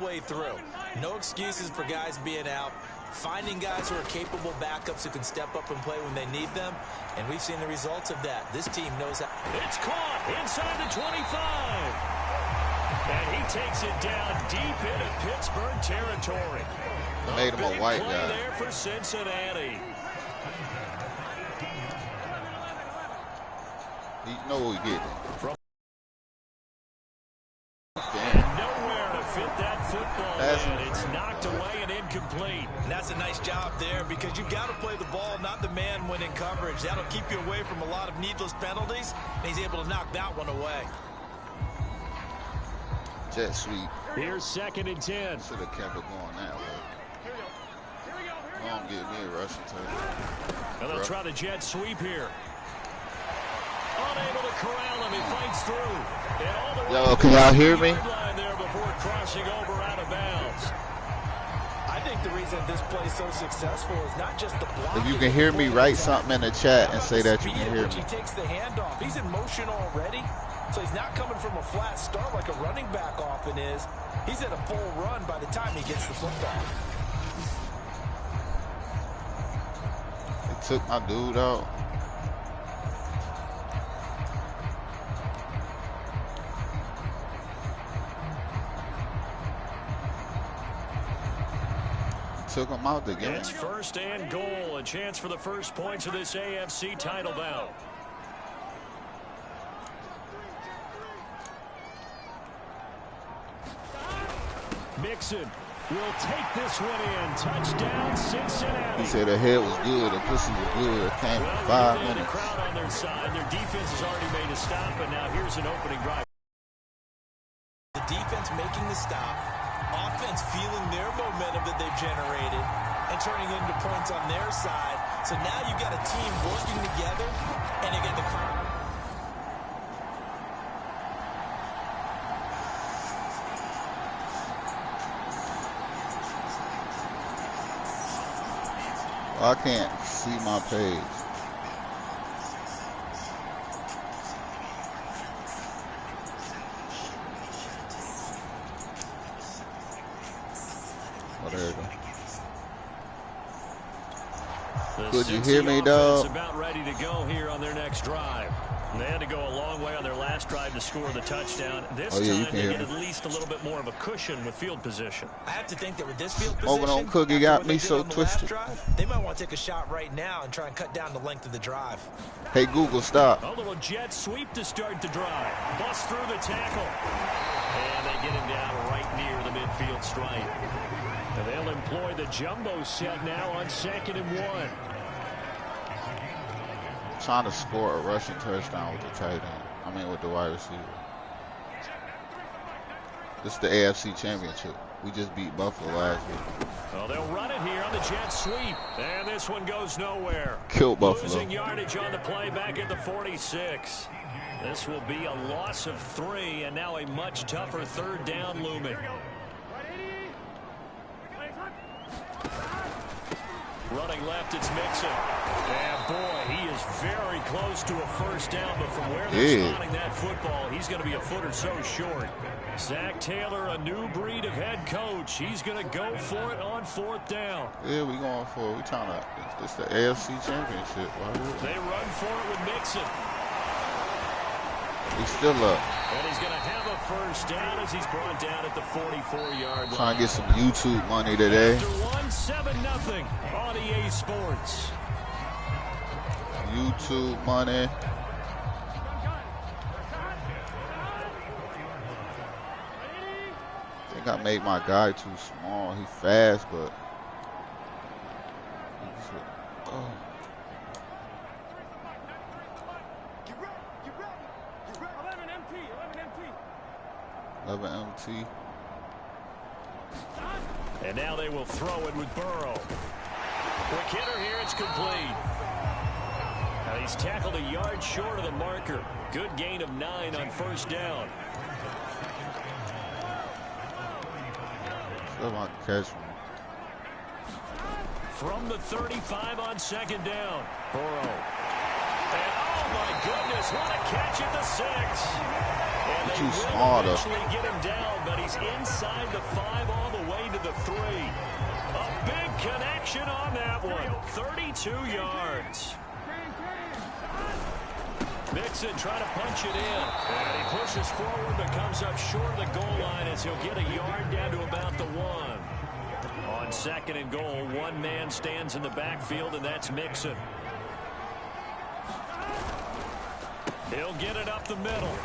way through. No excuses for guys being out. Finding guys who are capable backups who can step up and play when they need them. And we've seen the results of that. This team knows how. It's caught inside the 25. And he takes it down deep into Pittsburgh territory. Made him a white guy. There for Cincinnati. You know what we get. Nowhere to fit that football in. It's knocked away and incomplete. And that's a nice job there because you've got to play the ball, not the man when in coverage. That'll keep you away from a lot of needless penalties, and he's able to knock that one away. Jet sweep. Here's 2nd and 10. Should have kept it going that way. Don't get me a rushing touchdown. And they'll try the jet sweep here. Unable to corral him. He fights through. Yo, can y'all hear me? There before crossing over out of bounds. I think the reason this play is so successful is not just the block. If you can hear me, write something in the chat and say that you can hear me. He takes the handoff. He's in motion already, so he's not coming from a flat start like a running back often is. He's at a full run by the time he gets the football. It took my dude out. Took him out the game. It's 1st and goal. A chance for the first points of this AFC title bout. Mixon will take this one in. Touchdown, Cincinnati. He said the head was good, the pussy was good. It came in 5 minutes. The crowd on their side. Their defense has already made a stop, and now here's an opening drive. The defense making the stop. Offense feeling their momentum that they've generated and turning into points on their side. So now you've got a team working together, and you get the crowd. I can't see my page. Oh, there you go. Could you hear me, dog? About ready to go here on their next drive. They had to go a long way on their last drive to score the touchdown. This time they get at least a little bit more of a cushion with field position. I have to think that with this field position, Overall Cookie got me so twisted. They might want to take a shot right now and try and cut down the length of the drive. Hey, Google, stop. A little jet sweep to start the drive. Bust through the tackle. And they get him down right near the midfield stripe. And they'll employ the jumbo set now on 2nd and 1. Trying to score a rushing touchdown with the tight end. I mean, with the wide receiver. This is the AFC Championship. We just beat Buffalo last week. Well, they'll run it here on the jet sweep. And this one goes nowhere. Killed Buffalo. Losing yardage on the play back at the 46. This will be a loss of 3, and now a much tougher 3rd down looming. Running left, it's Mixon. And boy, he is very close to a first down, but from where they're spotting that football, he's going to be a foot or so short. Zach Taylor, a new breed of head coach. He's going to go for it on 4th down. Yeah, we going for it. We trying to. It's the AFC Championship. They run for it with Mixon. He's still up. And he's going to have a first down as he's brought down at the 44-yard line. Trying to get some YouTube money today. After 1-7-0 on EA Sports. YouTube money. I think I made my guy too small. He fast, but. Oh. 11 MT. And now they will throw it with Burrow. Quick hitter here, it's complete. Now he's tackled a yard short of the marker. Good gain of 9 on 1st down. Still want to catch me. From the 35 on 2nd down. Burrow. And oh my goodness, what a catch at the 6. And they too will small, though. eventually get him down, but he's inside the 5 to the 3. A big connection on that one. 32 yards. Mixon trying to punch it in. And he pushes forward but comes up short of the goal line as he'll get a yard down to about the 1. On 2nd and goal, one man stands in the backfield, and that's Mixon. He'll get it up the middle.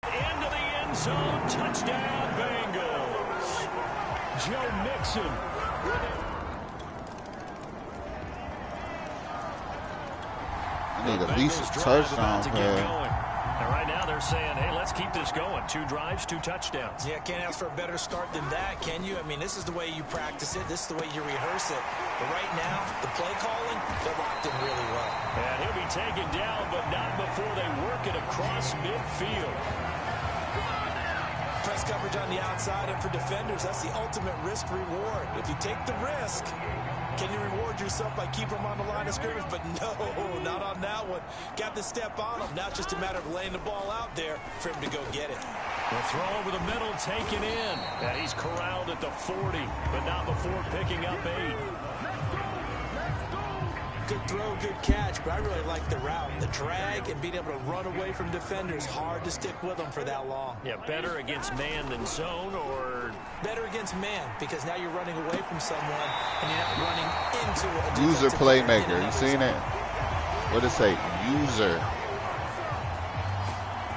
Into the end zone. Touchdown, Bengals. Joe Mixon. I need at least a touchdown pass. And right now they're saying, hey, let's keep this going. 2 drives, 2 touchdowns. Yeah, can't ask for a better start than that, can you? I mean, this is the way you practice it. This is the way you rehearse it. But right now, the play calling, they're locked in really well. And he'll be taken down, but not before they work it across midfield. Press coverage on the outside, and for defenders, that's the ultimate risk-reward. If you take the risk, can you reward yourself by keeping them on the line of scrimmage? But no, not on that one. Got to step on them. Now it's just a matter of laying the ball out there for him to go get it. The throw over the middle, taken in. And he's corralled at the 40, but not before picking up 8. Good throw, good catch, but I really like the route. The drag and being able to run away from defenders. Hard to stick with them for that long. Yeah, better against man than zone, or better against man, because now you're running away from someone and you're not running into a user playmaker. You seen it? What did it say? User.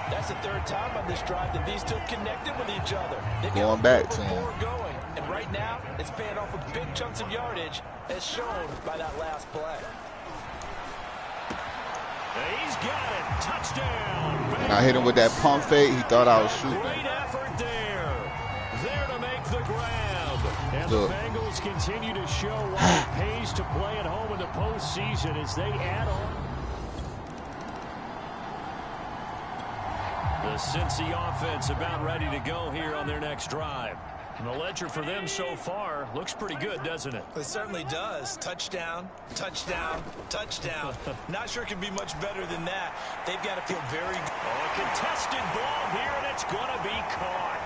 That's the 3rd time on this drive that these two connected with each other. Going back to him. Going. And right now, it's paying off with big chunks of yardage, as shown by that last play. He's got it. Touchdown. And I hit him with that pump fake. He thought I was shooting. Great effort there. There to make the grab. And the Bengals continue to show why it pays to play at home in the postseason as they add on. The Cincy offense about ready to go here on their next drive. And the ledger for them so far looks pretty good, doesn't it? It certainly does. Touchdown, touchdown, touchdown. Not sure it can be much better than that. They've got to feel very good. Oh, a contested ball here, and it's going to be caught.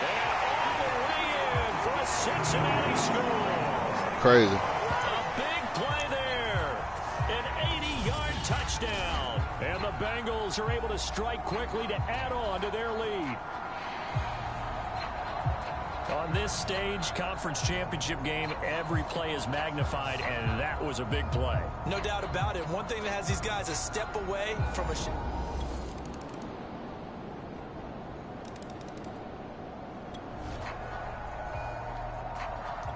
And all the way in for a Cincinnati score. Crazy. A big play there. An 80-yard touchdown. And the Bengals are able to strike quickly to add on to their lead. On this stage, conference championship game, every play is magnified, and that was a big play. No doubt about it. One thing that has these guys a step away from a...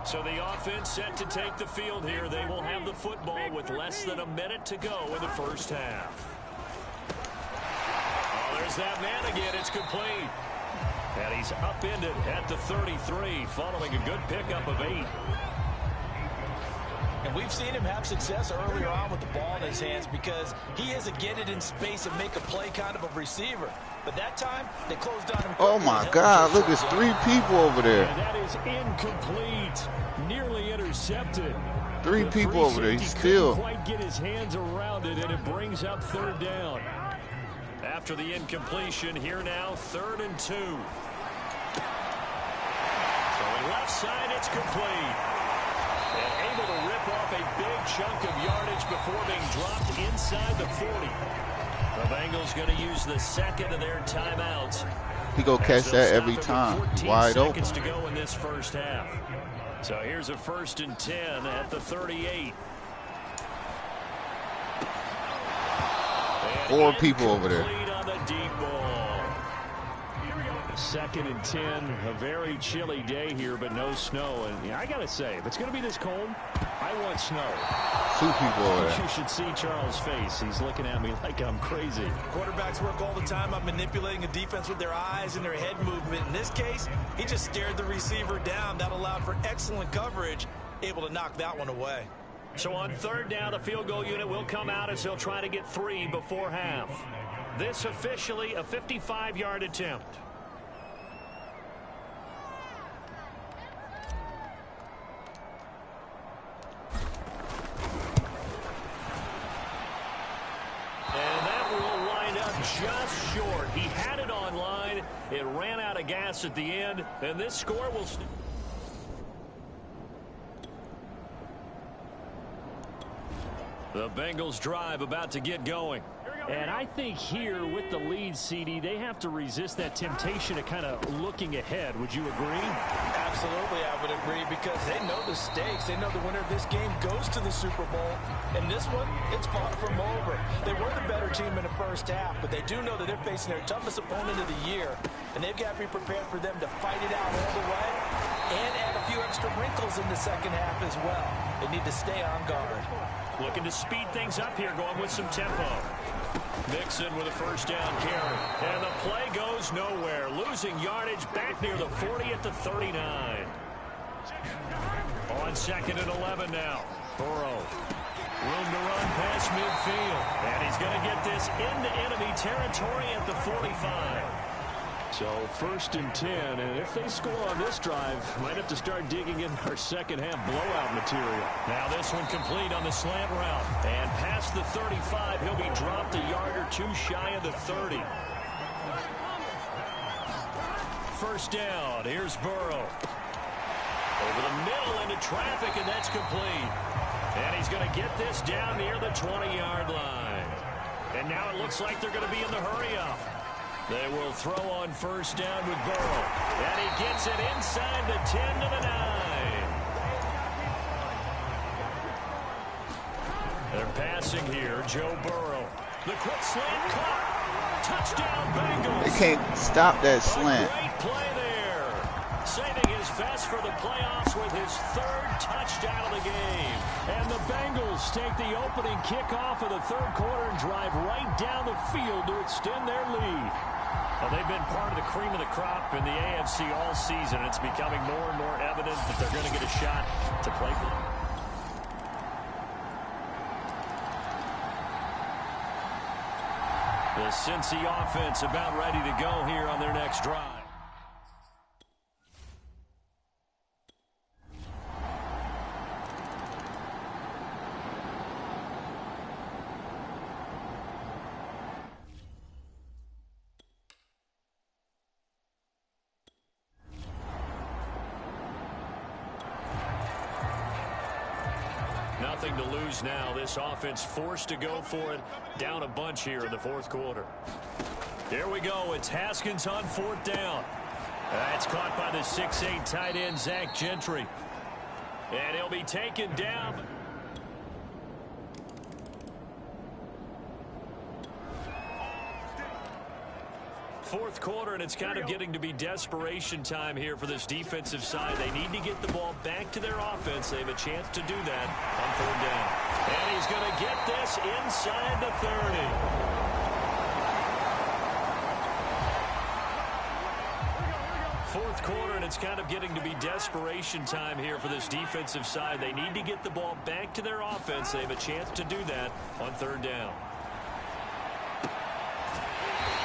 So the offense set to take the field here. They will have the football with less than a minute to go in the first half. Oh, there's that man again. It's complete. And he's upended at the 33 following a good pickup of 8. And we've seen him have success earlier on with the ball in his hands because he is a get it in space and make a play kind of a receiver. But that time, they closed on him. Oh, my God. Look, there's 3 people over there. And that is incomplete. Nearly intercepted. 3 people over there. He's still. Couldn't quite get his hands around it, and it brings up 3rd down. After the incompletion, here now, 3rd and 2. Throwing left side, it's complete. And able to rip off a big chunk of yardage before being dropped inside the 40. The Bengals going to use the 2nd of their timeouts. He go catch that every time. Wide open. To go in this first half. So here's a 1st and 10 at the 38. 4 people over there. On the deep ball. 2nd and 10. A very chilly day here, but no snow. And yeah, I got to say, if it's going to be this cold, I want snow. 2 people over there. You should see Charles' face. He's looking at me like I'm crazy. Quarterbacks work all the time on manipulating a defense with their eyes and their head movement. In this case, he just stared the receiver down. That allowed for excellent coverage, able to knock that one away. So on 3rd down, the field goal unit will come out as they'll try to get 3 before half. This officially a 55-yard attempt. And that will line up just short. He had it online, It ran out of gas at the end, and this score will... The Bengals drive about to get going. And I think here with the lead, CD, they have to resist that temptation of kind of looking ahead. Would you agree? Absolutely, I would agree, because they know the stakes. They know the winner of this game goes to the Super Bowl. And this one, it's far from over. They were the better team in the first half, but they do know that they're facing their toughest opponent of the year. And they've got to be prepared for them to fight it out all the way and add a few extra wrinkles in the second half as well. They need to stay on guard. Looking to speed things up here, going with some tempo. Mixon with a first down carry. And the play goes nowhere. Losing yardage back near the 40 at the 39. On 2nd and 11 now. Burrow. Room to run past midfield. And he's going to get this into enemy territory at the 45. So 1st and 10, and if they score on this drive, might have to start digging in our second half blowout material. Now this one complete on the slant route. And past the 35, he'll be dropped a yard or two shy of the 30. First down, here's Burrow. Over the middle into traffic, and that's complete. And he's going to get this down near the 20-yard line. And now it looks like they're going to be in the hurry-up. They will throw on first down with Burrow. And he gets it inside the 10 to the 9. They're passing here. Joe Burrow. The quick slant caught. Touchdown Bengals. They can't stop that slant. A great play there. Saving his best for the playoffs with his 3rd touchdown of the game. And the Bengals take the opening kickoff of the 3rd quarter and drive right down the field to extend their lead. Well, they've been part of the cream of the crop in the AFC all season. It's becoming more and more evident that they're going to get a shot to play for them. The Cincy offense about ready to go here on their next drive. Nothing to lose now. This offense forced to go for it. Down a bunch here in the 4th quarter. Here we go. It's Haskins on 4th down. That's caught by the 6'8" tight end, Zach Gentry. And he'll be taken down. Fourth quarter, and it's kind of getting to be desperation time here for this defensive side. They need to get the ball back to their offense. They have a chance to do that on 3rd down. And he's going to get this inside the 30. Fourth quarter, and it's kind of getting to be desperation time here for this defensive side. They need to get the ball back to their offense. They have a chance to do that on 3rd down.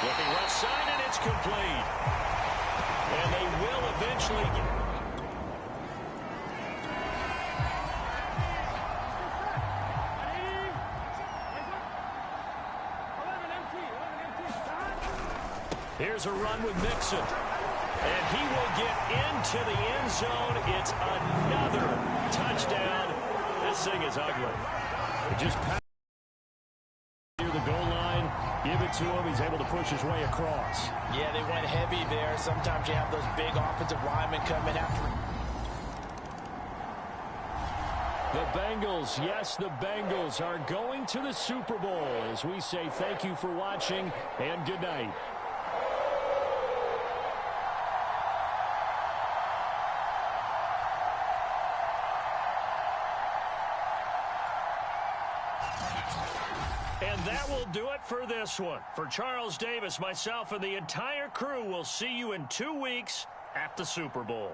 Looking left side, and it's complete. And they will eventually get... Here's a run with Mixon. And he will get into the end zone. It's another touchdown. This thing is ugly. It just near the goal line. Give it to him. He's able to push his way across. Yeah, they went heavy there. Sometimes you have those big offensive linemen coming after. The Bengals, yes, the Bengals are going to the Super Bowl. As we say thank you for watching and good night. And that will do it for this one. For Charles Davis, myself, and the entire crew, will see you in 2 weeks at the Super Bowl.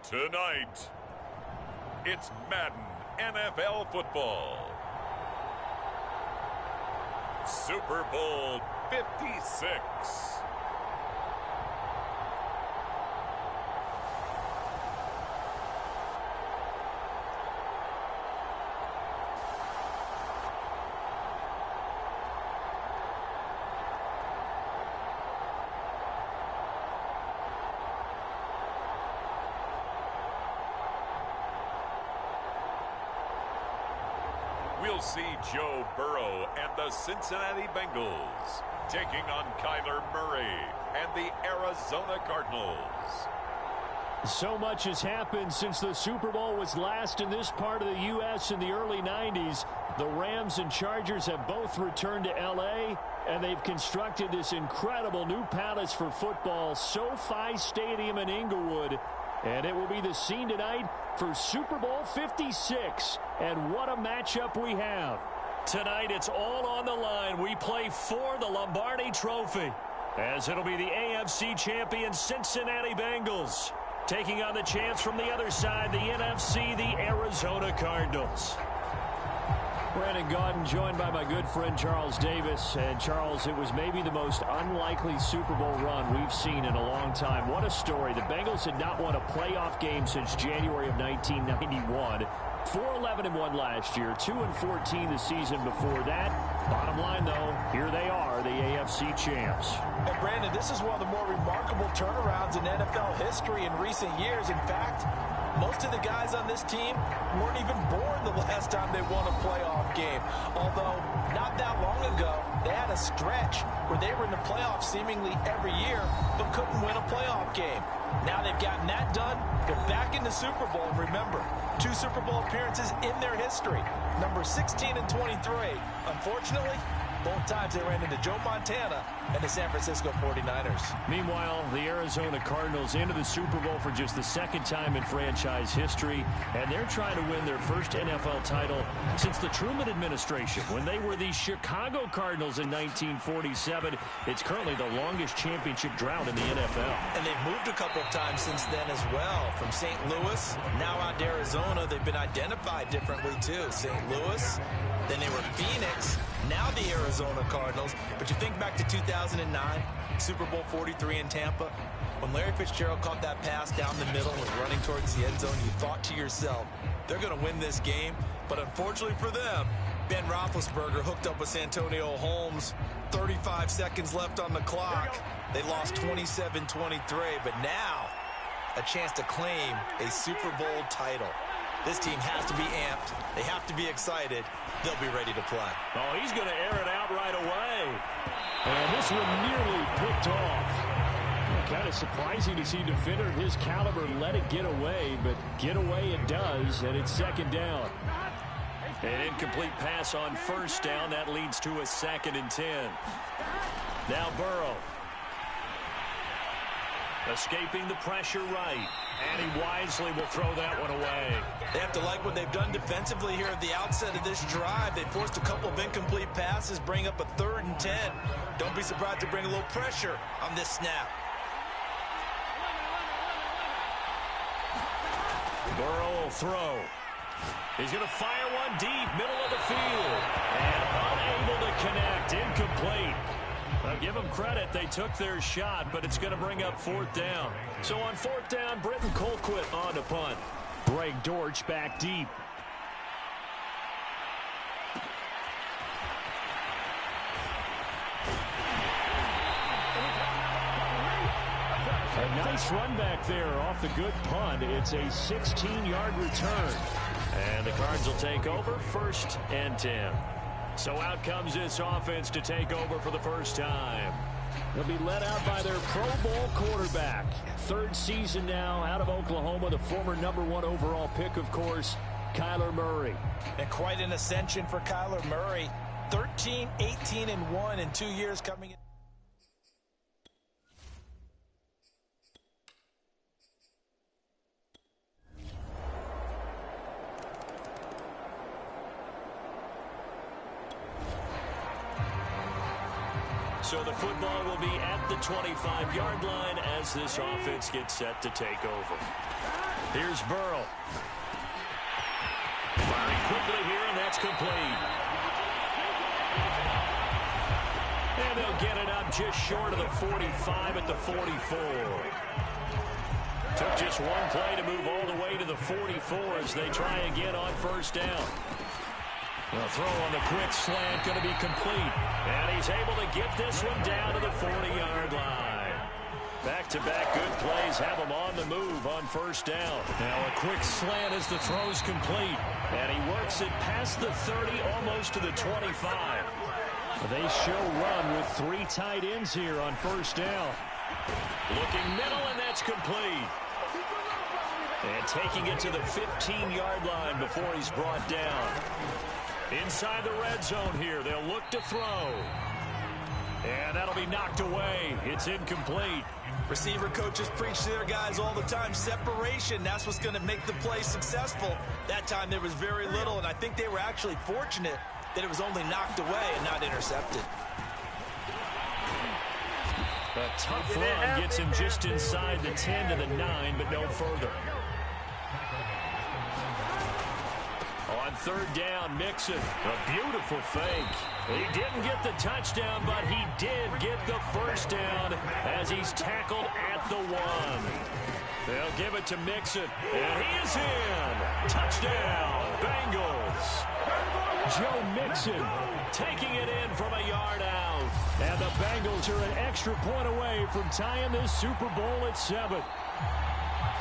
Tonight, it's Madden NFL football. Super Bowl 56. We'll see Joe Burrow and the Cincinnati Bengals taking on Kyler Murray and the Arizona Cardinals. So much has happened since the Super Bowl was last in this part of the U.S. in the early 90s. The Rams and Chargers have both returned to L.A., and they've constructed this incredible new palace for football, SoFi Stadium in Inglewood. And it will be the scene tonight for Super Bowl 56. And what a matchup we have. Tonight, it's all on the line. We play for the Lombardi Trophy, as it'll be the AFC champion Cincinnati Bengals taking on the chance from the other side, the NFC, the Arizona Cardinals. Brandon Gaudin joined by my good friend Charles Davis. And Charles, it was maybe the most unlikely Super Bowl run we've seen in a long time. What a story. The Bengals had not won a playoff game since January of 1991. 4-11-1 last year, 2-14 the season before that. Bottom line, though, here they are, the AFC champs. And Brandon, this is one of the more remarkable turnarounds in NFL history in recent years. In fact, most of the guys on this team weren't even born the last time they won a playoff game. Although, not that long ago, they had a stretch where they were in the playoffs seemingly every year, but couldn't win a playoff game. Now they've gotten that done. They're back in the Super Bowl. And remember, 2 Super Bowl appearances in their history. Number 16 and 23. Unfortunately, both times they ran into Joe Montana and the San Francisco 49ers. Meanwhile, the Arizona Cardinals into the Super Bowl for just the second time in franchise history, and they're trying to win their first NFL title since the Truman administration when they were the Chicago Cardinals in 1947. It's currently the longest championship drought in the NFL. And they've moved a couple of times since then as well. From St. Louis, now out to Arizona. They've been identified differently too. St. Louis, then they were Phoenix, now the Arizona Cardinals. But you think back to 2009, Super Bowl 43 in Tampa, when Larry Fitzgerald caught that pass down the middle and was running towards the end zone, you thought to yourself, they're going to win this game. But unfortunately for them, Ben Roethlisberger hooked up with Santonio Holmes. 35 seconds left on the clock. They lost 27-23, but now a chance to claim a Super Bowl title. This team has to be amped. They have to be excited. They'll be ready to play. Oh, he's going to air it out right away. And this one nearly picked off. Kind of surprising to see a defender of his caliber let it get away, but get away it does, and it's second down. An incomplete pass on first down. That leads to a 2nd and 10. Now Burrow. Escaping the pressure right. And he wisely will throw that one away. They have to like what they've done defensively here at the outset of this drive. They forced a couple of incomplete passes, bring up a 3rd and 10. Don't be surprised to bring a little pressure on this snap. Burrow will throw. He's going to fire one deep, middle of the field. And unable to connect, incomplete. I'll give them credit. They took their shot, but it's going to bring up 4th down. So on 4th down, Britton Colquitt on to punt. Greg Dortch back deep. A nice run back there off the good punt. It's a 16-yard return. And the Cards will take over 1st and 10. So out comes this offense to take over for the first time. They'll be led out by their Pro Bowl quarterback. 3rd season now out of Oklahoma, the former #1 overall pick, of course, Kyler Murray. And quite an ascension for Kyler Murray. 13, 18, and 1 in 2 years coming in. So the football will be at the 25-yard line as this offense gets set to take over. Here's Burrow. Firing quickly here, and that's complete. And they'll get it up just short of the 45 at the 44. Took just one play to move all the way to the 44 as they try again on first down. The throw on the quick slant going to be complete. And he's able to get this one down to the 40-yard line. Back-to-back good plays have him on the move on first down. Now a quick slant as the throw's complete. And he works it past the 30, almost to the 25. They show run with 3 tight ends here on first down. Looking middle, and that's complete. And taking it to the 15-yard line before he's brought down. Inside the red zone here, they'll look to throw. And that'll be knocked away. It's incomplete. Receiver coaches preach to their guys all the time. Separation, that's what's going to make the play successful. That time there was very little, and I think they were actually fortunate that it was only knocked away and not intercepted. A tough run gets him just inside the 10 to the 9, but no further. On third down, Mixon. A beautiful fake. He didn't get the touchdown, but he did get the first down as he's tackled at the 1. They'll give it to Mixon, and he is in. Touchdown, Bengals. Joe Mixon taking it in from a yard out. And the Bengals are an extra point away from tying this Super Bowl at 7.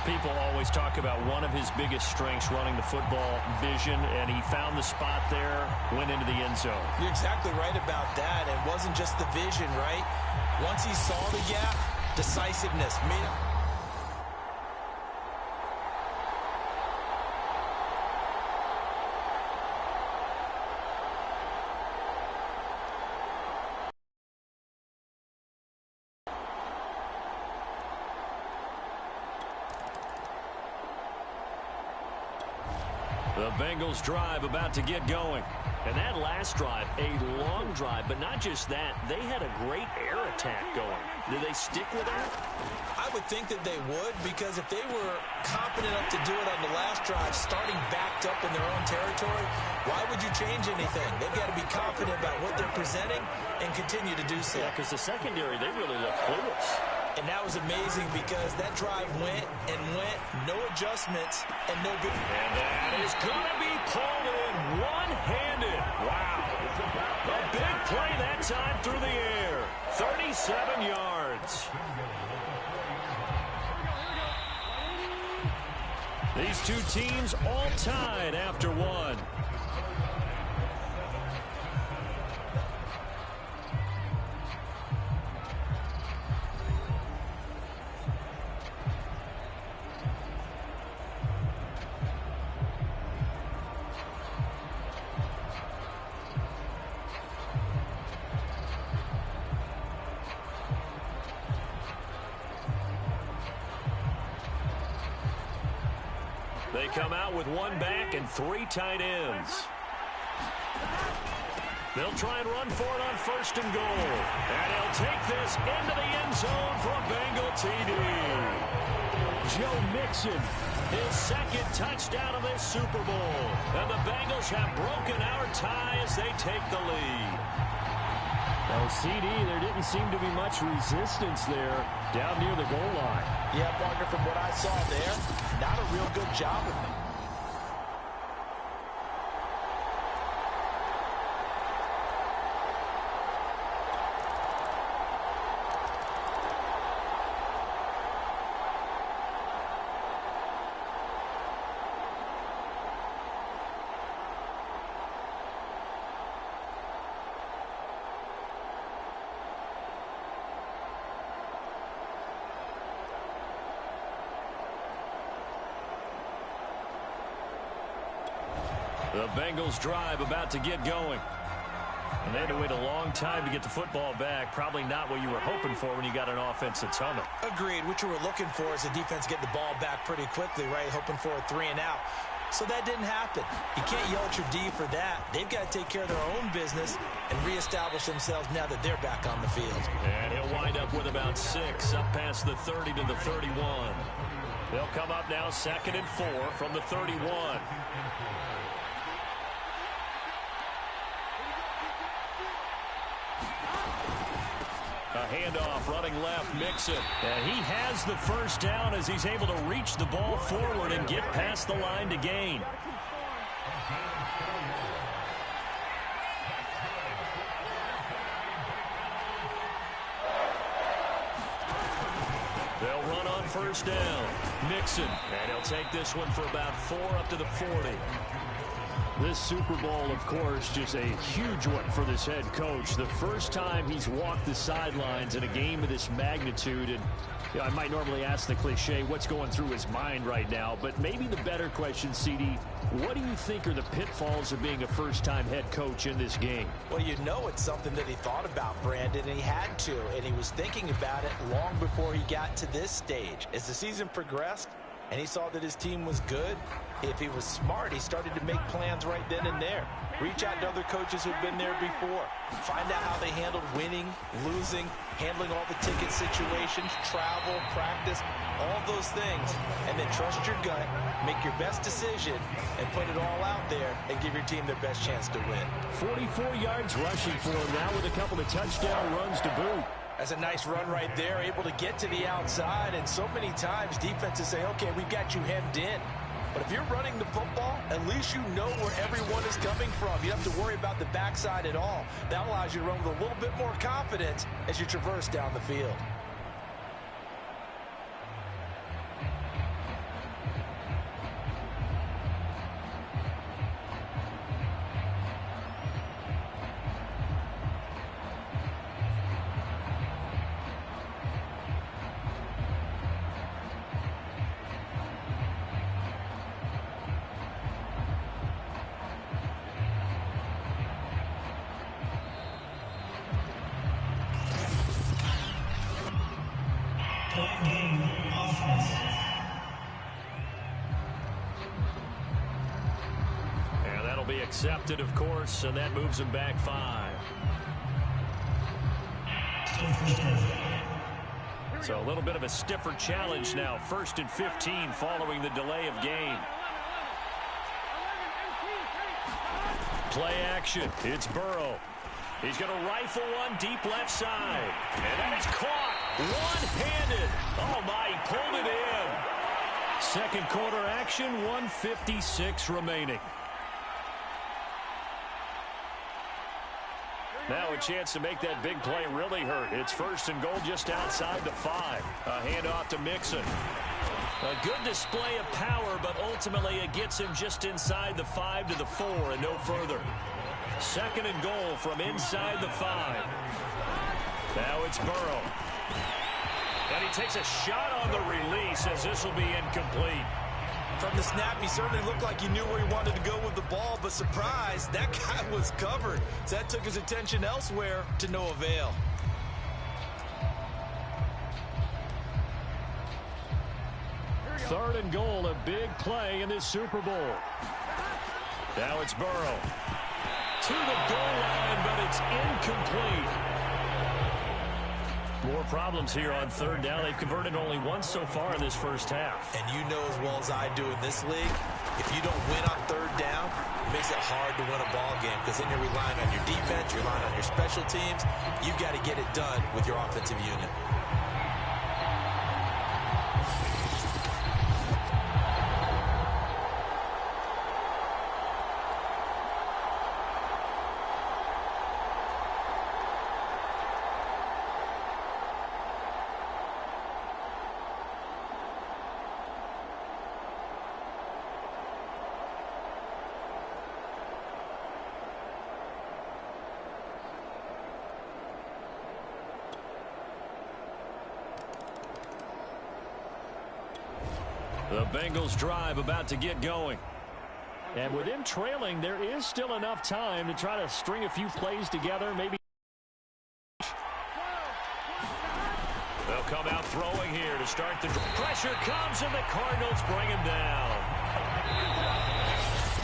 People always talk about one of his biggest strengths, running the football, vision, and he found the spot there, went into the end zone. You're exactly right about that. It wasn't just the vision, right? Once he saw the gap, decisiveness. The Bengals drive about to get going. And that last drive, a long drive, but not just that, they had a great air attack going. Did they stick with that? I would think that they would, because if they were confident enough to do it on the last drive, starting backed up in their own territory, why would you change anything? They've got to be confident about what they're presenting and continue to do so. Yeah, because the secondary, they really look clueless. And that was amazing because that drive went and went, no adjustments, and no good. And that is going to be pulled in one-handed. Wow. A big play that time through the air. 37 yards. These two teams all tied after one. They come out with one back and 3 tight ends. They'll try and run for it on first and goal. And he'll take this into the end zone for a Bengal TD. Joe Mixon, his second touchdown of this Super Bowl. And the Bengals have broken our tie as they take the lead. Well, CD, there didn't seem to be much resistance there down near the goal line. Yeah, partner, from what I saw there, not a real good job of it. The Bengals drive about to get going. And they had to wait a long time to get the football back. Probably not what you were hoping for when you got an offense that's humming. Agreed. What you were looking for is the defense getting the ball back pretty quickly, right? Hoping for a 3 and out. So that didn't happen. You can't yell at your D for that. They've got to take care of their own business and reestablish themselves now that they're back on the field. And he'll wind up with about 6 up past the 30 to the 31. They'll come up now 2nd and 4 from the 31. A handoff, running left, Mixon. And he has the first down as he's able to reach the ball forward and get past the line to gain. They'll run on first down. Mixon, and he'll take this one for about 4 up to the 40. This Super Bowl, of course, just a huge one for this head coach. The first time he's walked the sidelines in a game of this magnitude. And you know, I might normally ask the cliche, what's going through his mind right now? But maybe the better question, CD, what do you think are the pitfalls of being a first-time head coach in this game? Well, you know it's something that he thought about, Brandon, and he had to. And he was thinking about it long before he got to this stage. As the season progressed, and he saw that his team was good, if he was smart, he started to make plans right then and there. Reach out to other coaches who've been there before. Find out how they handled winning, losing, handling all the ticket situations, travel, practice, all those things. And then trust your gut, make your best decision, and put it all out there and give your team their best chance to win. 44 yards rushing for him now with a couple of touchdown runs to boot. That's a nice run right there, able to get to the outside. And so many times defenses say, okay, we've got you hemmed in. But if you're running the football, at least you know where everyone is coming from. You don't have to worry about the backside at all. That allows you to run with a little bit more confidence as you traverse down the field. And that'll be accepted, of course, and that moves him back 5. So a little bit of a stiffer challenge now. 1st and 15 following the delay of game. Play action. It's Burrow. He's going to rifle one deep left side. And that is caught one-handed. Oh, my, he pulled it in. Second quarter action, 1:56 remaining. Now a chance to make that big play really hurt. It's 1st and goal just outside the 5. A handoff to Mixon. A good display of power, but ultimately it gets him just inside the 5 to the 4 and no further. 2nd and goal from inside the 5. Now it's Burrow. And he takes a shot on the release as this will be incomplete. From the snap, he certainly looked like he knew where he wanted to go with the ball, but surprise, that guy was covered. So that took his attention elsewhere to no avail. Third and goal, a big play in this Super Bowl. Now it's Burrow. To the goal line, but it's incomplete. More problems here on 3rd down. They've converted only once so far in this first half. And you know as well as I do in this league, if you don't win on 3rd down, it makes it hard to win a ball game because then you're relying on your defense, you're relying on your special teams. You've got to get it done with your offensive unit. The Bengals drive about to get going. And with him trailing, there is still enough time to try to string a few plays together. Maybe. They'll come out throwing here to start the drive. Pressure comes and the Cardinals bring him down.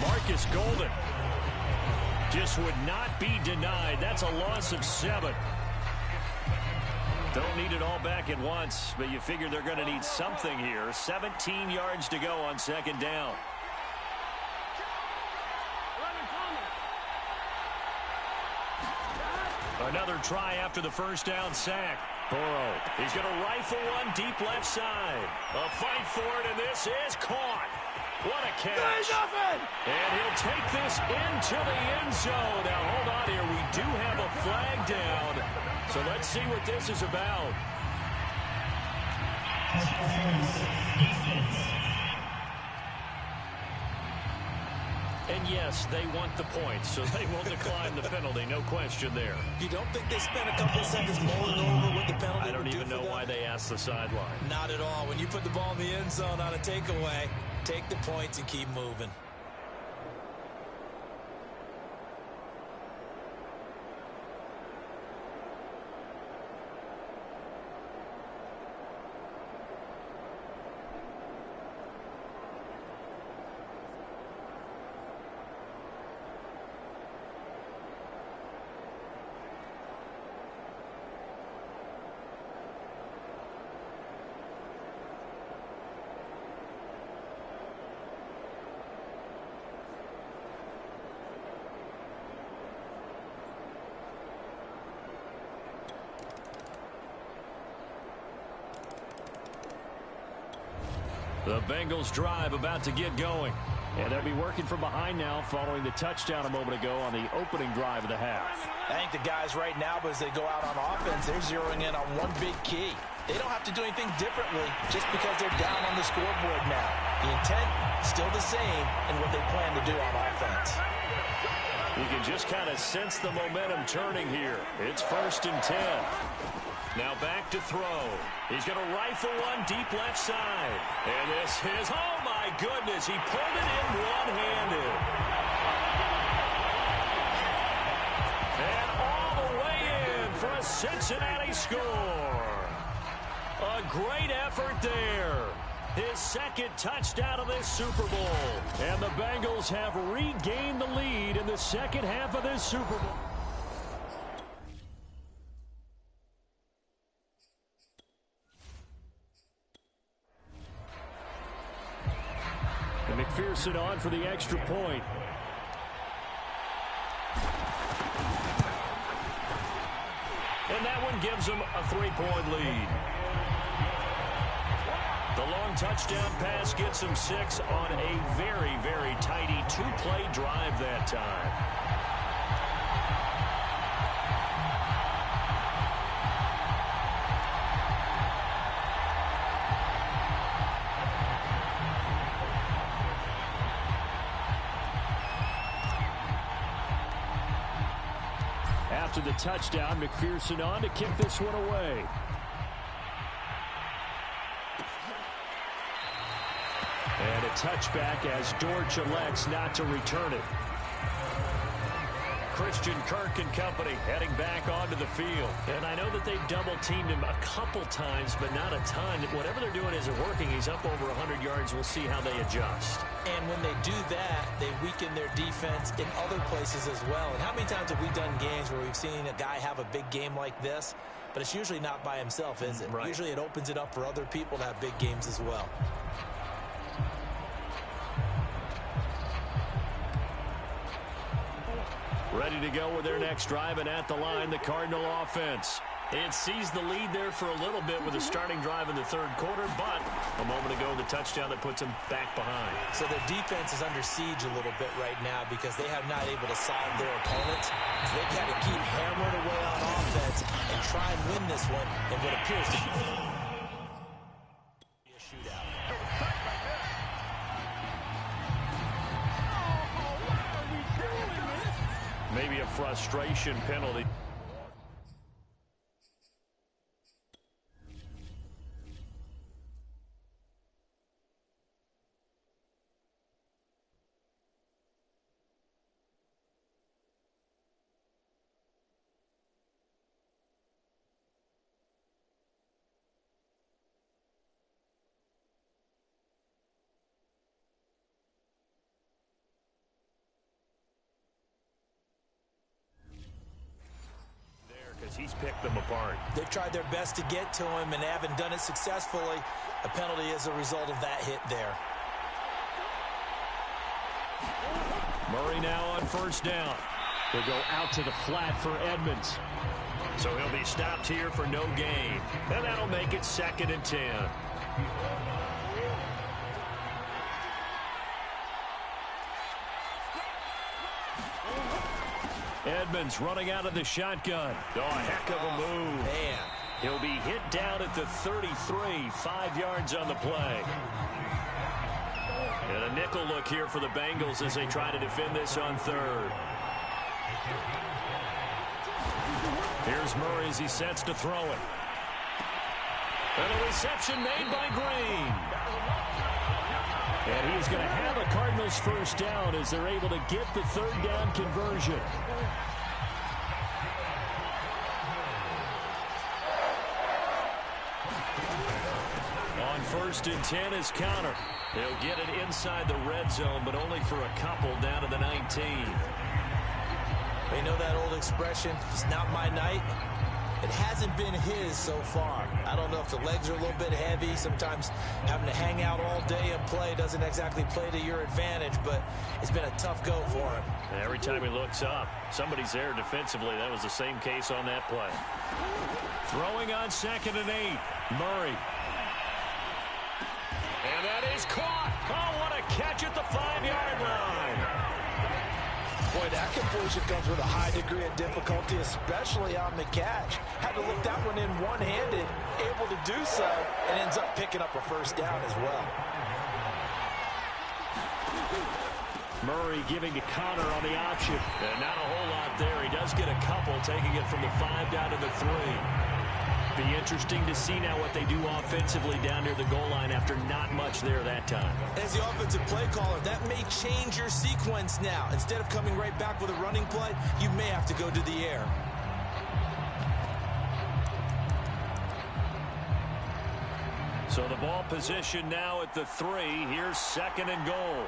Marcus Golden just would not be denied. That's a loss of 7. Don't need it all back at once, but you figure they're going to need something here. 17 yards to go on second down. Another try after the first down sack. Burrow, he's going to rifle one deep left side. A fight for it, and this is caught. What a catch. And he'll take this into the end zone. Now, hold on here. We do have a flag down. So let's see what this is about. And yes, they want the points, so they will decline the penalty. No question there. You don't think they spent a couple of seconds mulling over what the penalty I don't even know why they asked the sideline. Not at all. When you put the ball in the end zone on a takeaway, take the points and keep moving. The Bengals drive about to get going. And they'll be working from behind now following the touchdown a moment ago on the opening drive of the half. I think the guys right now, but as they go out on offense, they're zeroing in on one big key. They don't have to do anything differently just because they're down on the scoreboard now. The intent still the same in what they plan to do on offense. You can just kind of sense the momentum turning here. It's 1st and 10. Now back to throw. He's going to rifle one deep left side. And this is, oh my goodness, he pulled it in one-handed. And all the way in for a Cincinnati score. A great effort there. His second touchdown of this Super Bowl. And the Bengals have regained the lead in the second half of this Super Bowl. And McPherson on for the extra point. And that one gives them a 3-point lead. The long touchdown pass gets them 6 on a very, very tidy 2-play drive that time. After the touchdown, McPherson on to kick this one away. And a touchback as Dortch elects not to return it. Christian Kirk and company heading back onto the field. And I know that they've double-teamed him a couple times, but not a ton. Whatever they're doing isn't working. He's up over 100 yards. We'll see how they adjust. And when they do that, they weaken their defense in other places as well. And how many times have we done games where we've seen a guy have a big game like this, but it's usually not by himself, is it? Right. Usually it opens it up for other people to have big games as well. Ready to go with their next drive, and at the line, the Cardinal offense. It seized the lead there for a little bit with a starting drive in the third quarter, but a moment ago, the touchdown that puts them back behind. So their defense is under siege a little bit right now because they have not able to solve their opponents. So they've got to keep hammering away on offense and try and win this one in what appears to be a shootout. Maybe a frustration penalty. he's picked them apart. They've tried their best to get to him and haven't done it successfully. A penalty is a result of that hit there. Murray now on first down. He'll go out to the flat for Edmonds. So he'll be stopped here for no gain. And that'll make it 2nd and 10. Edmonds running out of the shotgun. Oh, a heck of a move. Man. He'll be hit down at the 33, 5 yards on the play. And a nickel look here for the Bengals as they try to defend this on 3rd. Here's Murray as he sets to throw it. And a reception made by Green. And he's going to have a Cardinals first down as they're able to get the 3rd down conversion. On 1st and 10 is Conner. He'll get it inside the red zone, but only for a couple down to the 19. You know that old expression, it's not my night? It hasn't been his so far. I don't know if the legs are a little bit heavy. Sometimes having to hang out all day and play doesn't exactly play to your advantage, but it's been a tough go for him. And every time he looks up, somebody's there defensively. That was the same case on that play. Throwing on 2nd and 8. Murray. And that is caught. Oh, what a catch at the 5-yard line. Boy, that completion comes with a high degree of difficulty, especially on the catch. Had to look that one in one-handed, able to do so, and ends up picking up a first down as well. Murray giving to Conner on the option. And not a whole lot there. He does get a couple, taking it from the 5 down to the 3. Be interesting to see now what they do offensively down near the goal line after not much there that time. As the offensive play caller, that may change your sequence now. Instead of coming right back with a running play, you may have to go to the air. So the ball position now at the 3. Here's 2nd and goal.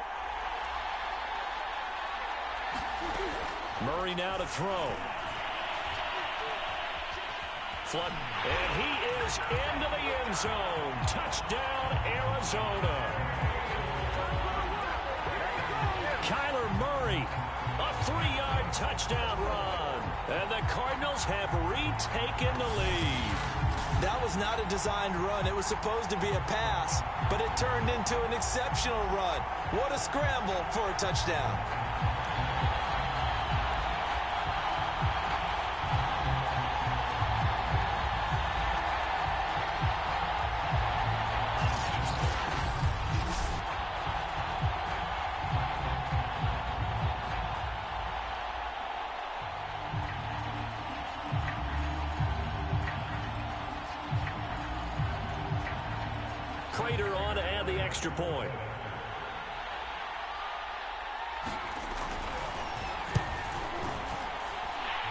Murray now to throw. And he is into the end zone. Touchdown, Arizona. Kyler Murray, a 3-yard touchdown run. And the Cardinals have retaken the lead. That was not a designed run. It was supposed to be a pass, but it turned into an exceptional run. What a scramble for a touchdown. Prater on to add the extra point.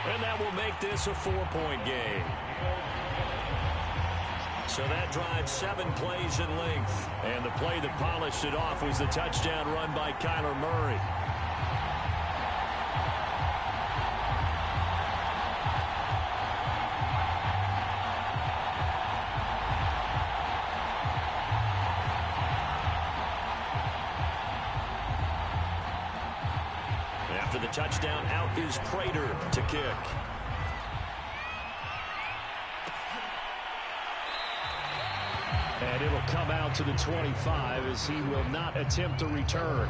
And that will make this a 4-point game. So that drives 7 plays in length. And the play that polished it off was the touchdown run by Kyler Murray. After the touchdown, out is Prater to kick. And it'll come out to the 25 as he will not attempt to return.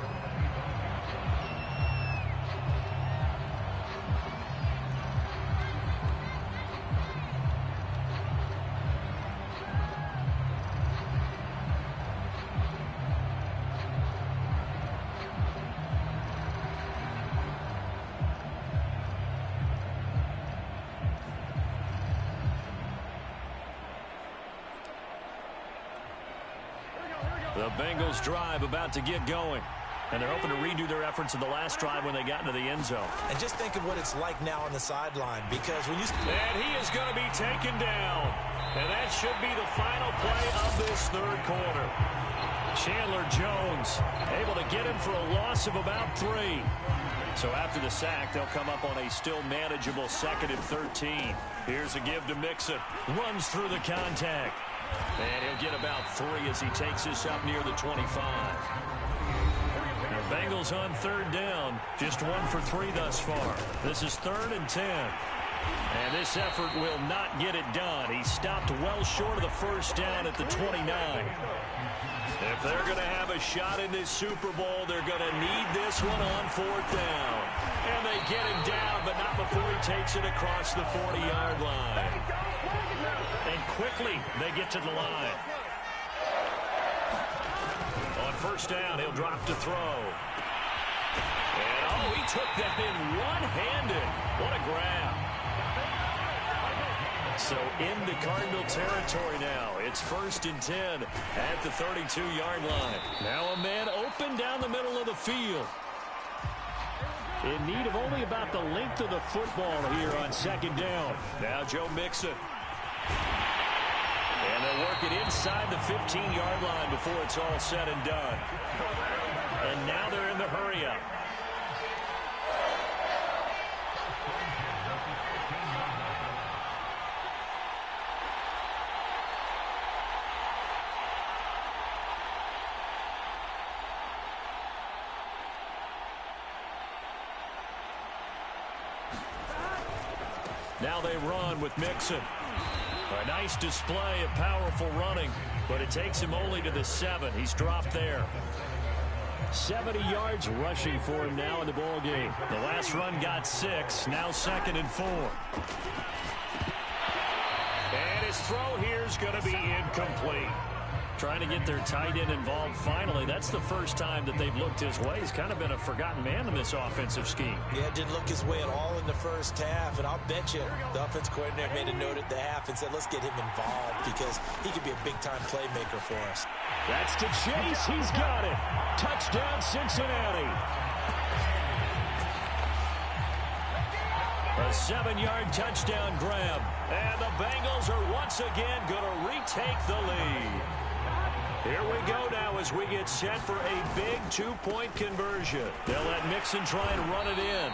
The Bengals drive about to get going. And they're hoping to redo their efforts in the last drive when they got into the end zone. And just think of what it's like now on the sideline, because when you... And he is going to be taken down. And that should be the final play of this 3rd quarter. Chandler Jones able to get him for a loss of about 3. So after the sack, they'll come up on a still manageable 2nd and 13. Here's a give to Mixon. Runs through the contact. And he'll get about 3 as he takes this up near the 25. The Bengals on 3rd down. Just 1 for 3 thus far. This is 3rd and 10. And this effort will not get it done. He stopped well short of the first down at the 29. If they're going to have a shot in this Super Bowl, they're going to need this one on 4th down. And they get him down, but not before he takes it across the 40-yard line. And quickly, they get to the line. On 1st down, he'll drop to throw. And, oh, he took that in one-handed. What a grab. So into Cardinal territory now. It's 1st and 10 at the 32-yard line. Now a man open down the middle of the field. In need of only about the length of the football here on 2nd down. Now Joe Mixon. And they'll work it inside the 15-yard line before it's all said and done. And now they're in the hurry-up. Now they run with Mixon. A nice display of powerful running, but it takes him only to the 7. He's dropped there. 70 yards rushing for him now in the ball game. The last run got 6. Now 2nd and 4. And his throw here is going to be incomplete. Trying to get their tight end involved finally. That's the first time that they've looked his way. He's kind of been a forgotten man in this offensive scheme. Yeah, didn't look his way at all in the first half. And I'll bet you the offense coordinator made a note at the half and said, let's get him involved because he could be a big-time playmaker for us. That's to Chase. He's got it. Touchdown, Cincinnati. A 7-yard touchdown grab. And the Bengals are once again going to retake the lead. Here we go now as we get set for a big 2-point conversion. They'll let Mixon try and run it in.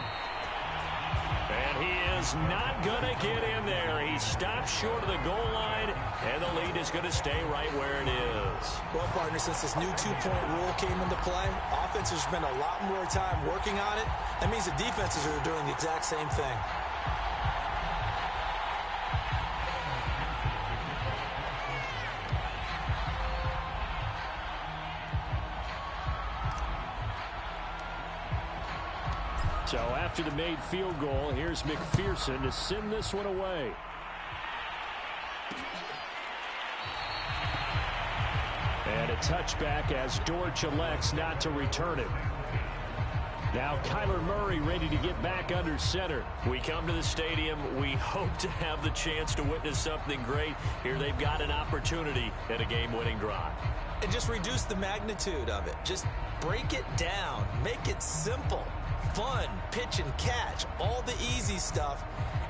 And he is not going to get in there. He stops short of the goal line, and the lead is going to stay right where it is. Well, partner, since this new 2-point rule came into play, offenses spend a lot more time working on it. That means the defenses are doing the exact same thing. So after the made field goal, here's McPherson to send this one away. And a touchback as Dortch elects not to return it. Now Kyler Murray ready to get back under center. We come to the stadium. We hope to have the chance to witness something great. Here they've got an opportunity at a game-winning drive. And just reduce the magnitude of it. Just break it down. Make it simple. Fun, pitch and catch, all the easy stuff.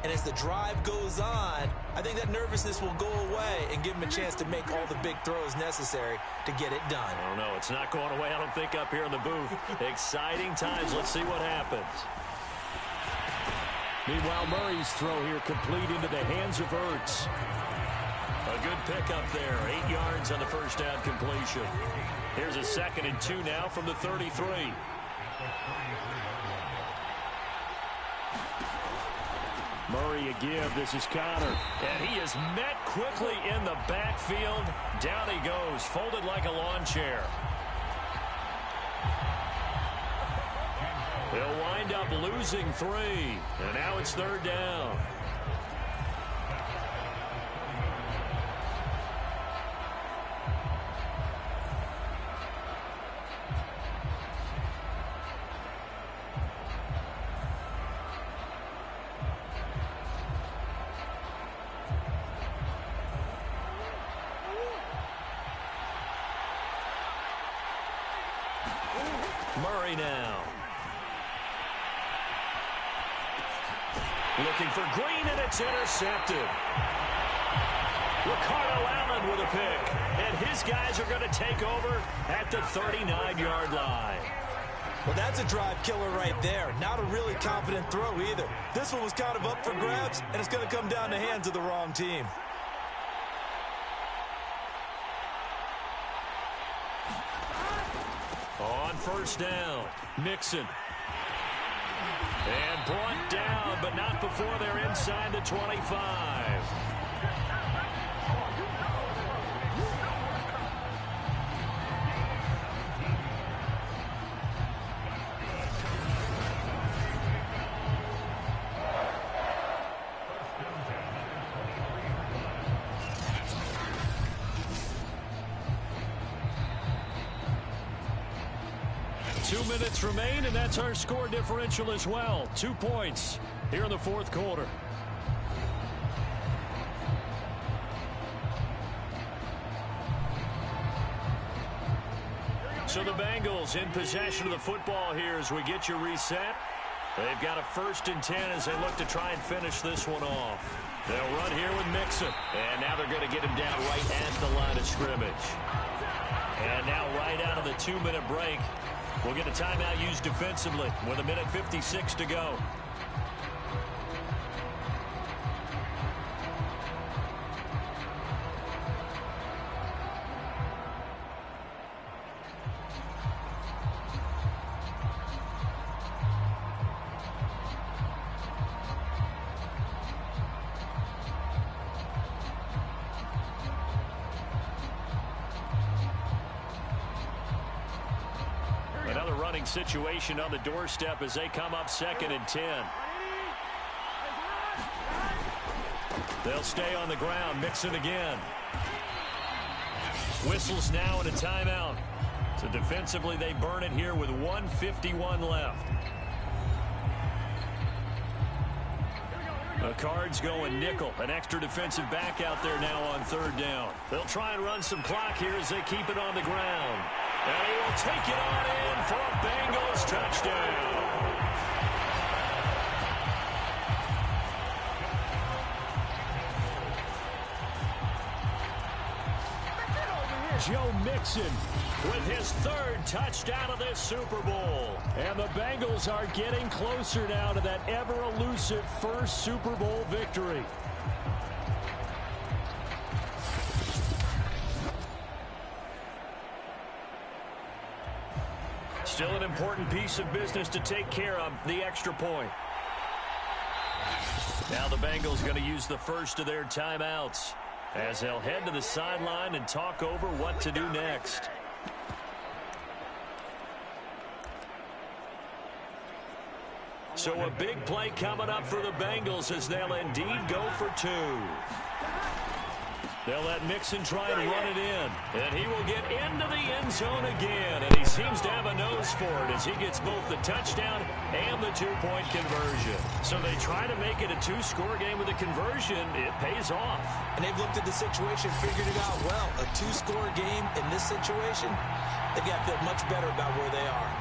And as the drive goes on, I think that nervousness will go away and give him a chance to make all the big throws necessary to get it done. I don't know. It's not going away, I don't think, up here in the booth. Exciting times. Let's see what happens. Meanwhile, Murray's throw here complete into the hands of Ertz. A good pickup there. 8 yards on the first down completion. Here's a 2nd and 2 now from the 33. Murray a give. This is Connor. And he is met quickly in the backfield. Down he goes, folded like a lawn chair. He'll wind up losing 3. And now it's 3rd down. Murray now. Looking for Green, and it's intercepted. Ricardo Allen with a pick. And his guys are going to take over at the 39-yard line. Well, that's a drive killer right there. Not a really confident throw either. This one was kind of up for grabs, and it's going to come down the hands of the wrong team. On first down, Mixon. And brought down, but not before they're inside the 25. Minutes remain, and that's our score differential as well. 2 points here in the fourth quarter. So the Bengals in possession of the football here as we get you reset. They've got a 1st and 10 as they look to try and finish this one off. They'll run here with Mixon, and now they're going to get him down right at the line of scrimmage. And now right out of the 2-minute break, we'll get a timeout used defensively with 1:56 to go. Situation on the doorstep as they come up 2nd and 10. They'll stay on the ground. Mixon again. Whistles now and a timeout. So defensively they burn it here with 1:51 left. The Cards going nickel. An extra defensive back out there now on 3rd down. They'll try and run some clock here as they keep it on the ground. And he will take it on in for a Bengals touchdown. Joe Mixon with his 3rd touchdown of this Super Bowl. And the Bengals are getting closer now to that ever-elusive 1st Super Bowl victory. Still an important piece of business to take care of, the extra point. Now the Bengals going to use the 1st of their timeouts as they'll head to the sideline and talk over what to do next. So a big play coming up for the Bengals as they'll indeed go for 2. They'll let Mixon try and run it in. And he will get into the end zone again. And he seems to have a nose for it as he gets both the touchdown and the 2-point conversion. So they try to make it a 2-score game with a conversion. It pays off. And they've looked at the situation, figured it out well. A 2-score game in this situation, they've got to feel much better about where they are.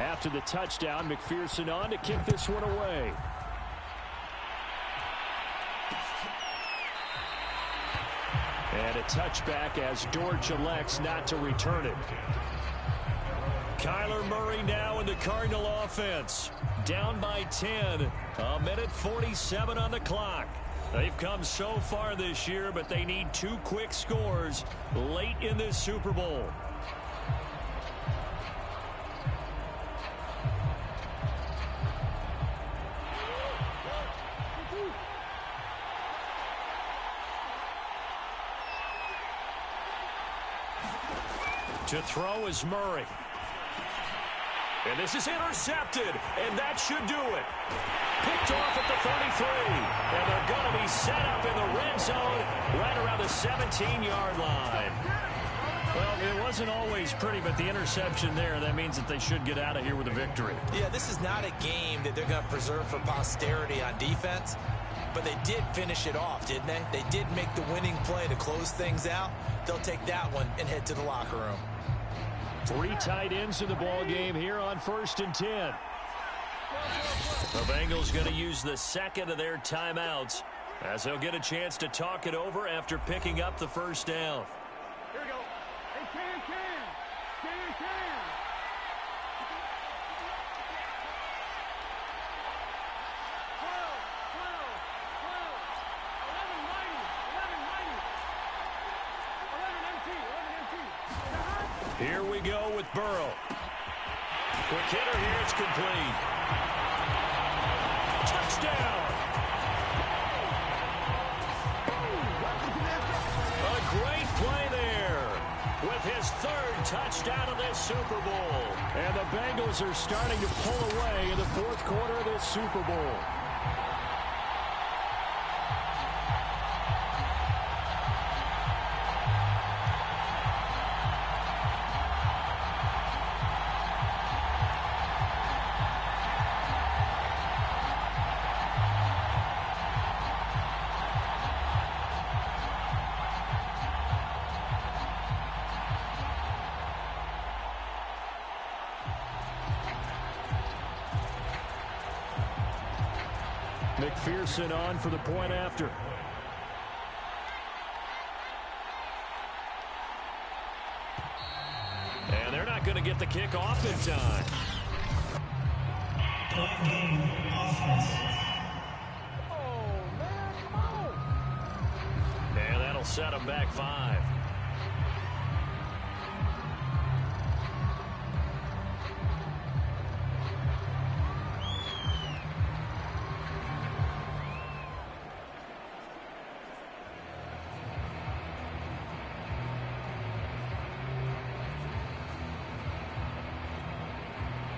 After the touchdown, McPherson on to kick this one away. And a touchback as Dortch elects not to return it. Kyler Murray now in the Cardinal offense. Down by 10. A minute 47 on the clock. They've come so far this year, but they need 2 quick scores late in this Super Bowl. To throw is Murray. And this is intercepted, and that should do it. Picked off at the 33, and they're going to be set up in the red zone right around the 17-yard line. Well, it wasn't always pretty, but the interception there, that means that they should get out of here with a victory. Yeah, this is not a game that they're going to preserve for posterity on defense, but they did finish it off, didn't they? They did make the winning play to close things out. They'll take that one and head to the locker room. 3 tight ends in the ball game here on 1st and 10. The Bengals going to use the second of their timeouts as they'll get a chance to talk it over after picking up the first down. Here we go. Hey, Cam. Here we go with Burrow. Quick hitter here, it's complete. Touchdown! A great play there with his 3rd touchdown of this Super Bowl. And the Bengals are starting to pull away in the 4th quarter of this Super Bowl. McPherson on for the point after. And they're not going to get the kick off in time. And that'll set them back 5.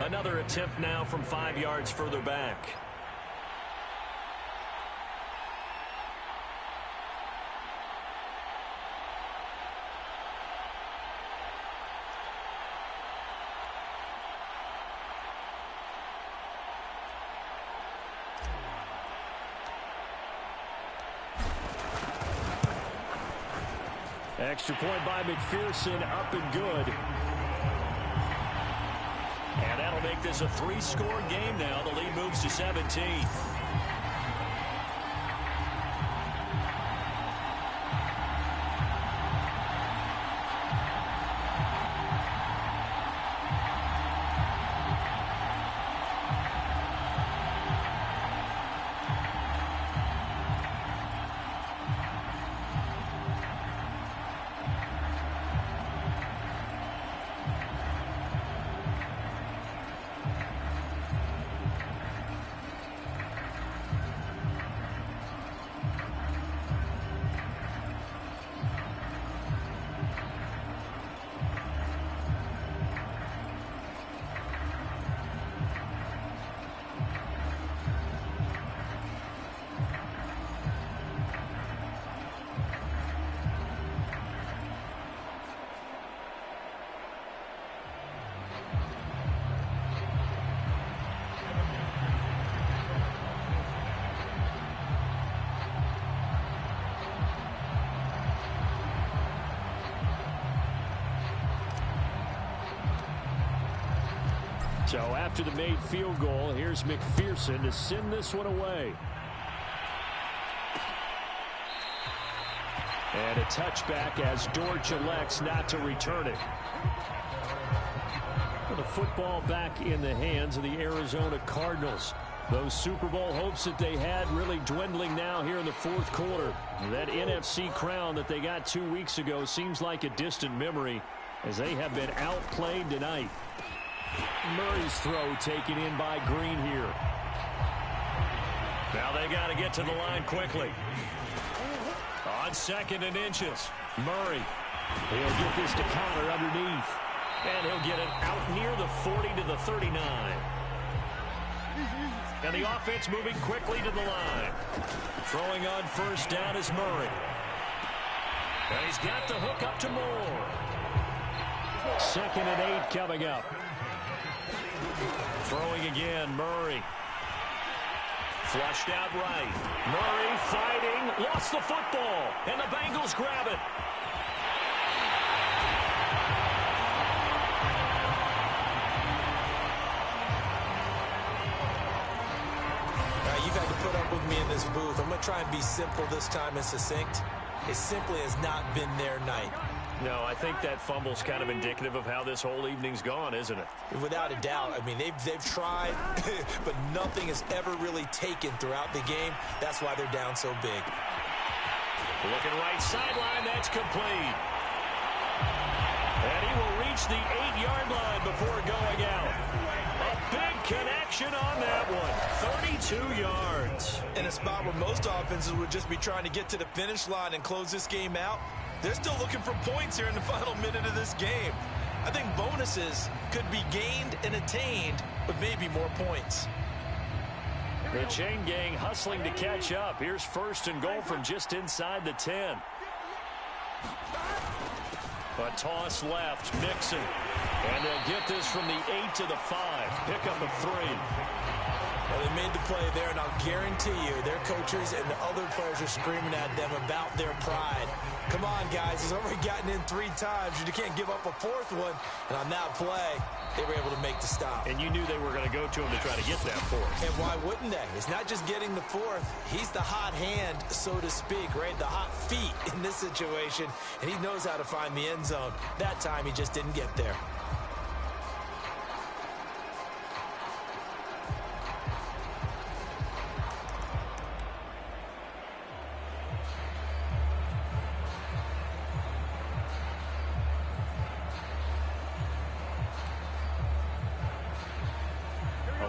Another attempt now from 5 yards further back. Extra point by McPherson, up and good. And that'll make this a 3-score game now. The lead moves to 17. So after the made field goal, here's McPherson to send this one away. And a touchback as Dortch elects not to return it. The football back in the hands of the Arizona Cardinals. Those Super Bowl hopes that they had really dwindling now here in the fourth quarter. That NFC crown that they got 2 weeks ago seems like a distant memory as they have been outplayed tonight. Murray's throw taken in by Green here. Now they got to get to the line quickly. On 2nd and inches, Murray. He'll get this to Conner underneath. And he'll get it out near the 40 to the 39. And the offense moving quickly to the line. Throwing on first down is Murray. And he's got the hook up to Moore. 2nd and 8 coming up. Throwing again, Murray. Flushed out right. Murray fighting. Lost the football. And the Bengals grab it. You've had to put up with me in this booth. I'm going to try and be simple this time and succinct. It simply has not been their night. No, I think that fumble's kind of indicative of how this whole evening's gone, isn't it? Without a doubt. I mean, they've tried, but nothing has ever really taken throughout the game. That's why they're down so big. Looking right sideline, that's complete. And he will reach the 8-yard line before going out. A big connection on that one. 32 yards. In a spot where most offenses would just be trying to get to the finish line and close this game out, they're still looking for points here in the final minute of this game. I think bonuses could be gained and attained with maybe more points. The chain gang hustling to catch up. Here's 1st and goal from just inside the 10. A toss left, Mixon. And they'll get this from the 8 to the 5. Pick up a 3. Well, they made the play there, and I'll guarantee you their coaches and the other players are screaming at them about their pride. Come on, guys. He's already gotten in 3 times. You can't give up a 4th one. And on that play, they were able to make the stop. And you knew they were going to go to him to try to get that 4th. And why wouldn't they? It's not just getting the 4th. He's the hot hand, so to speak, right? The hot feet in this situation. And he knows how to find the end zone. That time, he just didn't get there.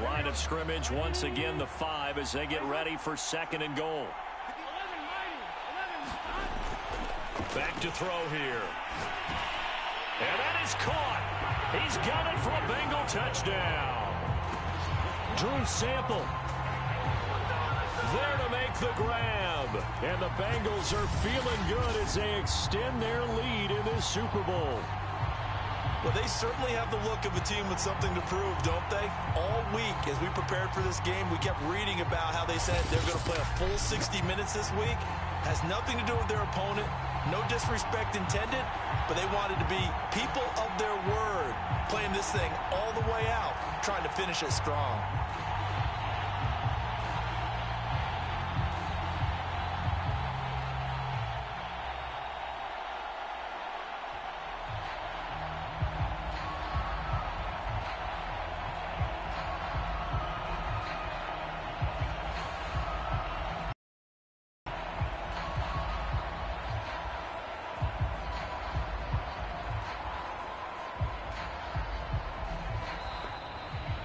Line of scrimmage once again the 5 as they get ready for 2nd and goal. Back to throw here. And that is caught. He's got it for a Bengal touchdown. Drew Sample there to make the grab. And the Bengals are feeling good as they extend their lead in this Super Bowl. Well, they certainly have the look of a team with something to prove, don't they? All week, as we prepared for this game, we kept reading about how they said they're going to play a full 60 minutes this week. Has nothing to do with their opponent. No disrespect intended, but they wanted to be people of their word, playing this thing all the way out, trying to finish it strong.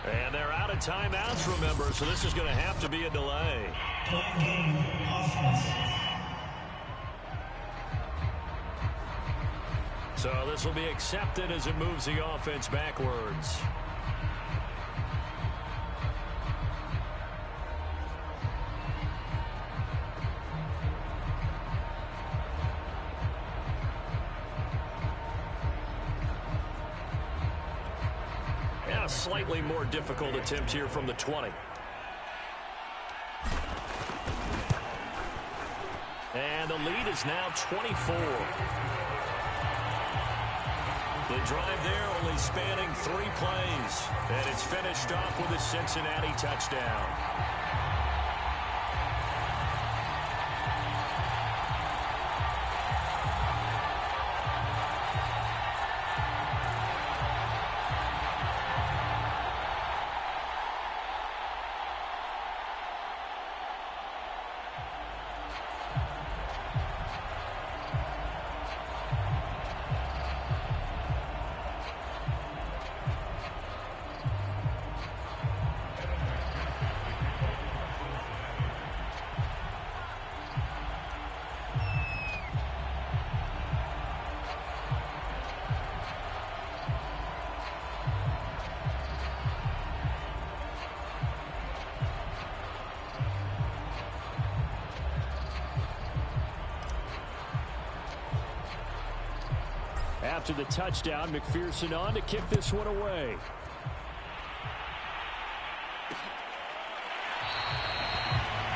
And they're out of timeouts, remember, so this is going to have to be a delay. So this will be accepted as it moves the offense backwards. A slightly more difficult attempt here from the 20. And the lead is now 24. The drive there only spanning 3 plays. And it's finished off with a Cincinnati touchdown. After the touchdown, McPherson on to kick this one away.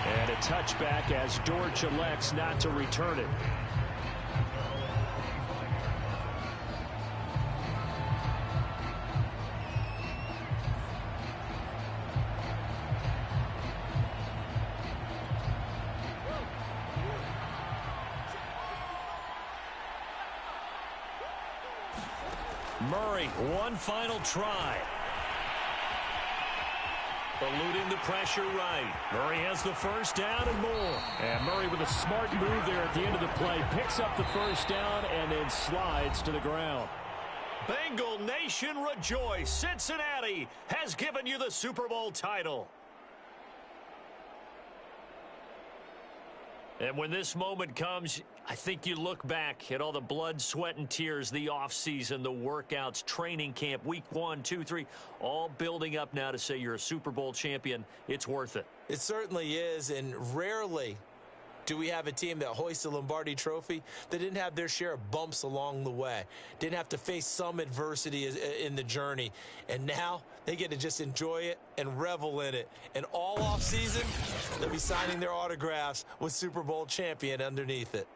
And a touchback as Dortch elects not to return it. Murray, one final try. Eluding the pressure right. Murray has the first down and more. And Murray with a smart move there at the end of the play. Picks up the first down and then slides to the ground. Bengal Nation rejoice. Cincinnati has given you the Super Bowl title. And when this moment comes, I think you look back at all the blood, sweat, and tears, the offseason, the workouts, training camp, week 1, 2, 3, all building up now to say you're a Super Bowl champion. It's worth it. It certainly is, and rarely do we have a team that hoists the Lombardi Trophy that didn't have their share of bumps along the way, didn't have to face some adversity in the journey, and now they get to just enjoy it and revel in it. And all offseason, they'll be signing their autographs with Super Bowl champion underneath it.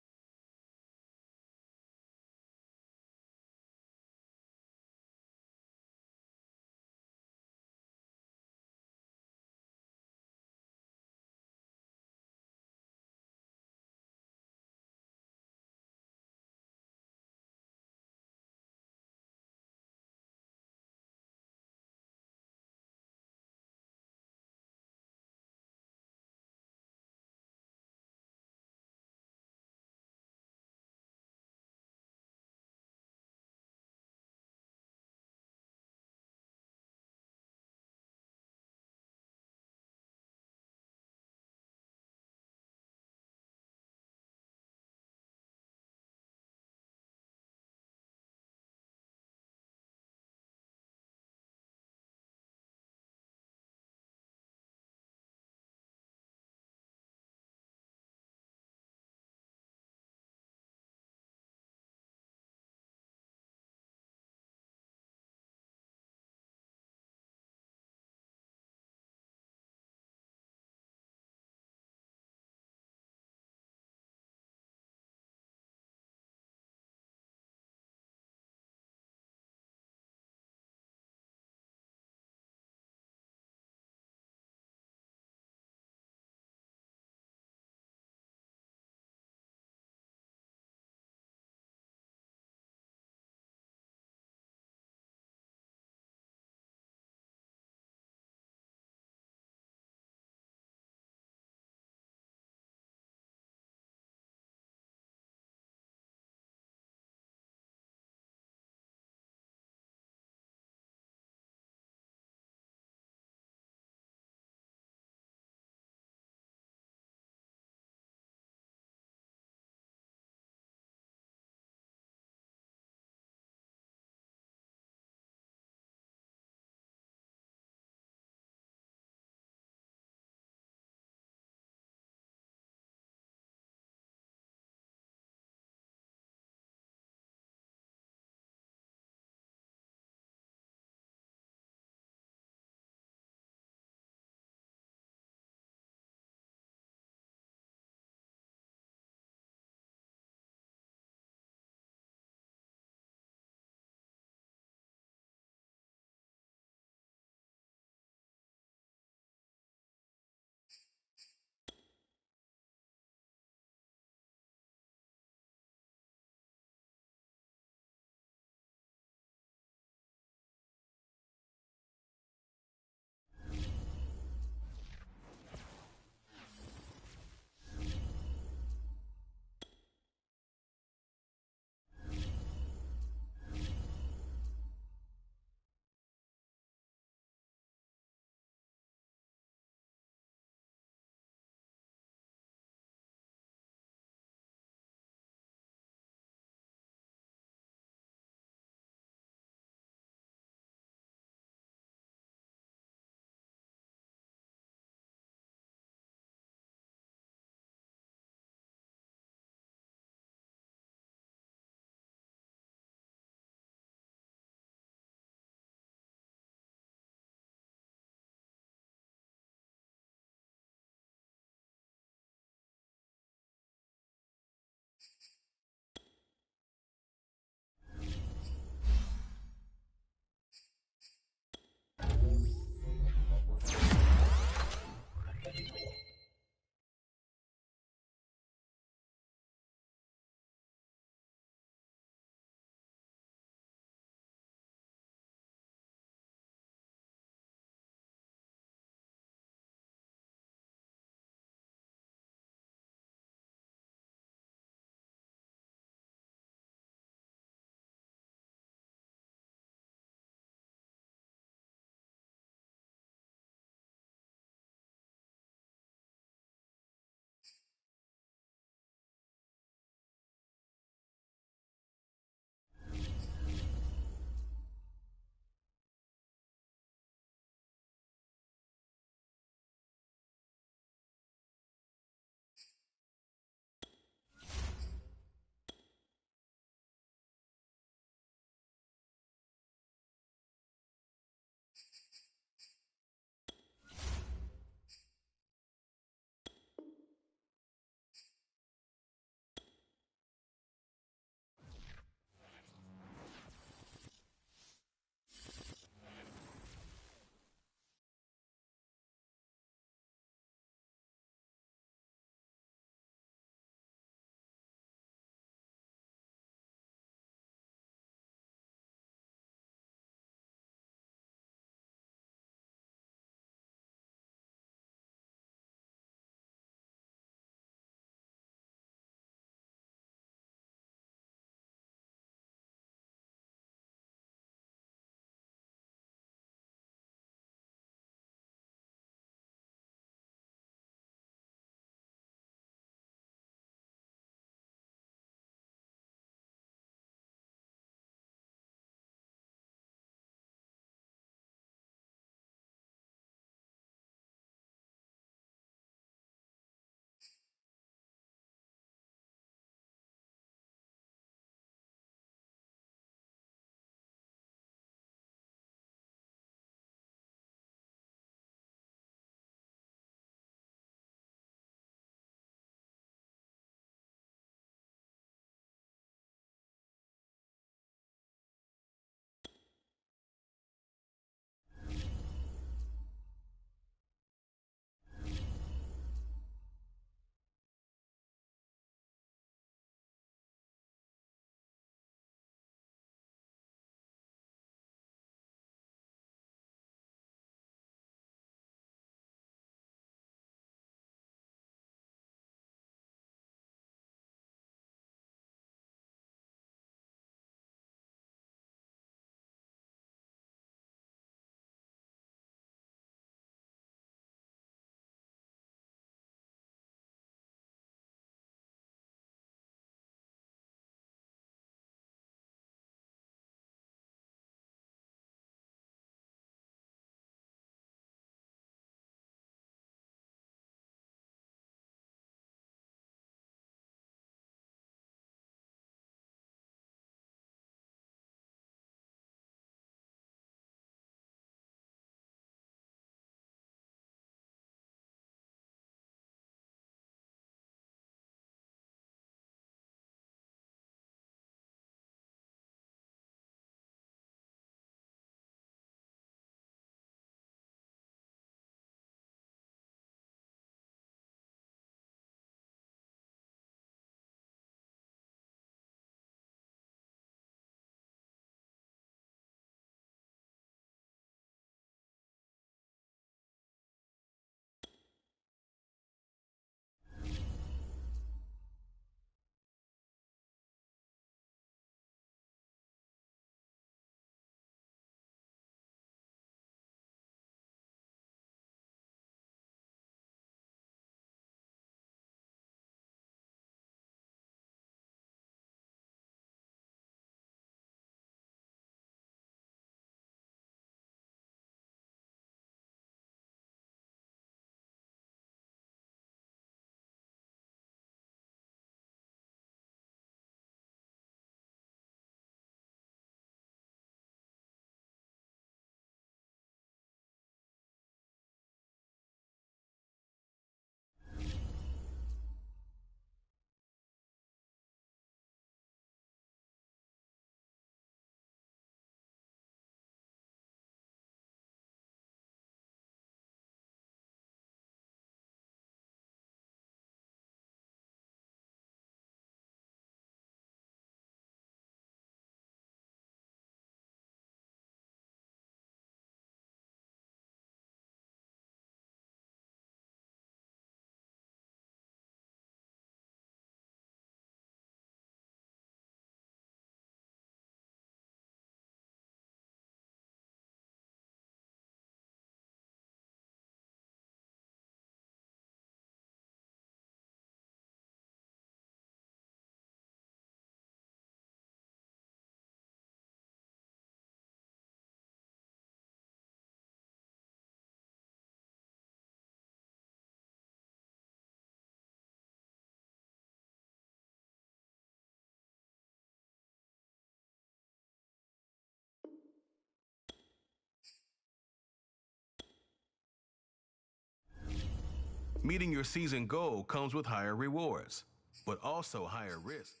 Meeting your season goal comes with higher rewards, but also higher risk.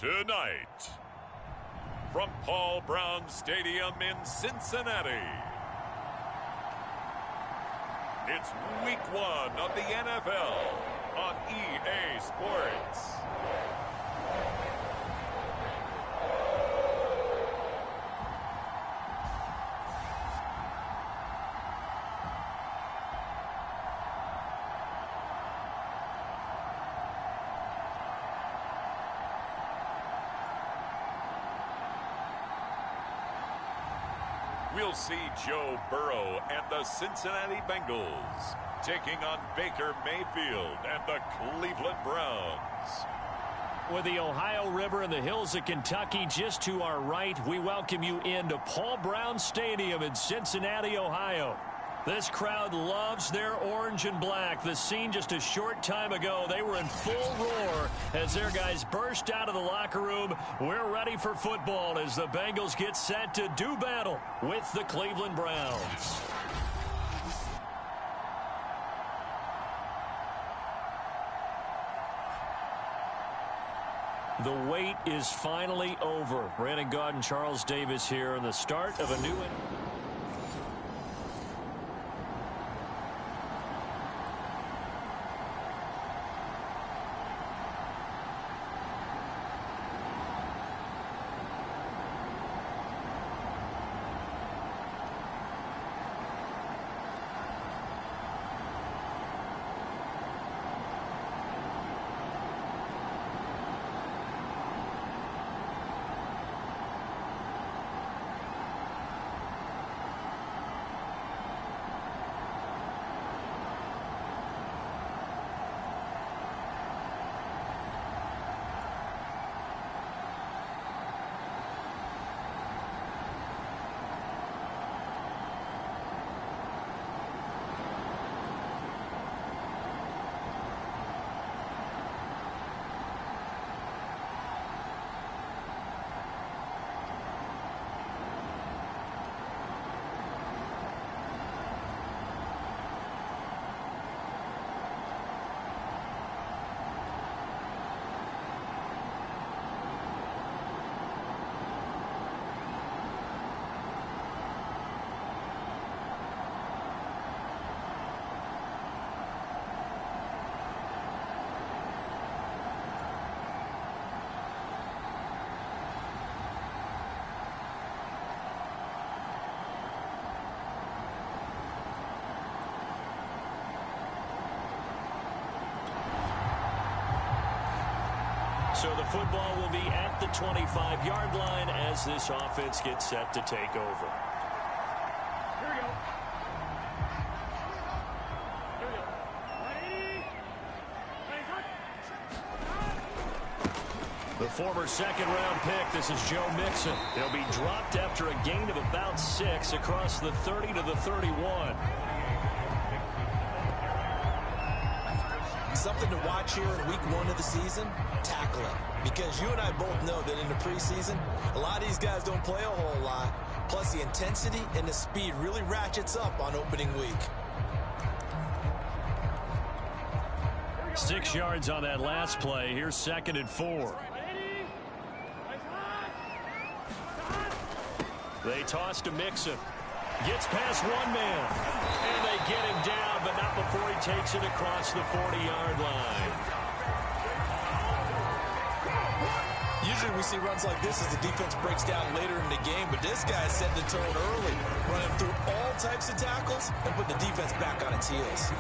Tonight, from Paul Brown Stadium in Cincinnati, it's Week 1 of the NFL on EA Sports. We'll see Joe Burrow and the Cincinnati Bengals taking on Baker Mayfield and the Cleveland Browns. With the Ohio River and the hills of Kentucky just to our right, we welcome you into Paul Brown Stadium in Cincinnati, Ohio. This crowd loves their orange and black. The scene just a short time ago, they were in full roar as their guys burst out of the locker room. We're ready for football as the Bengals get set to do battle with the Cleveland Browns. The wait is finally over. Brandon Gaudin and Charles Davis here in the start of a new... So the football will be at the 25-yard line as this offense gets set to take over. Here we go. Here we go. Ready? The former second-round pick, this is Joe Mixon. He'll be dropped after a gain of about 6 across the 30 to the 31. Something to watch here in week 1 of the season, tackling. Because you and I both know that in the preseason, a lot of these guys don't play a whole lot. Plus the intensity and the speed really ratchets up on opening week. 6 yards on that last play. Here's 2nd and 4. They toss to Mixon. Gets past one man. And they get him down, but not before he takes it across the 40-yard line. Usually we see runs like this as the defense breaks down later in the game, but this guy is setting the tone early, running through all types of tackles and putting the defense back on its heels.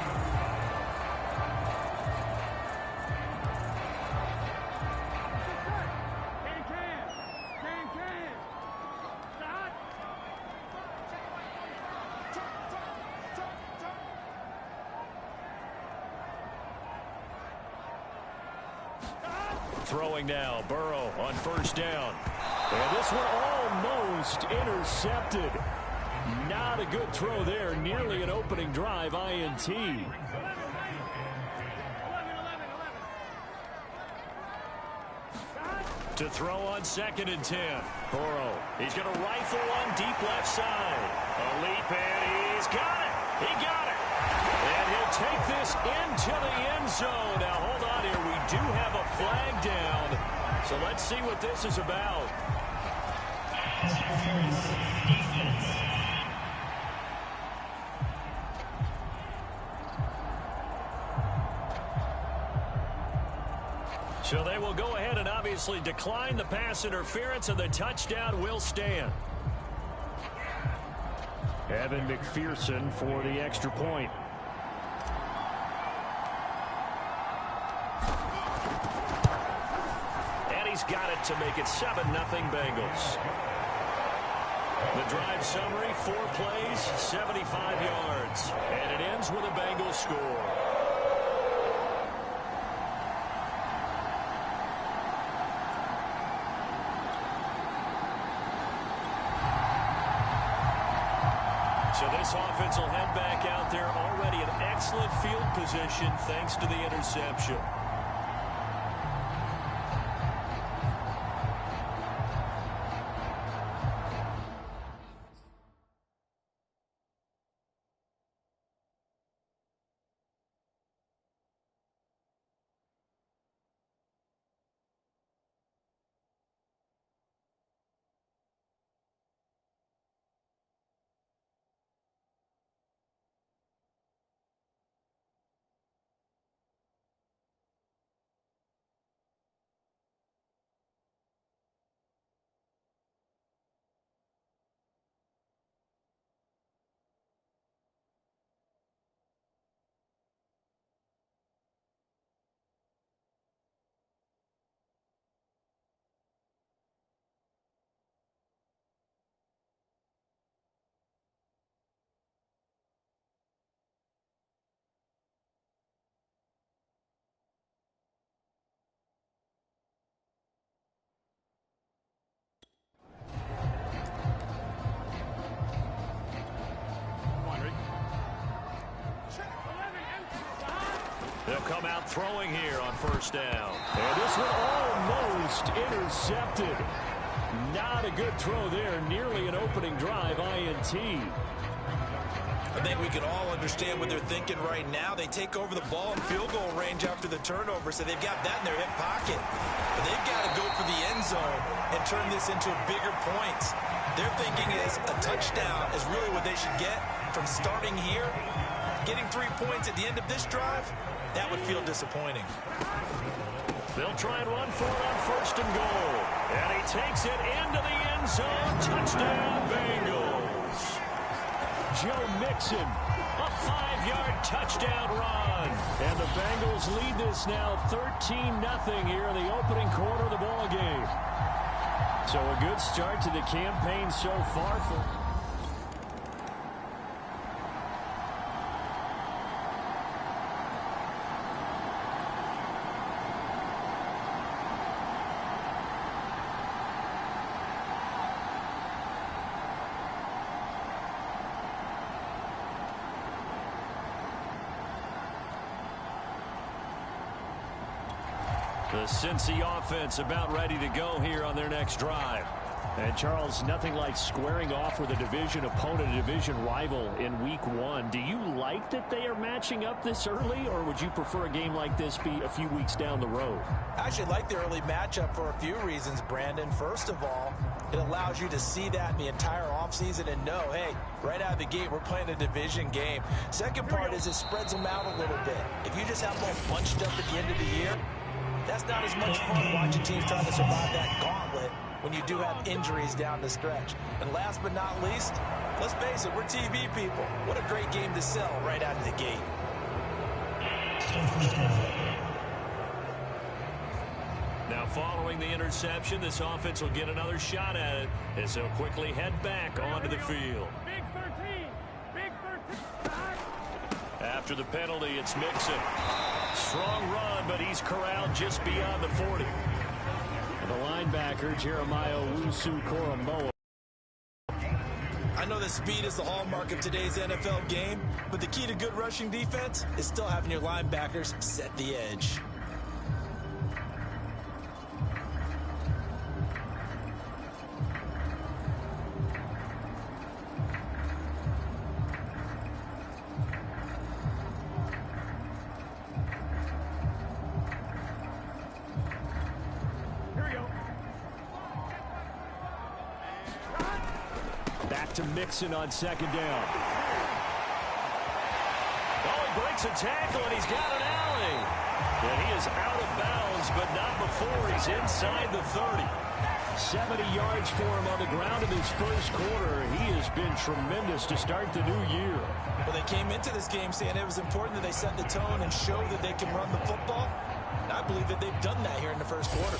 Throwing now, Burrow on 1st down. And this one almost intercepted. Not a good throw there. Nearly an opening drive INT. To throw on 2nd and 10. Burrow, he's going to rifle one deep left side. A leap, and he's got it. He got it. And he'll take this into the end zone. Now, hold on here. We do have a flag down. So let's see what this is about. So they will go ahead and obviously decline the pass interference, and the touchdown will stand. Evan McPherson for the extra point. And he's got it to make it 7-0 Bengals. The drive summary, 4 plays, 75 yards. And it ends with a Bengals score. So this offense will head back out there, already in excellent field position thanks to the interception. They'll come out throwing here on 1st down. And this one almost intercepted. Not a good throw there. Nearly an opening drive INT. I think we can all understand what they're thinking right now. They take over the ball in field goal range after the turnover, so they've got that in their hip pocket. But they've got to go for the end zone and turn this into bigger points. Their thinking is a touchdown is really what they should get from starting here. Getting 3 points at the end of this drive, that would feel disappointing. They'll try and run for it on 1st and goal. And he takes it into the end zone. Touchdown, Bengals. Joe Mixon A 5-yard touchdown run. And the Bengals lead this now 13-0 here in the opening quarter of the ball game. So a good start to the campaign so far for... The Cincy offense about ready to go here on their next drive. And Charles, nothing like squaring off with a division opponent, a division rival in week 1. Do you like that they are matching up this early, or would you prefer a game like this be a few weeks down the road? I actually like the early matchup for a few reasons, Brandon. First of all, it allows you to see that in the entire offseason and know, hey, right out of the gate, we're playing a division game. Second part is it spreads them out a little bit. If you just have them all bunched up at the end of the year, that's not as much fun watching teams trying to survive that gauntlet when you do have injuries down the stretch. And last but not least, let's face it, we're TV people. What a great game to sell right out of the gate. Now following the interception, this offense will get another shot at it as they'll quickly head back onto the field. Big 13. Big 13. After the penalty, it's Mixon. Strong run, but he's corralled just beyond the 40. And the linebacker, Jeremiah Owusu-Koramoah. I know that speed is the hallmark of today's NFL game, but the key to good rushing defense is still having your linebackers set the edge. To Mixon on second down. Oh, he breaks a tackle, and he's got an alley. And he is out of bounds, but not before he's inside the 30. 70 yards for him on the ground in this first quarter. He has been tremendous to start the new year. Well, they came into this game saying it was important that they set the tone and show that they can run the football. And I believe that they've done that here in the first quarter.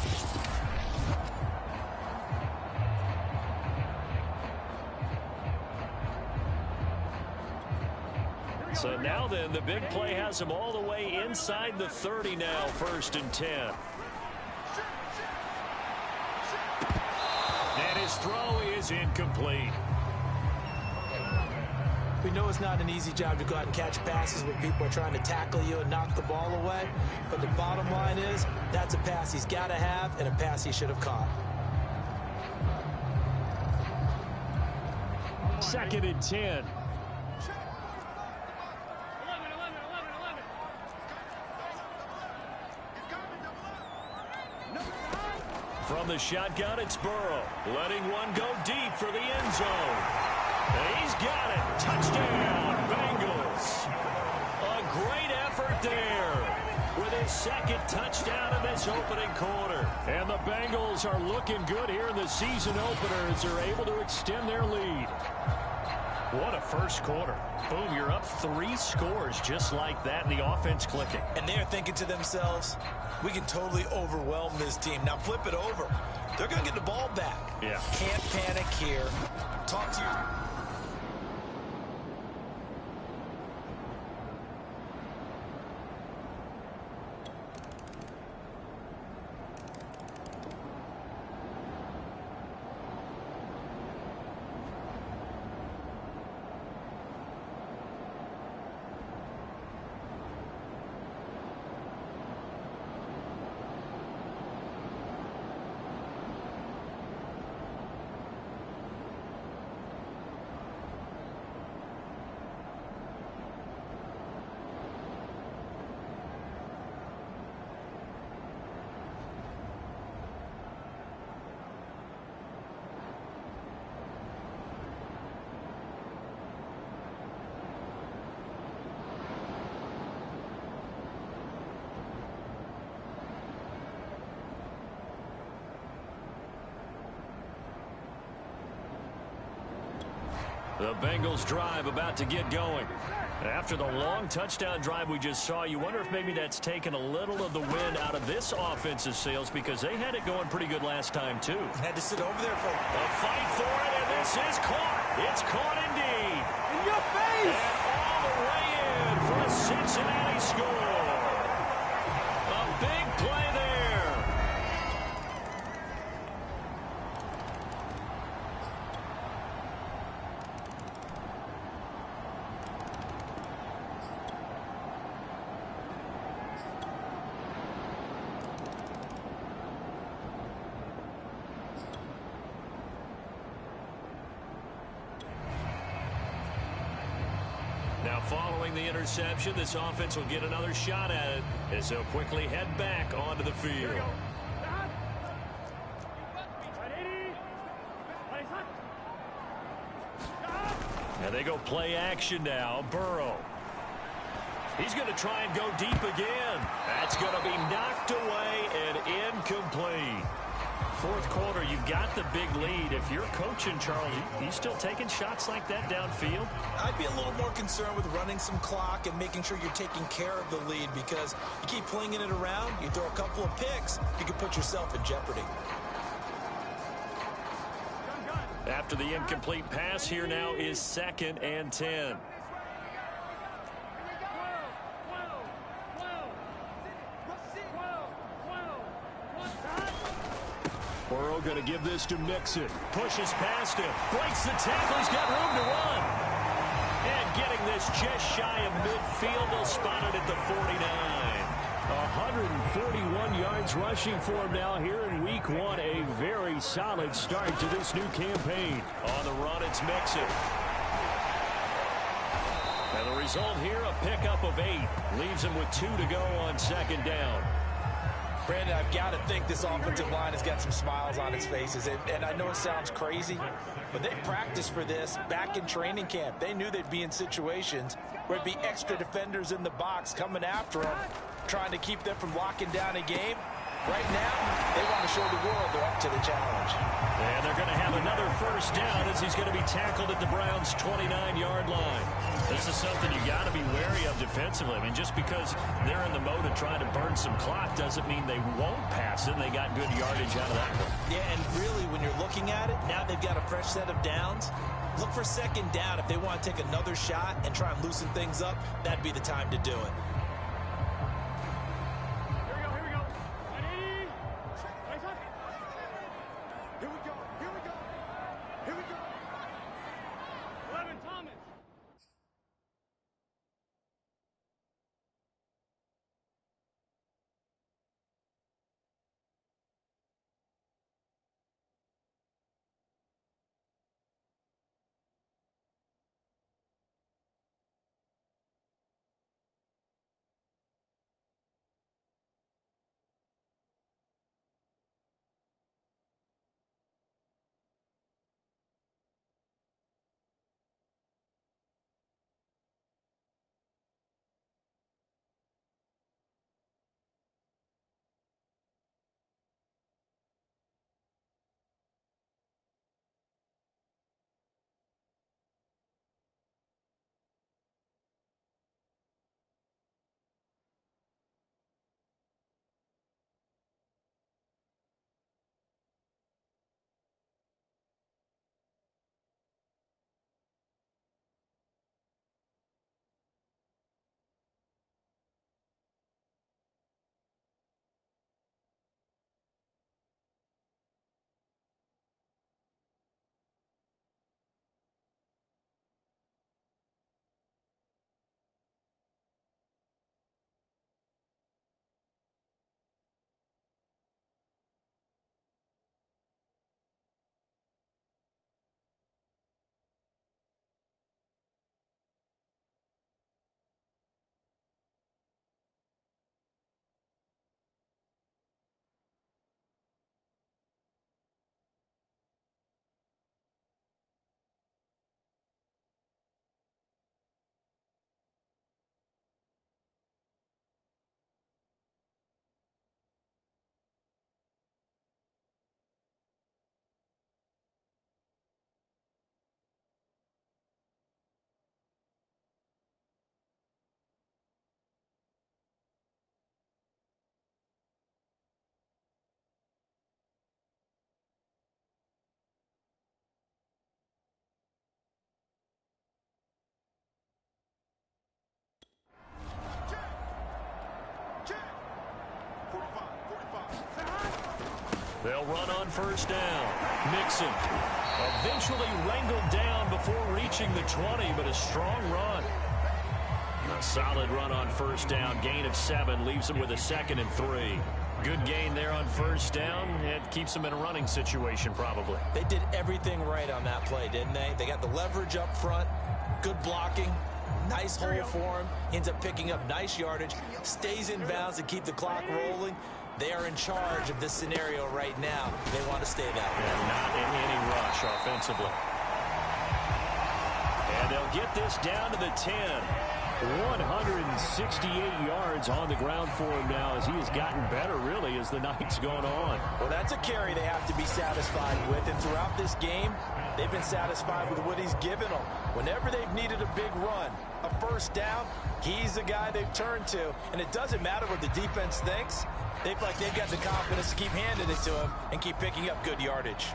So now then, the big play has him all the way inside the 30 now, 1st and 10. And his throw is incomplete. We know it's not an easy job to go out and catch passes when people are trying to tackle you and knock the ball away. But the bottom line is, that's a pass he's got to have and a pass he should have caught. 2nd and 10. From the shotgun, it's Burrow, letting one go deep for the end zone. And he's got it. Touchdown, Bengals. A great effort there with his 2nd touchdown in this opening quarter. And the Bengals are looking good here in the season opener as they're able to extend their lead. What a first quarter. Boom, you're up 3 scores just like that, and the offense clicking. And they're thinking to themselves, we can totally overwhelm this team. Now flip it over. They're going to get the ball back. Yeah. Can't panic here. Talk to you. The Bengals drive about to get going. After the long touchdown drive we just saw, you wonder if maybe that's taken a little of the wind out of this offense's sails because they had it going pretty good last time, too. Had to sit over there for a fight for it, and this is caught. It's caught indeed. In your face! And all the way in for a Cincinnati score. A big play there. Now, following the interception, this offense will get another shot at it as they'll quickly head back onto the field. Now they go play action now. Burrow. He's going to try and go deep again. That's going to be knocked away and incomplete. Fourth quarter, you've got the big lead. If you're coaching, Charles, you still taking shots like that downfield? I'd be a little more concerned with running some clock and making sure you're taking care of the lead because you keep flinging it around, you throw a couple of picks, you can put yourself in jeopardy. After the incomplete pass, here now is 2nd and 10. Burrow going to give this to Mixon. Pushes past him. Breaks the tackle. He's got room to run. And getting this just shy of midfield. They'll spot it at the 49. 141 yards rushing for him now here in week 1. A very solid start to this new campaign. On the run, it's Mixon. And the result here, a pickup of 8. Leaves him with 2 to go on 2nd down. Brandon, I've got to think this offensive line has got some smiles on its faces. And I know it sounds crazy, but they practiced for this back in training camp. They knew they'd be in situations where it'd be extra defenders in the box coming after them, trying to keep them from locking down a game. Right now, they want to show the world they're up to the challenge. And they're going to have another first down as he's going to be tackled at the Browns' 29-yard line. This is something you got to be wary of defensively. I mean, just because they're in the mode of trying to burn some clock doesn't mean they won't pass it. They got good yardage out of that one. Yeah, and really, when you're looking at it, now they've got a fresh set of downs. Look for 2nd down. If they want to take another shot and try and loosen things up, that'd be the time to do it. They'll run on first down. Mixon eventually wrangled down before reaching the 20, but a strong run. A solid run on first down. Gain of 7 leaves him with a 2nd and 3. Good gain there on first down. It keeps them in a running situation probably. They did everything right on that play, didn't they? They got the leverage up front, good blocking, nice hole for him. Ends up picking up nice yardage, stays in bounds to keep the clock rolling. They are in charge of this scenario right now. They want to stay that way. And not in any rush offensively. And they'll get this down to the 10. 168 yards on the ground for him now as he has gotten better, really, as the night's gone on. Well, that's a carry they have to be satisfied with. And throughout this game, they've been satisfied with what he's given them. Whenever they've needed a big run, a first down, he's the guy they've turned to. And it doesn't matter what the defense thinks. They feel like they've got the confidence to keep handing it to him and keep picking up good yardage.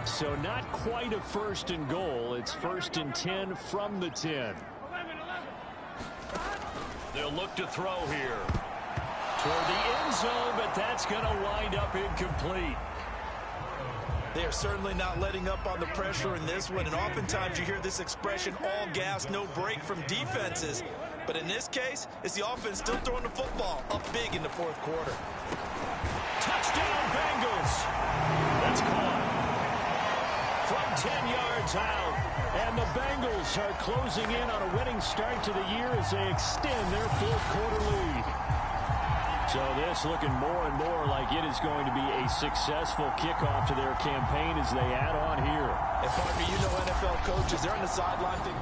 So not quite a 1st and goal. It's 1st and 10 from the 10. They'll look to throw here. Toward the end zone, but that's going to wind up incomplete. They are certainly not letting up on the pressure in this one, and oftentimes you hear this expression, all gas, no break from defenses. But in this case, it's the offense still throwing the football up big in the 4th quarter. Touchdown, Bengals. That's caught from 10 yards out. And the Bengals are closing in on a winning start to the year as they extend their 4th quarter lead. So this looking more and more like it is going to be a successful kickoff to their campaign as they add on here. And Parker, you know NFL coaches, they're on the sideline thinking,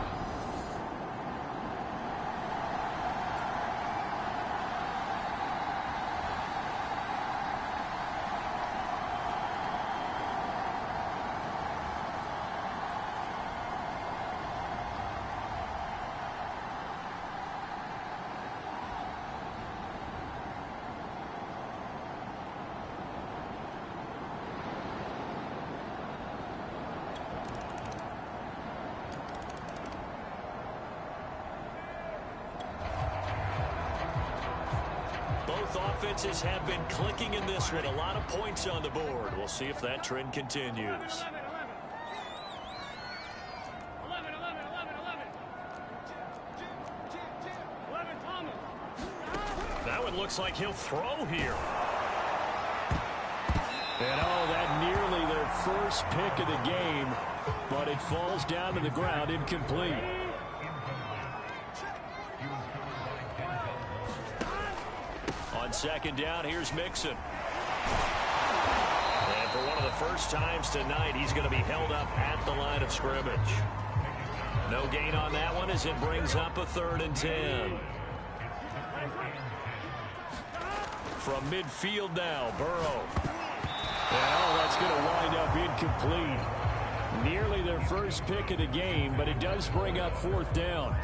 offenses have been clicking in this one. A lot of points on the board. We'll see if that trend continues. That one looks like he'll throw here. And that nearly their first pick of the game, but it falls down to the ground incomplete. On 2nd down, here's Mixon. And for one of the first times tonight, he's going to be held up at the line of scrimmage. No gain on that one as it brings up a 3rd and 10. From midfield now, Burrow. And that's going to wind up incomplete. Nearly their first pick of the game, but it does bring up 4th down.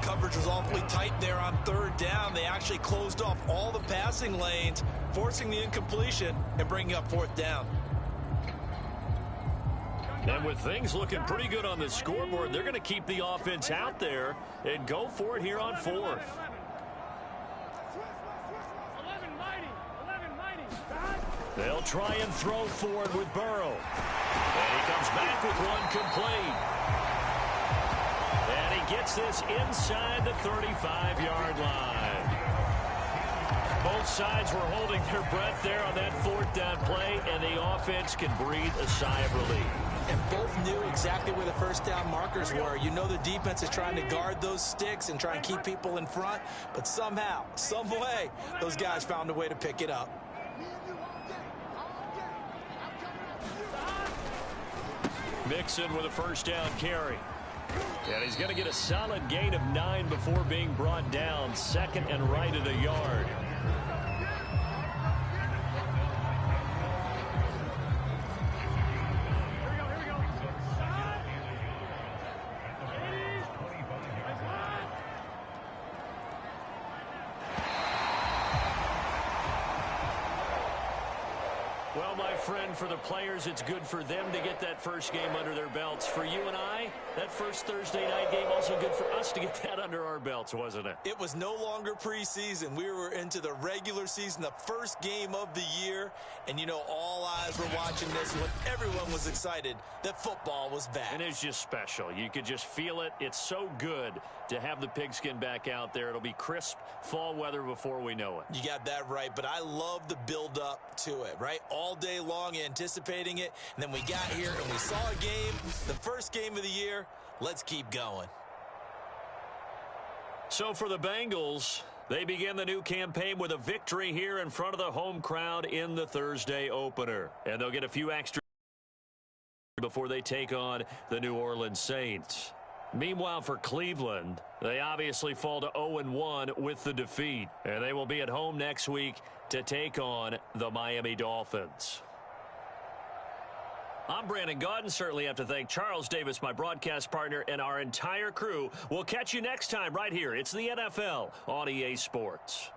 Coverage was awfully tight there on 3rd down. They actually closed off all the passing lanes, forcing the incompletion and bringing up 4th down. And with things looking pretty good on the scoreboard, they're going to keep the offense out there and go for it here on 4th. They'll try and throw for it with Burrow. And he comes back with one complete. And he gets this inside the 35-yard line. Both sides were holding their breath there on that 4th down play, and the offense can breathe a sigh of relief. And both knew exactly where the first down markers were. You know the defense is trying to guard those sticks and try and keep people in front, but somehow, some way, those guys found a way to pick it up. Mixon with a first down carry. And he's going to get a solid gain of 9 before being brought down. 2nd and right at a yard. Well, my friend, for the players, it's good for them to get that first game under their belts. For you and I, that first Thursday night game, also good for us to get that under our belts, wasn't it? It was no longer preseason. We were into the regular season, the first game of the year. And, you know, all eyes were watching this when everyone was excited that football was back. And it's just special. You could just feel it. It's so good to have the pigskin back out there. It'll be crisp fall weather before we know it. You got that right, but I love the build-up to it, right? All day long anticipating it, and then we got here and we saw a game, the first game of the year. Let's keep going. So for the Bengals, they begin the new campaign with a victory here in front of the home crowd in the Thursday opener. And they'll get a few extra before they take on the New Orleans Saints. Meanwhile, for Cleveland, they obviously fall to 0-1 with the defeat. And they will be at home next week to take on the Miami Dolphins. I'm Brandon Gaudin. Certainly have to thank Charles Davis, my broadcast partner, and our entire crew. We'll catch you next time right here. It's the NFL on EA Sports.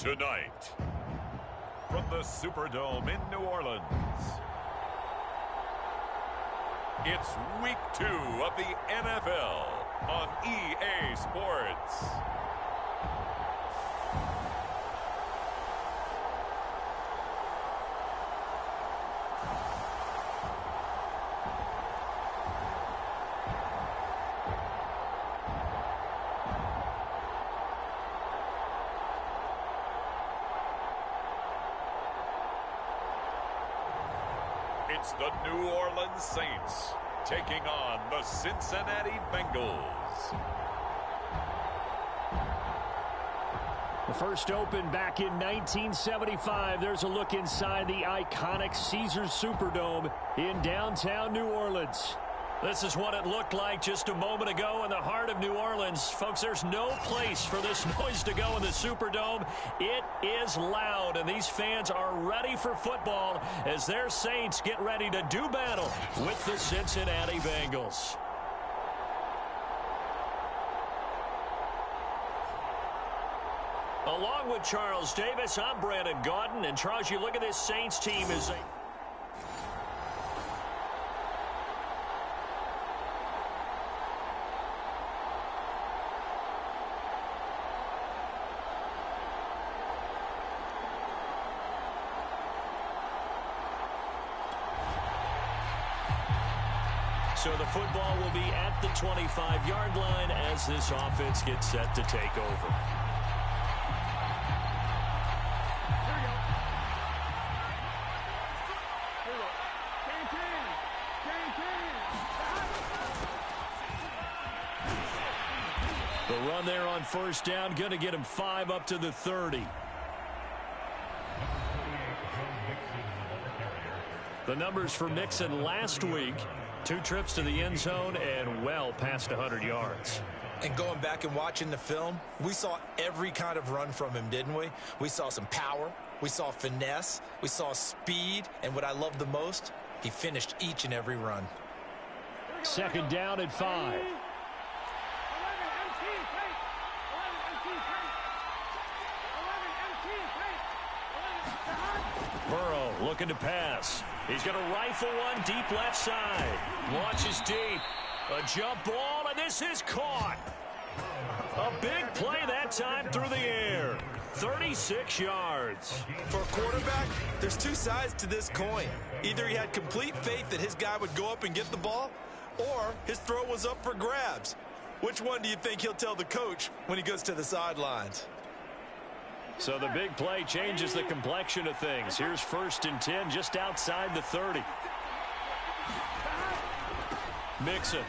Tonight, from the Superdome in New Orleans, it's Week 2 of the NFL on EA Sports. It's the New Orleans Saints taking on the Cincinnati Bengals. The first opened back in 1975. There's a look inside the iconic Caesars Superdome in downtown New Orleans. This is what it looked like just a moment ago in the heart of New Orleans. Folks, there's no place for this noise to go in the Superdome. It is loud, and these fans are ready for football as their Saints get ready to do battle with the Cincinnati Bengals. Along with Charles Davis, I'm Brandon Gaudin. And Charles, you look at this Saints team as they... So the football will be at the 25-yard line as this offense gets set to take over. The run there on first down, going to get him 5 up to the 30. The numbers for Mixon last week: 2 trips to the end zone and well past 100 yards. And going back and watching the film, we saw every kind of run from him, didn't we? We saw some power, we saw finesse, we saw speed, and what I love the most, he finished each and every run. Second down at 5. Burrow looking to pass. He's going to rifle one deep left side. Launches deep. A jump ball, and this is caught. A big play that time through the air. 36 yards. For a quarterback, there's 2 sides to this coin. Either he had complete faith that his guy would go up and get the ball, or his throw was up for grabs. Which one do you think he'll tell the coach when he goes to the sidelines? So the big play changes the complexion of things. Here's 1st and 10 just outside the 30. Mixon.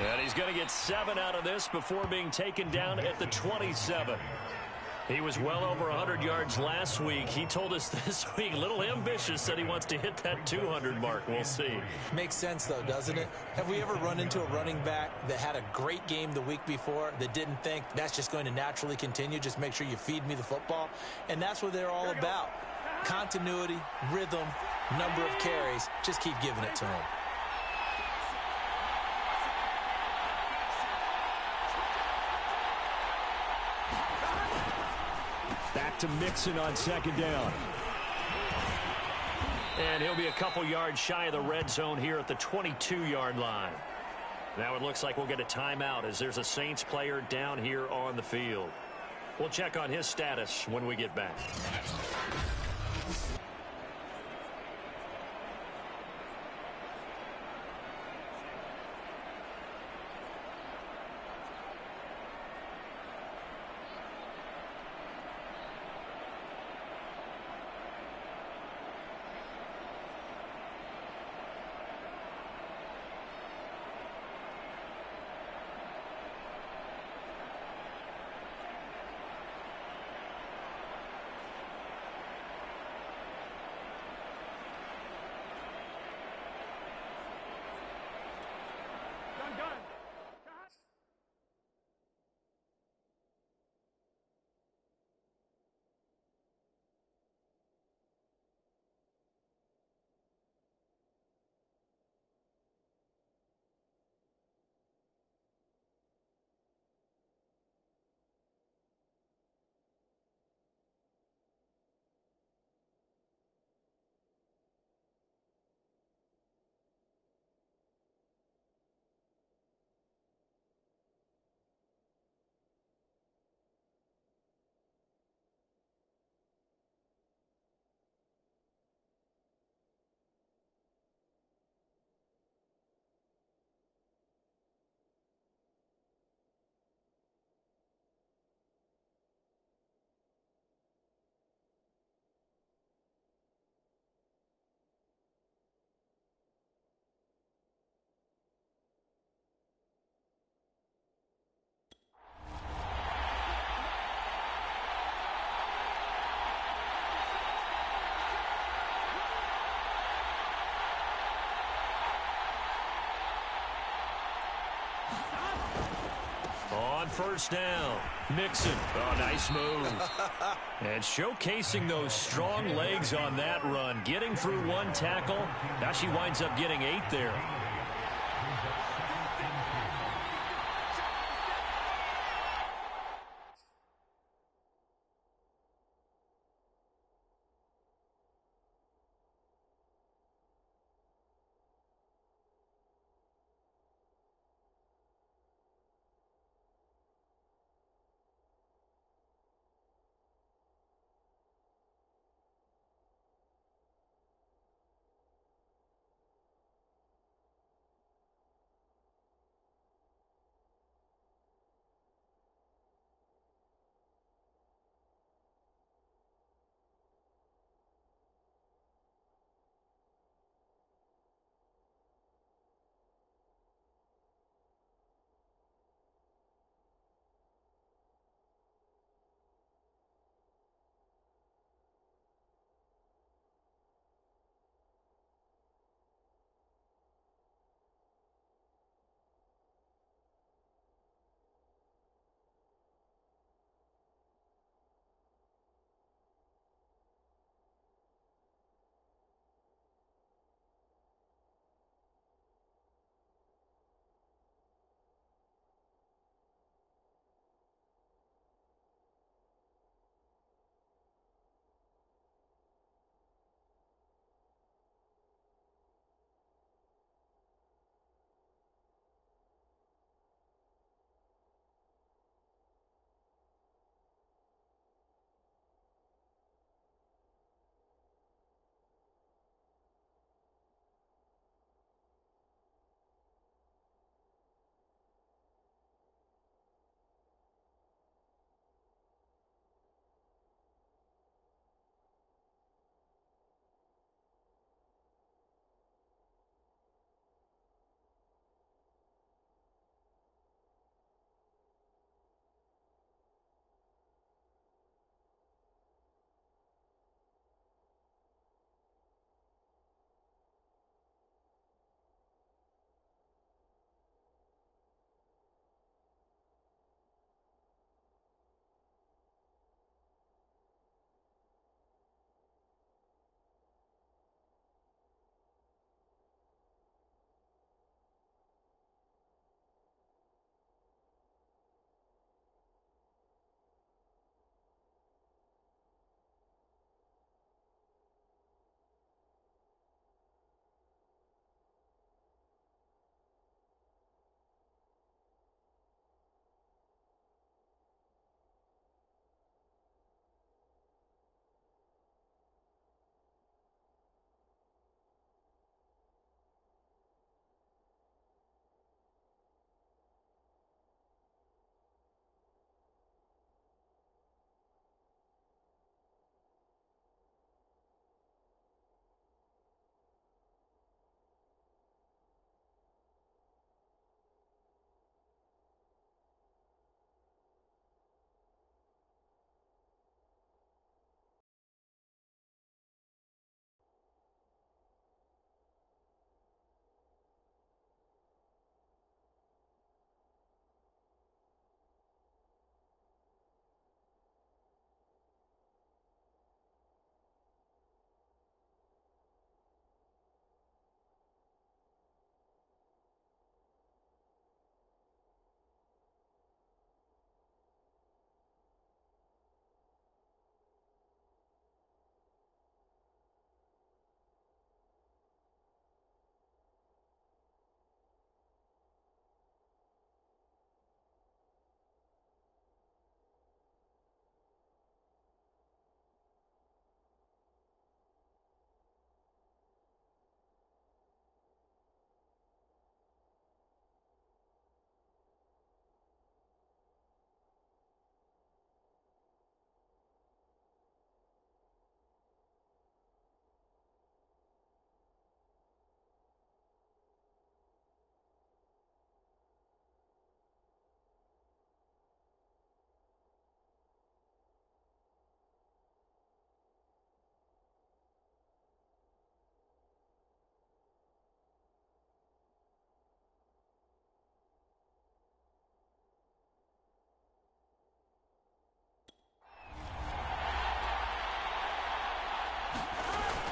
And he's going to get 7 out of this before being taken down at the 27. He was well over 100 yards last week. He told us this week, a little ambitious, said he wants to hit that 200 mark. We'll see. Makes sense, though, doesn't it? Have we ever run into a running back that had a great game the week before that didn't think that's just going to naturally continue? Just make sure you feed me the football. And that's what they're all about. Continuity, rhythm, number of carries. Just keep giving it to him. Back to Mixon on second down. And he'll be a couple yards shy of the red zone here at the 22-yard line. Now it looks like we'll get a timeout as there's a Saints player down here on the field. We'll check on his status when we get back. first down. Mixon. Oh, nice move. And showcasing those strong legs on that run. Getting through one tackle. Now she winds up getting 8 there.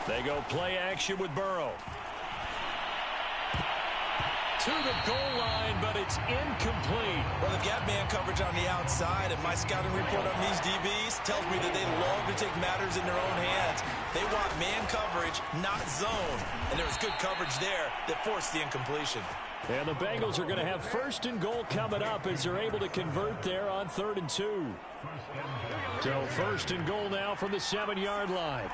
They go play action with Burrow. To the goal line, but it's incomplete. Well, they've got man coverage on the outside, and my scouting report on these DBs tells me that they love to take matters in their own hands. They want man coverage, not zone. And there was good coverage there that forced the incompletion. And the Bengals are going to have 1st and goal coming up as they're able to convert there on 3rd and 2. So 1st and goal now from the 7-yard line.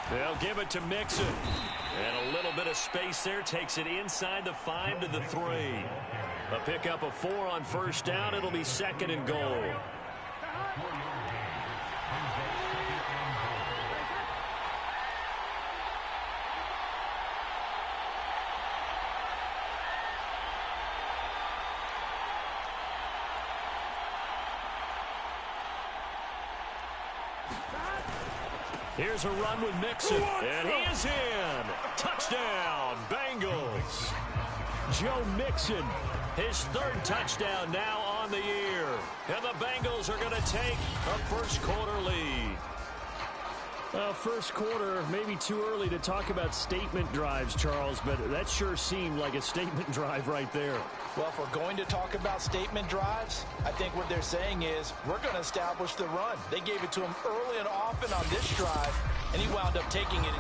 They'll give it to Mixon. And a little bit of space there takes it inside the 5 to the 3. A pickup of 4 on 1st down. It'll be 2nd and goal. Here's a run with Mixon, and he is in. Touchdown, Bengals. Joe Mixon, his 3rd touchdown now on the year. And the Bengals are going to take a first-quarter lead. First quarter, maybe too early to talk about statement drives, Charles, but that sure seemed like a statement drive right there. Well, if we're going to talk about statement drives, I think what they're saying is we're going to establish the run. They gave it to him early and often on this drive, and he wound up taking it.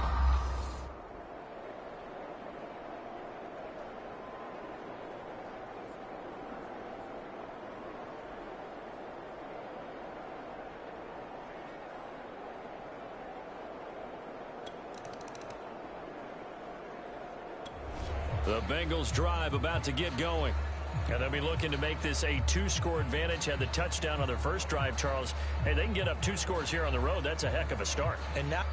The Bengals drive about to get going. And they'll be looking to make this a 2-score advantage. Had the touchdown on their first drive, Charles. Hey, they can get up 2 scores here on the road. That's a heck of a start. And now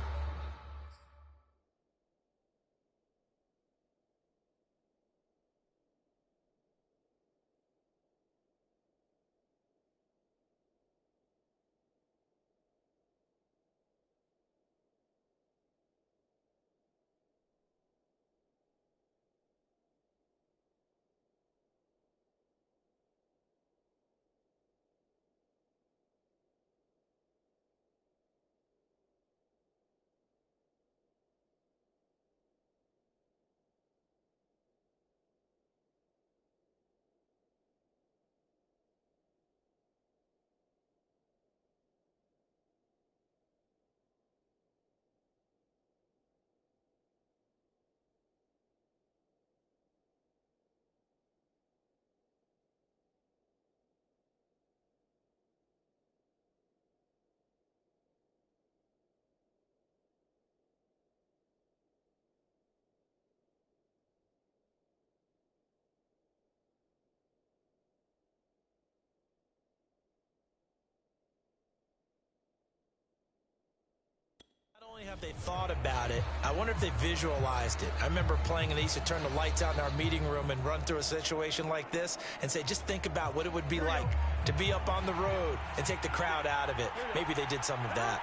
not only have they thought about it, I wonder if they visualized it. I remember playing and they used to turn the lights out in our meeting room and run through a situation like this and say, just think about what it would be like to be up on the road and take the crowd out of it. Maybe they did some of that.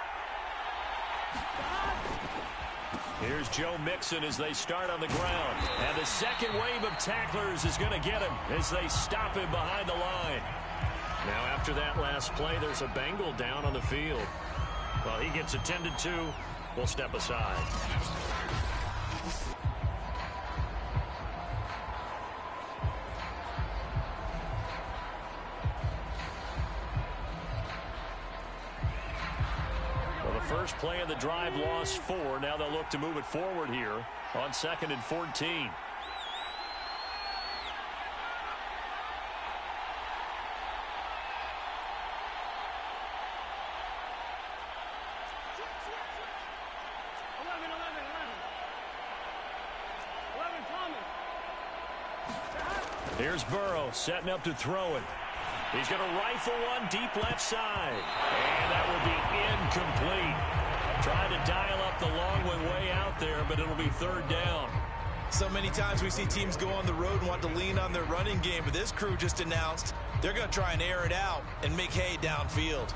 Here's Joe Mixon as they start on the ground. And the second wave of tacklers is going to get him as they stop him behind the line. Now after that last play, there's a Bengal down on the field. Well, he gets attended to. We'll step aside. Well, the first play of the drive lost 4. Now they'll look to move it forward here on 2nd and 14. Here's Burrow setting up to throw it. He's going to rifle one deep left side. And that will be incomplete. Trying to dial up the long one way out there, but it'll be 3rd down. So many times we see teams go on the road and want to lean on their running game, but this crew just announced they're going to try and air it out and make hay downfield.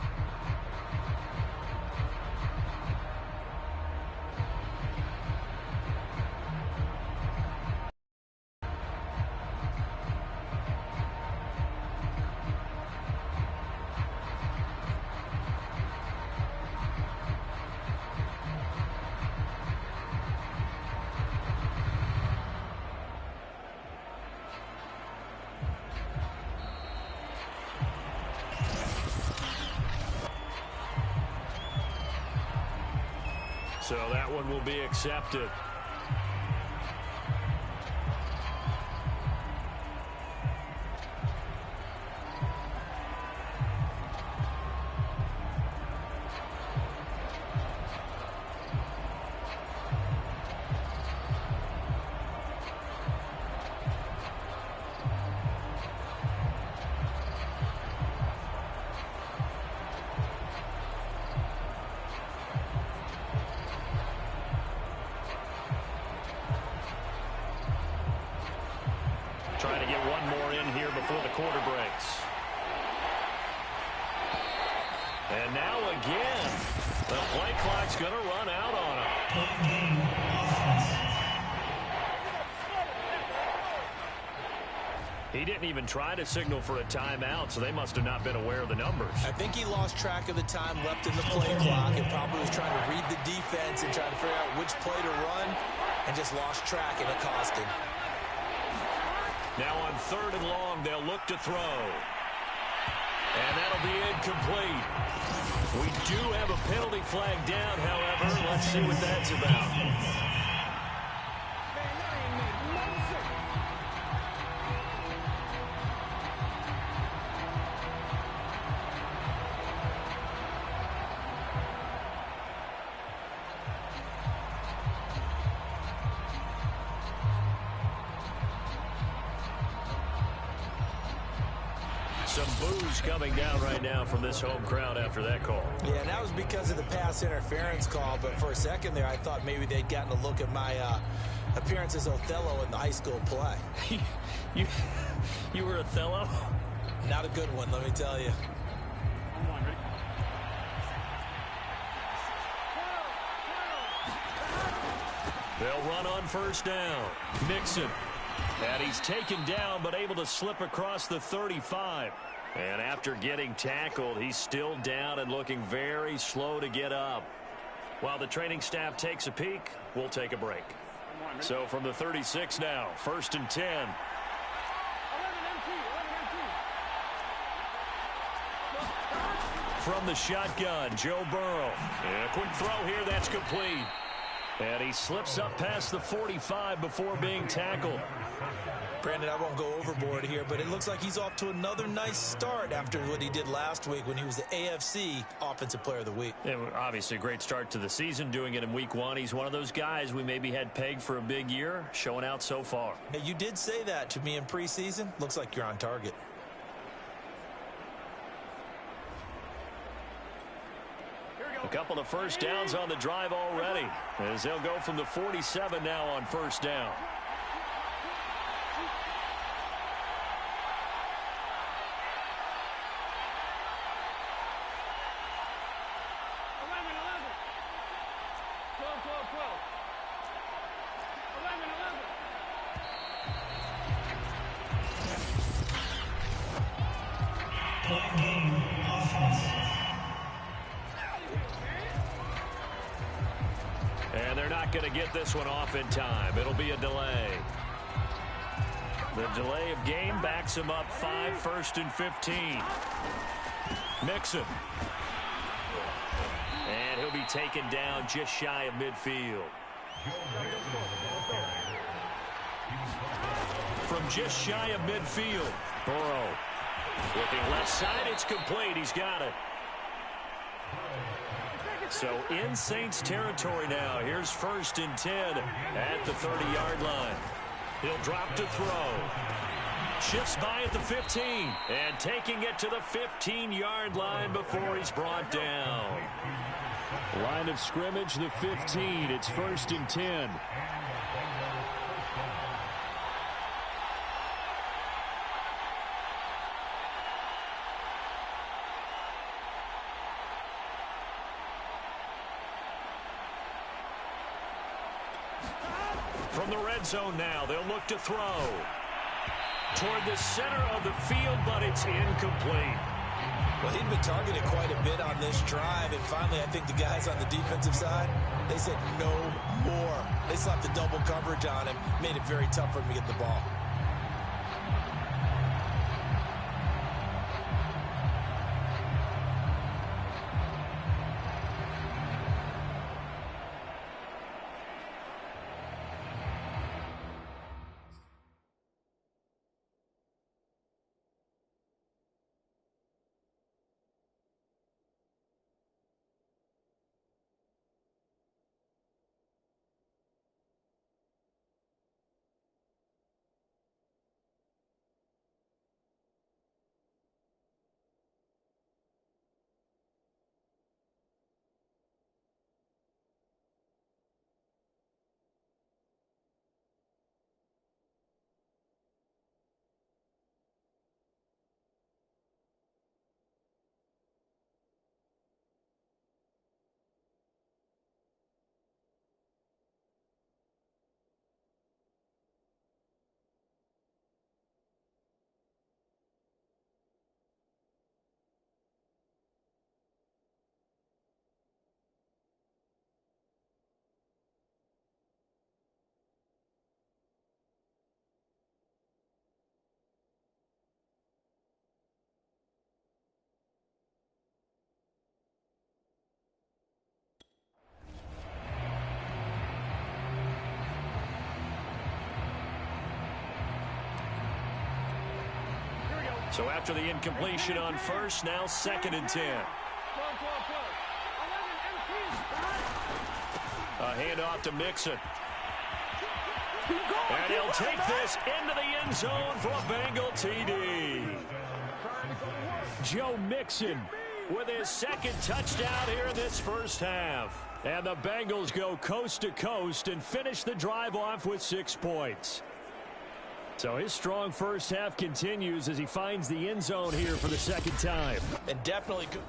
So that one will be accepted. Trying to get one more in here before the quarter breaks. And now again, the play clock's going to run out on him. He didn't even try to signal for a timeout, so they must have not been aware of the numbers. I think he lost track of the time left in the play clock and probably was trying to read the defense and trying to figure out which play to run and just lost track, and it cost him. Now on 3rd and long, they'll look to throw. And that'll be incomplete. We do have a penalty flag down, however. Let's see what that's about. Some boos coming down right now from this home crowd after that call. Yeah, and that was because of the pass interference call, but for a second there, I thought maybe they'd gotten a look at my appearance as Othello in the high school play. You were Othello? Not a good one, let me tell you. They'll run on 1st down. Mixon. And he's taken down, but able to slip across the 35. And after getting tackled, he's still down and looking very slow to get up. While the training staff takes a peek, we'll take a break. So from the 36 now, 1st and 10. From the shotgun, Joe Burrow. And a quick throw here, that's complete. And he slips up past the 45 before being tackled. Brandon, I won't go overboard here, but it looks like he's off to another nice start after what he did last week when he was the AFC Offensive Player of the Week. Yeah, obviously a great start to the season, doing it in week 1. He's one of those guys we maybe had pegged for a big year, showing out so far. Hey, you did say that to me in preseason. Looks like you're on target. A couple of 1st downs on the drive already, as they'll go from the 47 now on 1st down. And they're not going to get this one off in time. It'll be a delay. The delay of game backs him up 5, 1st and 15. Mixon. And he'll be taken down just shy of midfield. From just shy of midfield, Burrow. Looking left side, it's complete. He's got it. So in Saints territory now. Here's 1st and 10 at the 30-yard line. He'll drop to throw. Shifts by at the 15 and taking it to the 15-yard line before he's brought down. Line of scrimmage, the 15. It's 1st and 10. From the red zone now, they'll look to throw. Toward the center of the field, but it's incomplete. Well, he'd been targeted quite a bit on this drive, and finally I think the guys on the defensive side, they said no more. They slapped the double coverage on him, made it very tough for him to get the ball. So after the incompletion on first, now 2nd and 10. A handoff to Mixon. And he'll take this into the end zone for a Bengal TD. Joe Mixon with his 2nd touchdown here in this first half. And the Bengals go coast to coast and finish the drive off with 6 points. So his strong first half continues as he finds the end zone here for the 2nd time. And definitely good.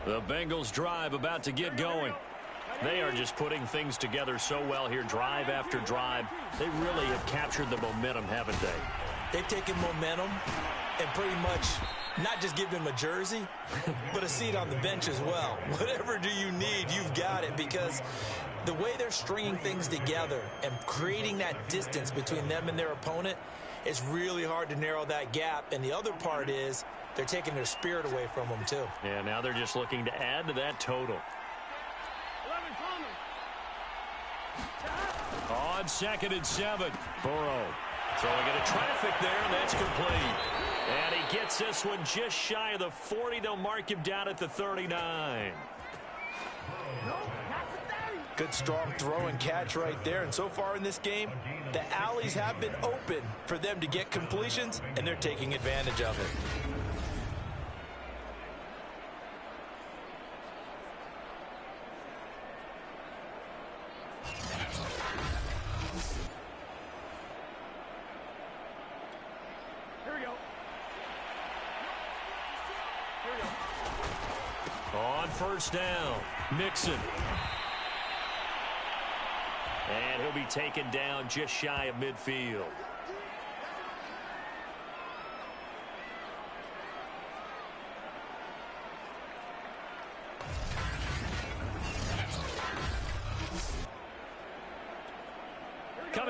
The Bengals drive about to get going. They are just putting things together so well here, drive after drive. They really have captured the momentum, haven't they? They've taken momentum and pretty much not just give him a jersey, but a seat on the bench as well. Whatever do you need, you've got it, because the way they're stringing things together and creating that distance between them and their opponent, it's really hard to narrow that gap. And the other part is they're taking their spirit away from them, too. Yeah, now they're just looking to add to that total. On 2nd and 7, Burrow throwing into traffic there, and that's complete. And he gets this one just shy of the 40. They'll mark him down at the 39. Good strong throw and catch right there. And so far in this game, the alleys have been open for them to get completions, and they're taking advantage of it. Here we go. On 1st down, Mixon. And he'll be taken down just shy of midfield.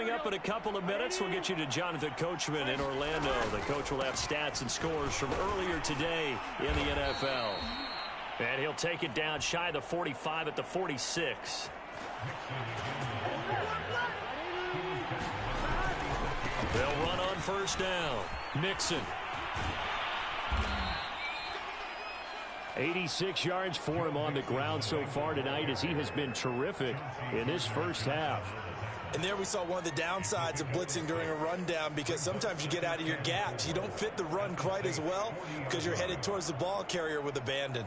Coming up in a couple of minutes, we'll get you to Jonathan Coachman in Orlando. The coach will have stats and scores from earlier today in the NFL. And he'll take it down shy of the 45 at the 46. They'll run on first down. Mixon. 86 yards for him on the ground so far tonight, as he has been terrific in this first half. And there we saw one of the downsides of blitzing during a rundown, because sometimes you get out of your gaps. You don't fit the run quite as well because you're headed towards the ball carrier with abandon.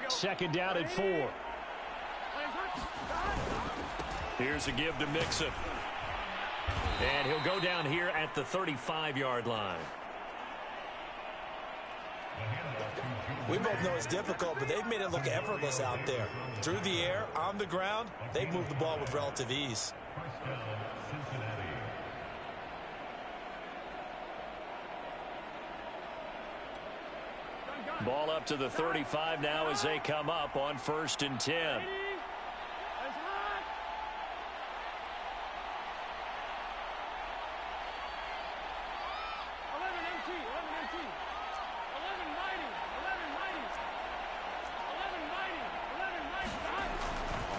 Second down and 4. Here's a give to Mixon. And he'll go down here at the 35-yard line. We both know it's difficult, but they've made it look effortless out there. Through the air, on the ground, they've moved the ball with relative ease. Ball up to the 35 now as they come up on 1st and 10.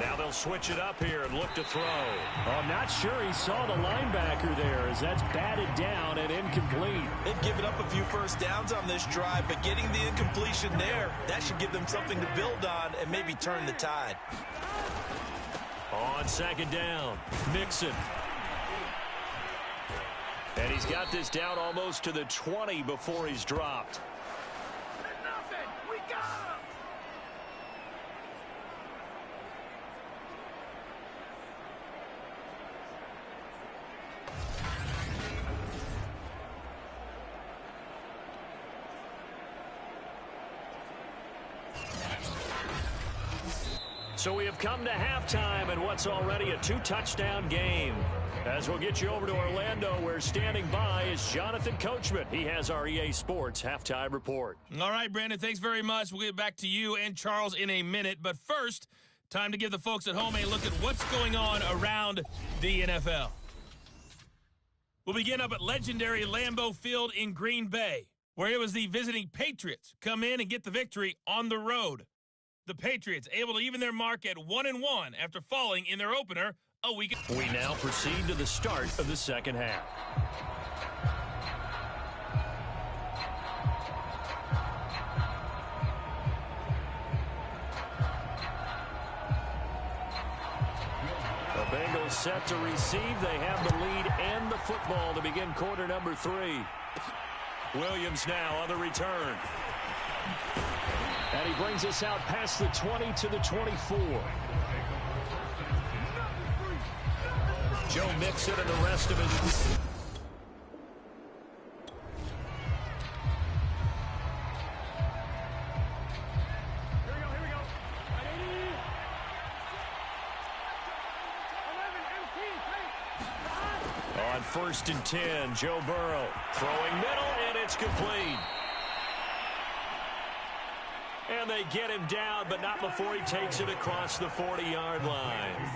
Now they'll switch it up here and look to throw. Oh, I'm not sure he saw the linebacker there, as that's batted down and incomplete. They've given up a few first downs on this drive, but getting the incompletion there, that should give them something to build on and maybe turn the tide. On second down, Mixon. And he's got this down almost to the 20 before he's dropped. We got him! So we have come to halftime in what's already a 2-touchdown game. As we'll get you over to Orlando, where standing by is Jonathan Coachman. He has our EA Sports halftime report. All right, Brandon, thanks very much. We'll get back to you and Charles in a minute. But first, time to give the folks at home a look at what's going on around the NFL. We'll begin up at legendary Lambeau Field in Green Bay, where it was the visiting Patriots come in and get the victory on the road. The Patriots able to even their mark at 1-1 after falling in their opener a week ago. We now proceed to the start of the second half. The Bengals set to receive. They have the lead and the football to begin quarter number 3. Williams now on the return. And he brings us out past the 20 to the 24. Joe Mixon and the rest of his... Here we go. On 1st and 10, Joe Burrow throwing middle, and it's complete. And they get him down, but not before he takes it across the 40-yard line.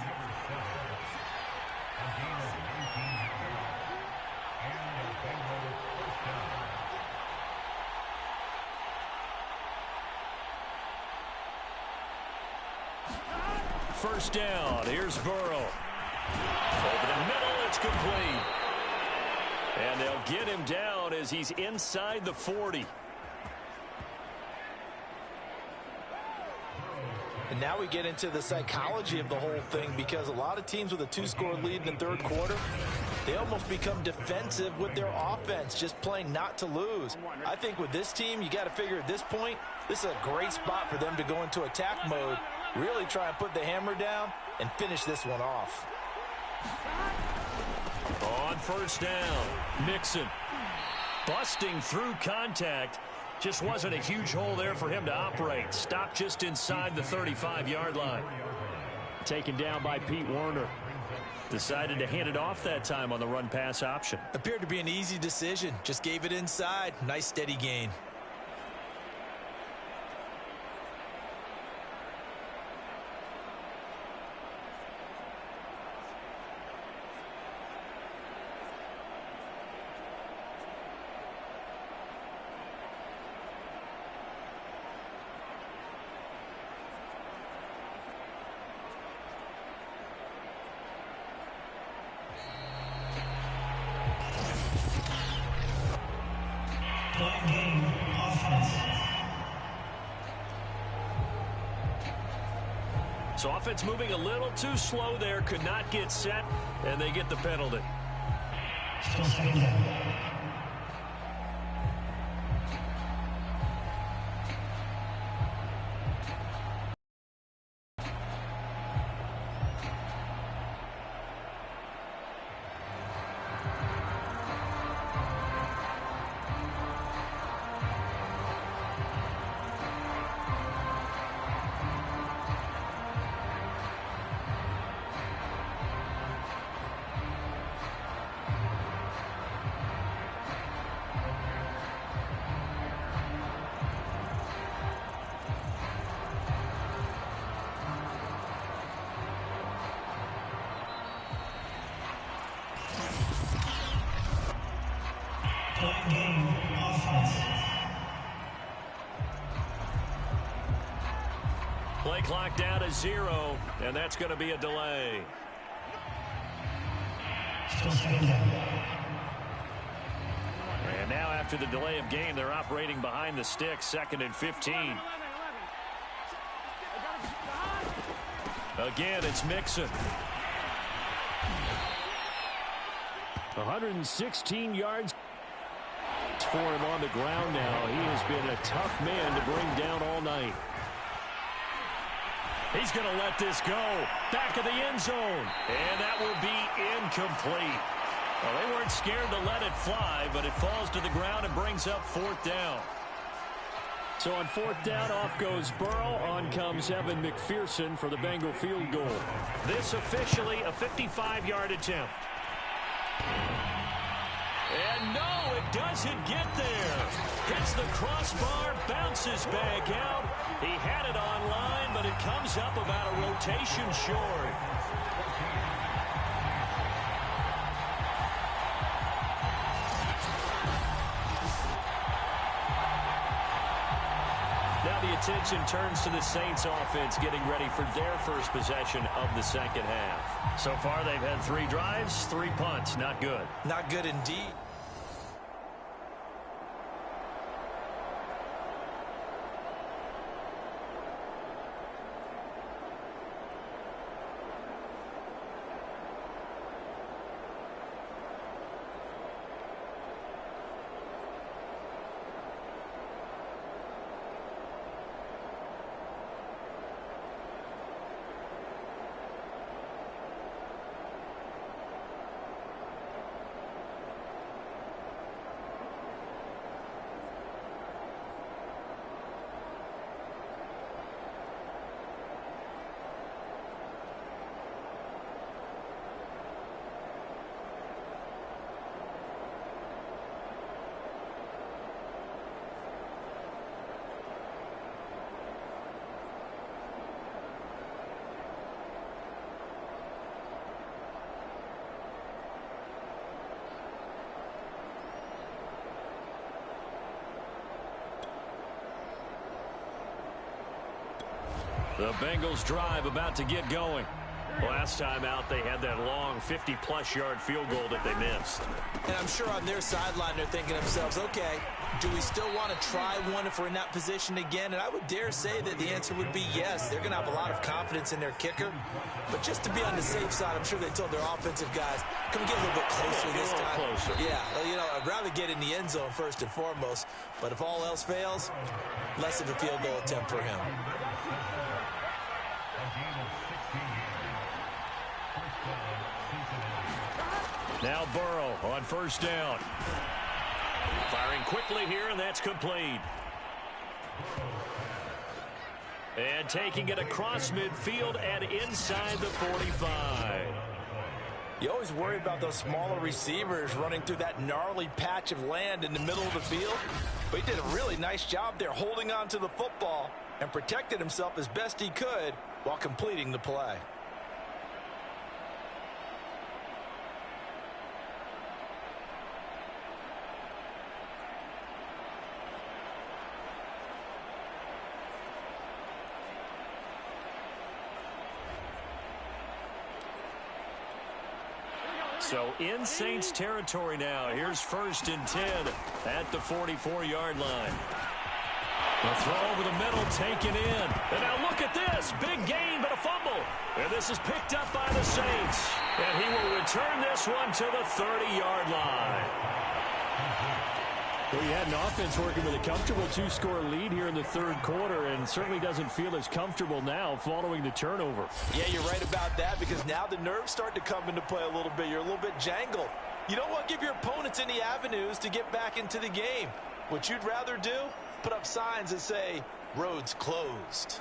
First down, here's Burrow. Over the middle, it's complete. And they'll get him down as he's inside the 40. And now we get into the psychology of the whole thing, because a lot of teams with a 2-score lead in the third quarter, they almost become defensive with their offense, just playing not to lose. I think with this team, you got to figure at this point, this is a great spot for them to go into attack mode, really try and put the hammer down and finish this one off. On first down, Mixon busting through contact. Just wasn't a huge hole there for him to operate. Stopped just inside the 35-yard line. Taken down by Pete Werner. Decided to hand it off that time on the run-pass option. Appeared to be an easy decision. Just gave it inside. Nice steady gain. So offense moving a little too slow there, could not get set, and they get the penalty. Still second down. Play clock down to 0, and that's going to be a delay. Still second down. And now after the delay of game, they're operating behind the sticks, 2nd and 15. Again, it's Mixon. 116 yards for him on the ground now. He has been a tough man to bring down all night. He's going to let this go. Back of the end zone. And that will be incomplete. Well, they weren't scared to let it fly, but it falls to the ground and brings up 4th down. So on 4th down, off goes Burrow. On comes Evan McPherson for the Bengal field goal. This officially a 55-yard attempt. And no, it doesn't get there. Hits the crossbar, bounces back out. He had it on line, but it comes up about a rotation short. Now the attention turns to the Saints offense getting ready for their first possession of the second half. So far they've had 3 drives, 3 punts. Not good. Not good indeed. The Bengals drive about to get going. Last time out, they had that long 50-plus-yard field goal that they missed. And I'm sure on their sideline they're thinking to themselves, okay, do we still want to try one if we're in that position again? And I would dare say that the answer would be yes. They're going to have a lot of confidence in their kicker. But just to be on the safe side, I'm sure they told their offensive guys, come get a little bit closer this time. Closer. Yeah, well, you know, I'd rather get in the end zone first and foremost. But if all else fails, less of a field goal attempt for him. Now Burrow on 1st down. Firing quickly here, and that's complete. And taking it across midfield and inside the 45. You always worry about those smaller receivers running through that gnarly patch of land in the middle of the field. But he did a really nice job there holding on to the football and protected himself as best he could while completing the play. So in Saints territory now. Here's 1st and 10 at the 44-yard line. The throw over the middle taken in. And now look at this. Big gain, but a fumble. And this is picked up by the Saints. And he will return this one to the 30-yard line. Well, you had an offense working with a comfortable 2-score lead here in the 3rd quarter and certainly doesn't feel as comfortable now following the turnover. Yeah, you're right about that because now the nerves start to come into play a little bit. You're a little bit jangled. You don't want to give your opponents any avenues to get back into the game. What you'd rather do, put up signs that say, roads closed.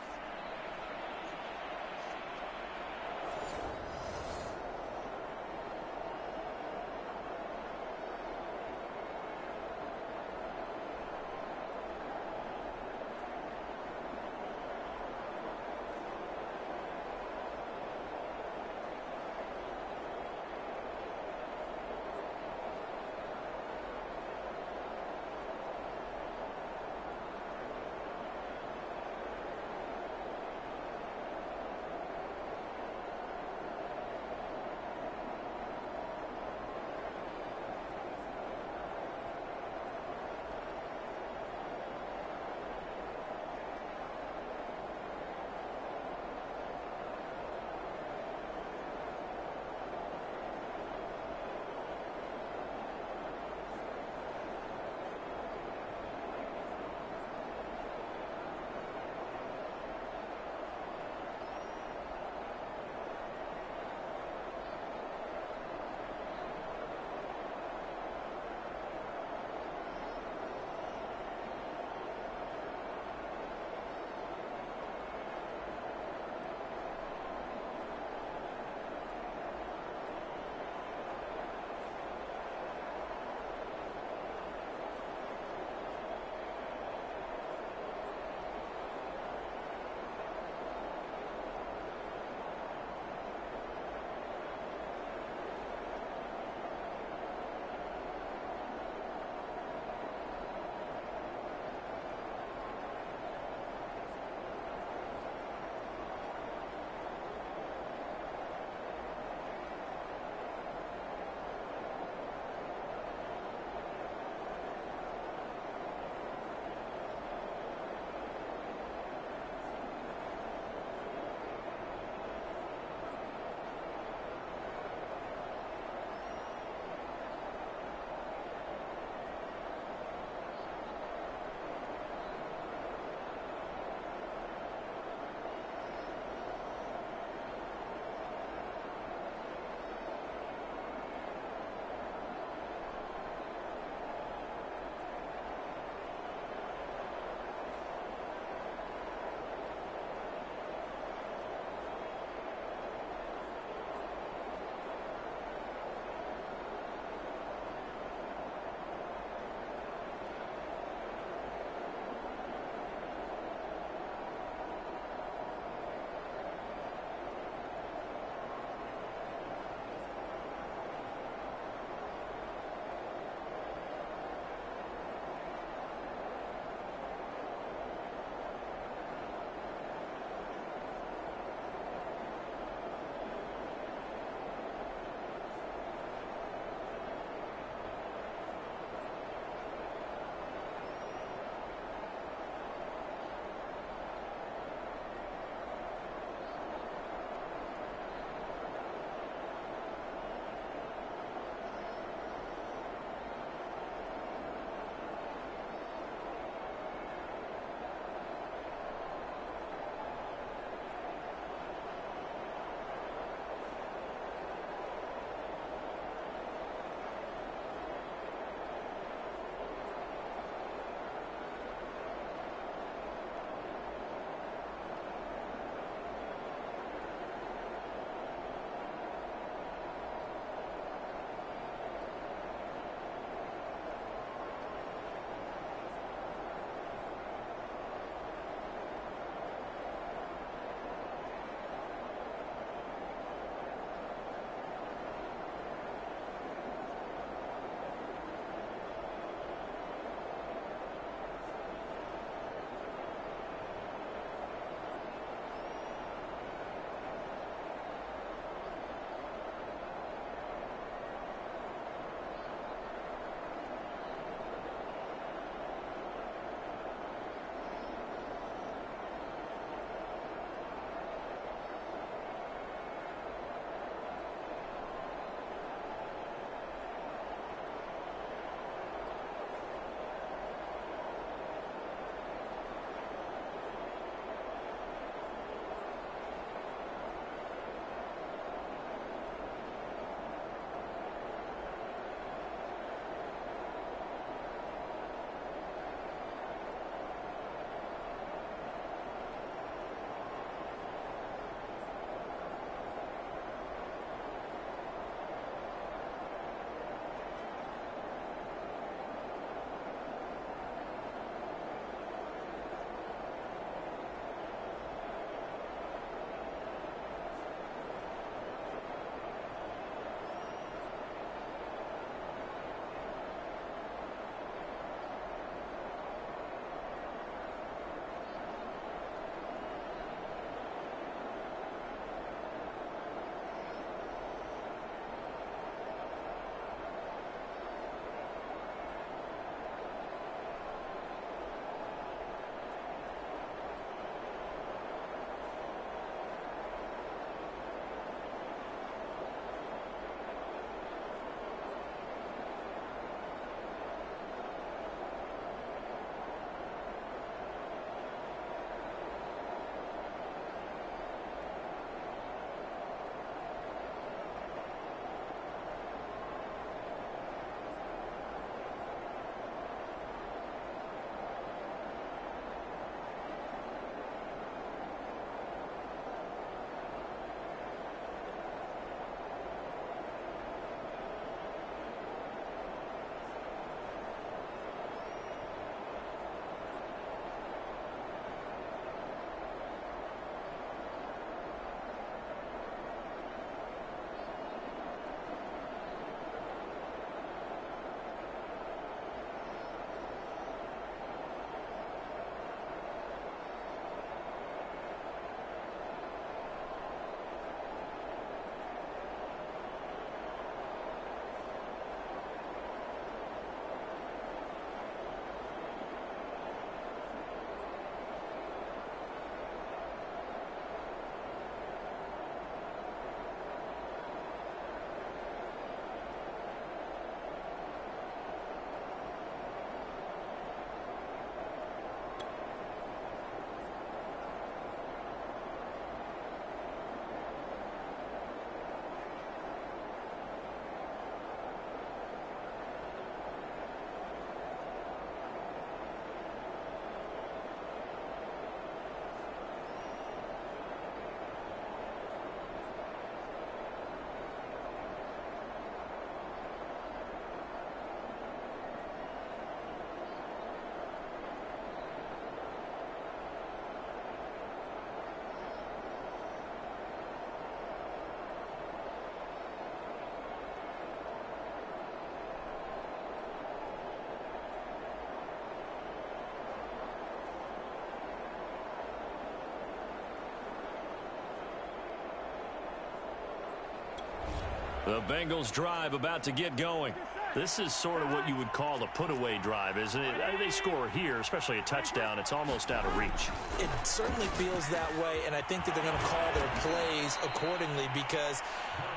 The Bengals drive about to get going. This is sort of what you would call a put-away drive, isn't it? They score here, especially a touchdown. It's almost out of reach. It certainly feels that way, and I think that they're going to call their plays accordingly because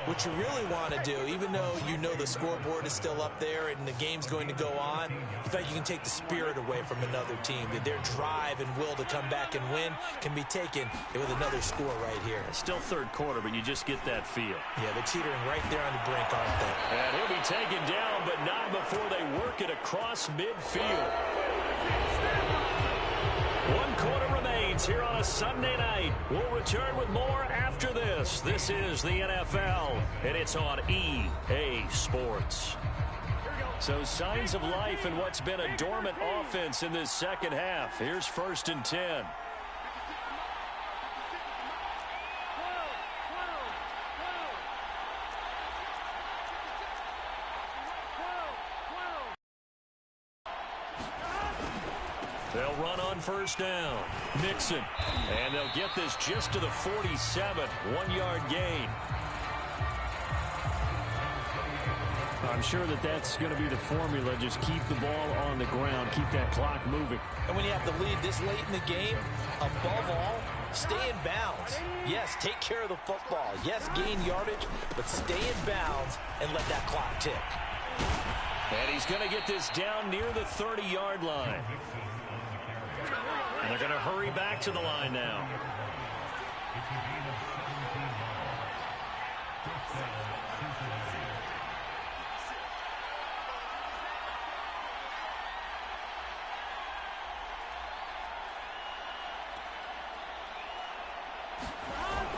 what you really want to do, even though you know the scoreboard is still up there and the game's going to go on, in fact, you can take the spirit away from another team. That their drive and will to come back and win can be taken with another score right here. It's still third quarter, but you just get that feel. Yeah, they're teetering right there on the brink, aren't they? And he'll be taken down, but not before they work it across midfield. 1 quarter remains here on a Sunday night. We'll return with more after this. This is the NFL, and it's on EA Sports. So signs of life in what's been a dormant offense in this second half. Here's 1st and 10. They'll run on 1st down. Mixon. And they'll get this just to the 47. 1-yard gain. I'm sure that that's going to be the formula. Just keep the ball on the ground. Keep that clock moving. And when you have the lead this late in the game, above all, stay in bounds. Yes, take care of the football. Yes, gain yardage, but stay in bounds and let that clock tick. And he's going to get this down near the 30-yard line. And they're going to hurry back to the line now.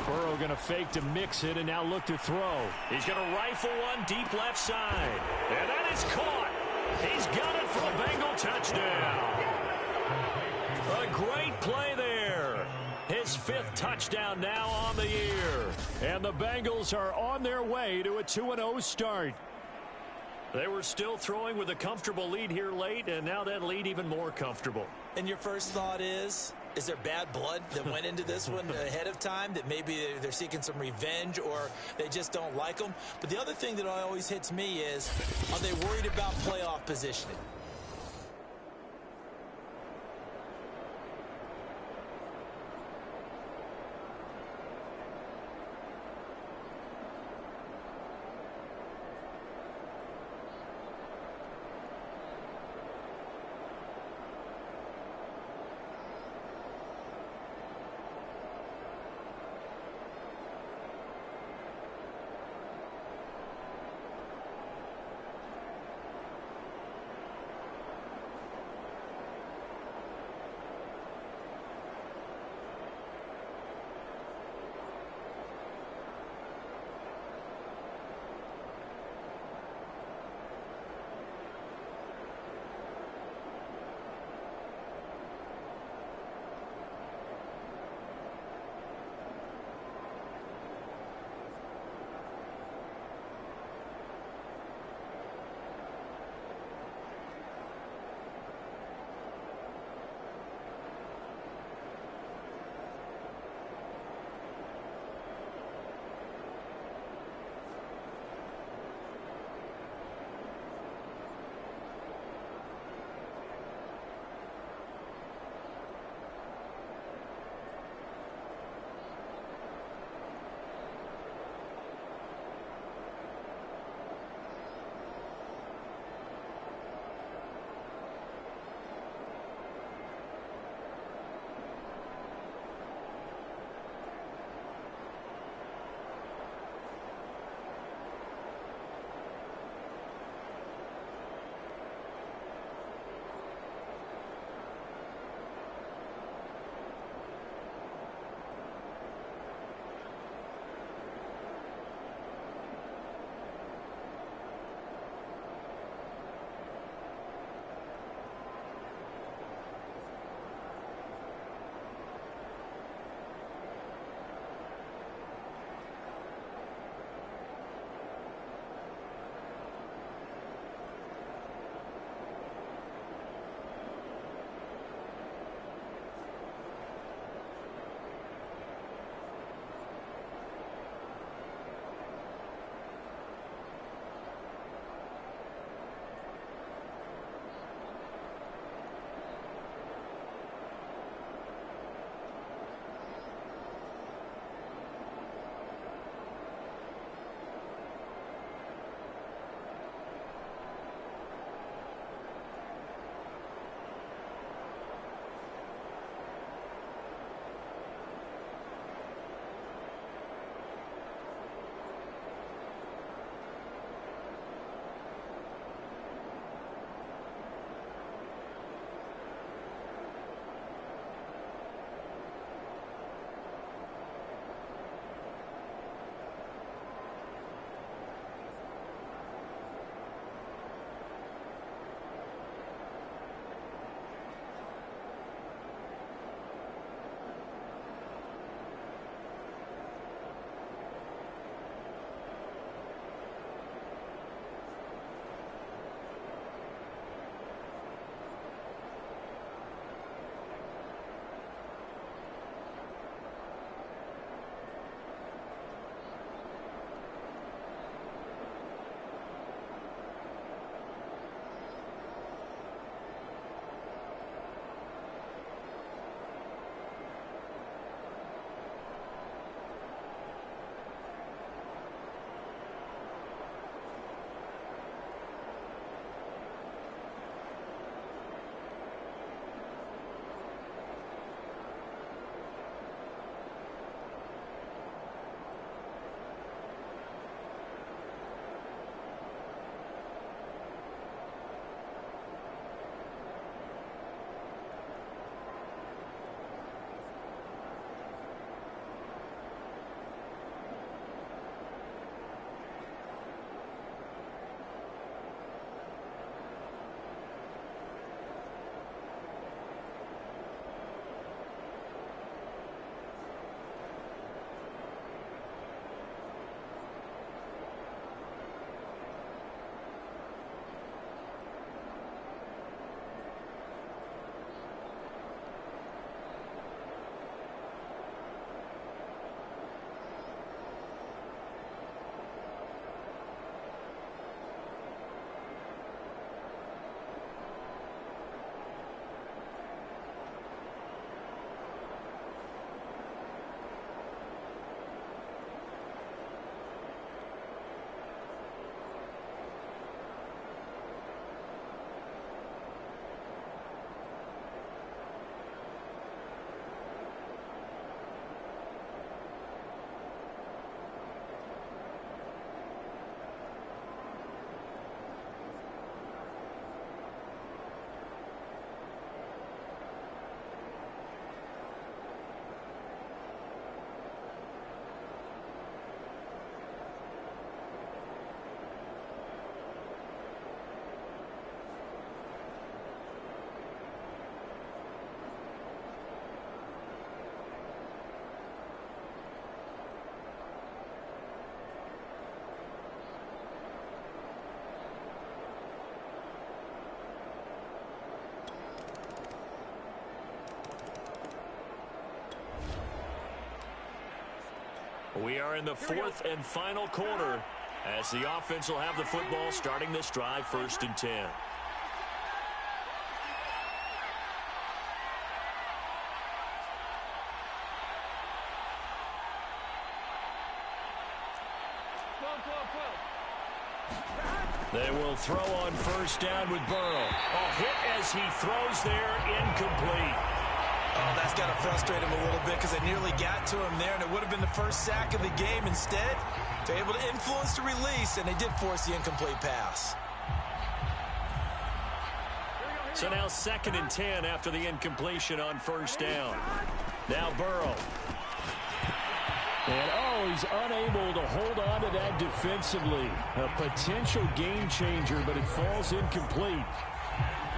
Burrow going to fake to mix it and now look to throw. He's going to rifle one deep left side. And that is caught. He's got it for a Bengal touchdown. A great play there. His 5th touchdown now on the year. And the Bengals are on their way to a 2-0 start. They were still throwing with a comfortable lead here late, and now that lead even more comfortable. And your first thought is there bad blood that went into this one ahead of time, that maybe they're seeking some revenge or they just don't like them? But the other thing that always hits me is, are they worried about playoff positioning? We are in the fourth and final quarter as the offense will have the football starting this drive, 1st and 10. They will throw on 1st down with Burrow. Oh, hit as he throws there, incomplete. Oh, that's got to frustrate him a little bit because they nearly got to him there, and it would have been the first sack of the game. Instead, they're able to influence the release, and they did force the incomplete pass. So now 2nd and 10 after the incompletion on 1st down. Now Burrow. And, oh, he's unable to hold on to that defensively. A potential game changer, but it falls incomplete.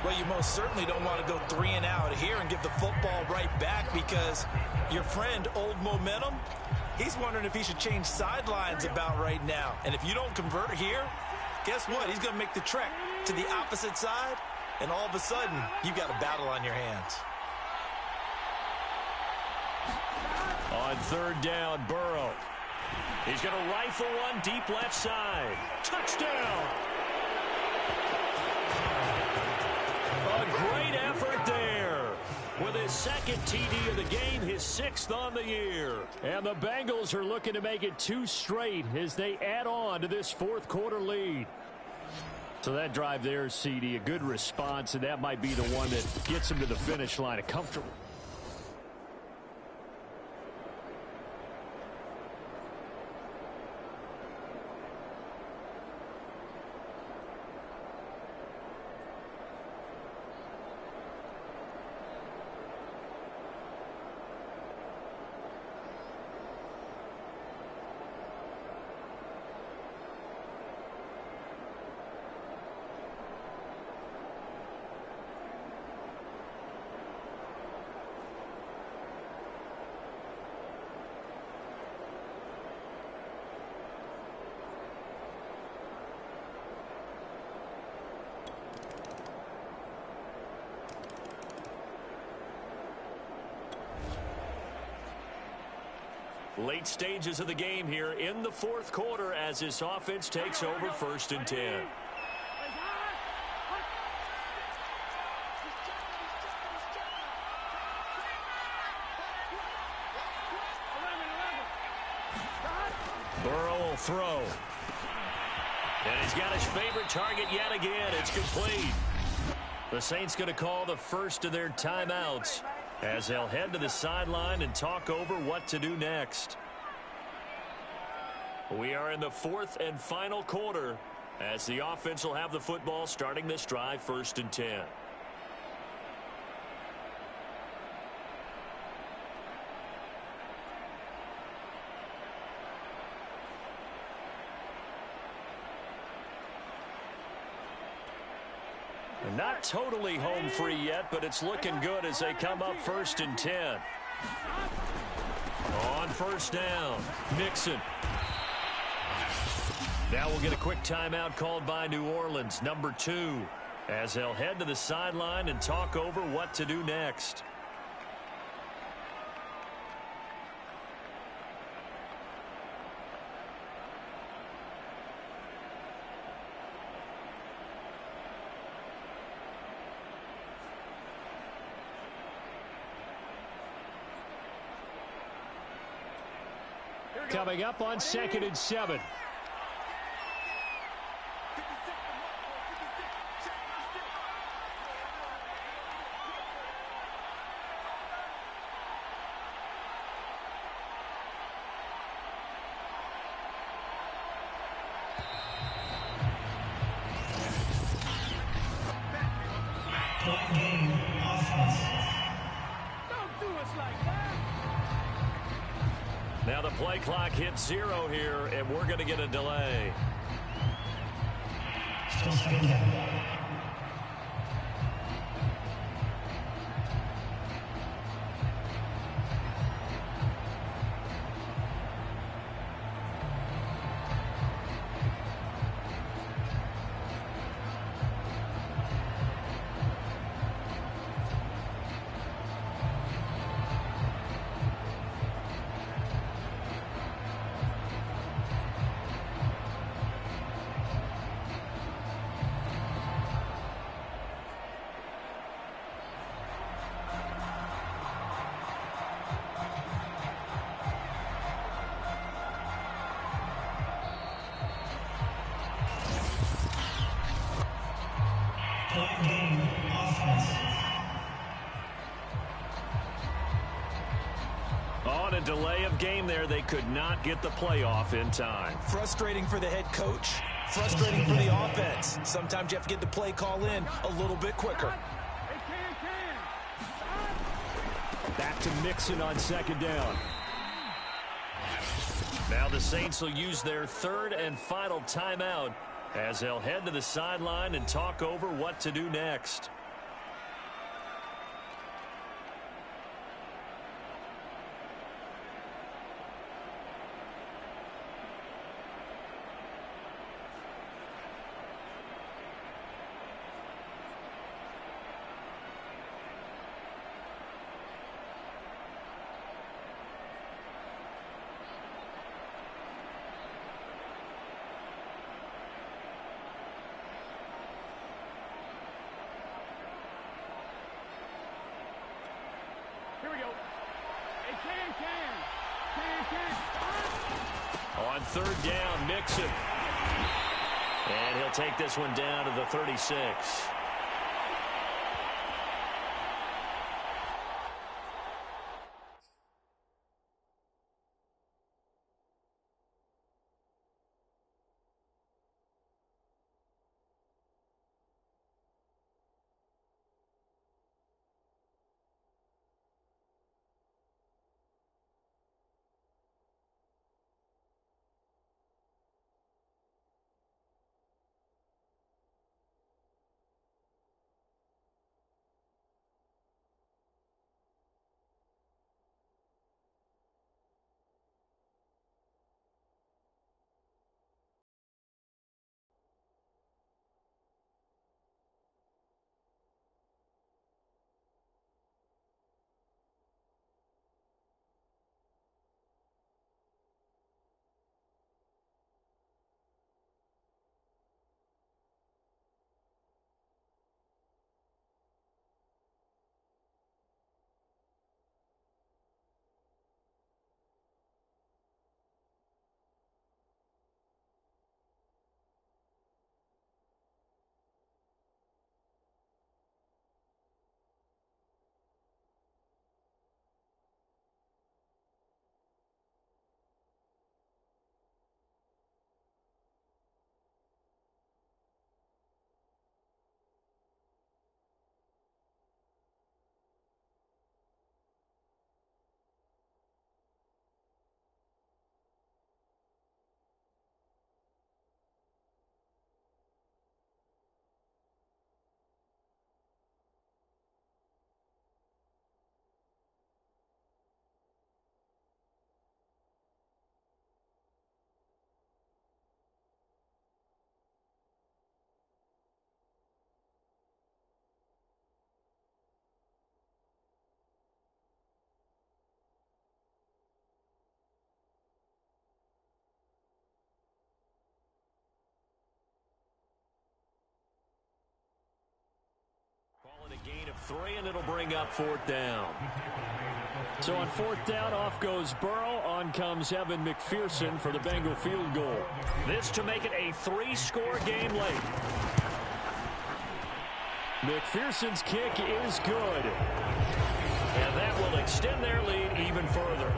Well, you most certainly don't want to go 3 and out here and give the football right back because your friend, Old Momentum, he's wondering if he should change sidelines about right now. And if you don't convert here, guess what? He's going to make the trek to the opposite side, and all of a sudden, you've got a battle on your hands. On 3rd down, Burrow. He's going to rifle one deep left side. Touchdown! A great effort there. With his 2nd TD of the game, his 6th on the year. And the Bengals are looking to make it 2 straight as they add on to this 4th quarter lead. So that drive there, CD, a good response, and that might be the one that gets him to the finish line. A comfortable. Late stages of the game here in the 4th quarter as this offense takes over 1st and 10. Burrow will throw. And he's got his favorite target yet again. It's complete. The Saints going to call the first of their timeouts as they'll head to the sideline and talk over what to do next. We are in the 4th and final quarter as the offense will have the football starting this drive, 1st and 10. Not totally home free yet, but it's looking good as they come up 1st and 10. On 1st down, Mixon. Now we'll get a quick timeout called by New Orleans, number 2, as they'll head to the sideline and talk over what to do next. Coming up on 2nd and 7. Game offense. Now the play clock hits 0 here, and we're going to get a delay. Still 2nd down. Point game, offense. On a delay of game there, they could not get the playoff in time. Frustrating for the head coach. Frustrating for the offense. Sometimes you have to get the play call in a little bit quicker. Back to Mixon on second down. Now the Saints will use their third and final timeout as they'll head to the sideline and talk over what to do next. On third down, Mixon. And he'll take this one down to the 36. A gain of 3, and it'll bring up fourth down. So on fourth down, off goes Burrow. On comes Evan McPherson for the Bengal field goal. This to make it a 3-score game late. McPherson's kick is good. And that will extend their lead even further.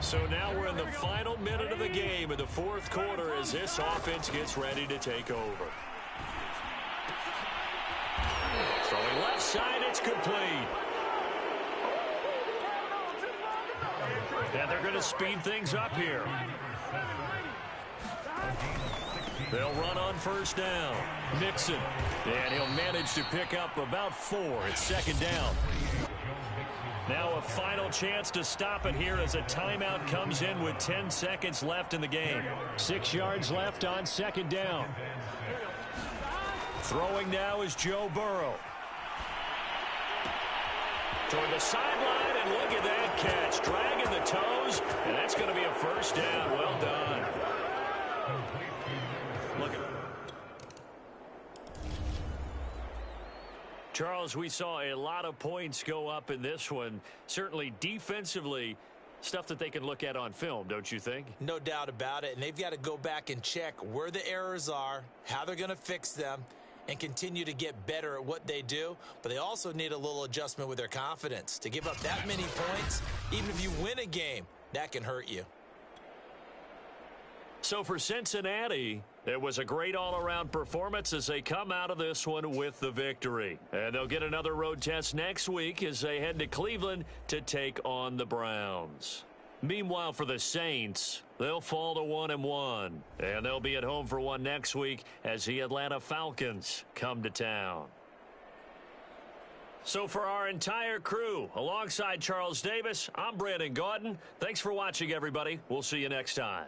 So now we're in the final minute of the game in the fourth quarter as this offense gets ready to take over. Throwing left side, it's complete. And they're going to speed things up here. They'll run on first down. Mixon. And he'll manage to pick up about 4. It's second down. Now a final chance to stop it here as a timeout comes in with 10 seconds left in the game. 6 yards left on second down. Throwing now is Joe Burrow. Toward the sideline, and look at that catch. Dragging the toes, and that's going to be a first down. Well done. Look at Charles, we saw a lot of points go up in this one. Certainly defensively, stuff that they can look at on film, don't you think? No doubt about it, and they've got to go back and check where the errors are, how they're going to fix them, and continue to get better at what they do. But they also need a little adjustment with their confidence. To give up that many points, even if you win a game, that can hurt you. So for Cincinnati, it was a great all-around performance as they come out of this one with the victory. And they'll get another road test next week as they head to Cleveland to take on the Browns. Meanwhile, for the Saints, they'll fall to 1-1. And they'll be at home for one next week as the Atlanta Falcons come to town. So for our entire crew, alongside Charles Davis, I'm Brandon Gaudin. Thanks for watching, everybody. We'll see you next time.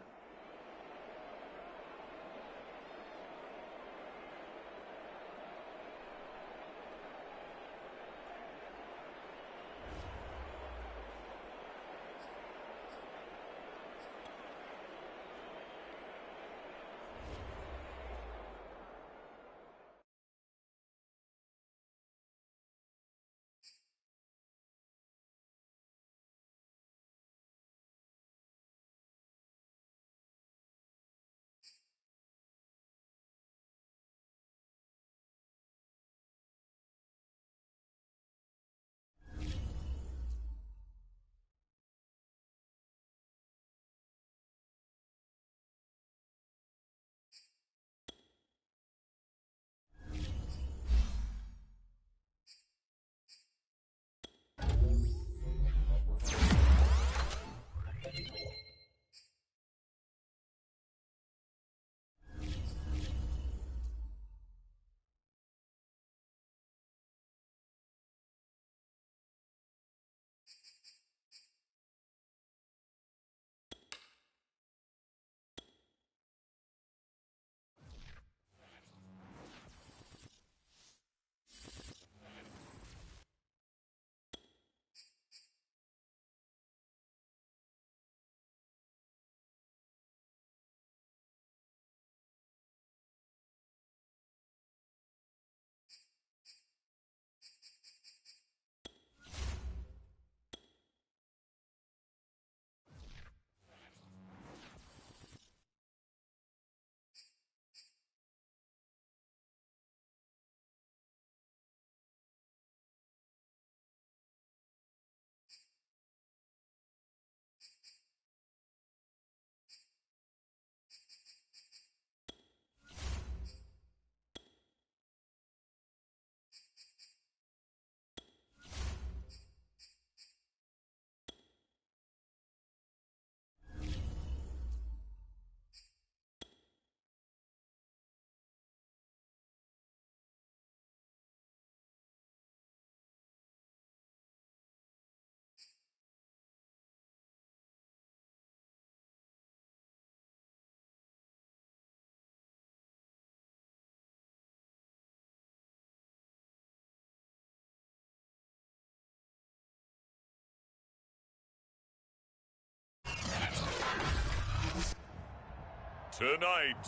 Tonight,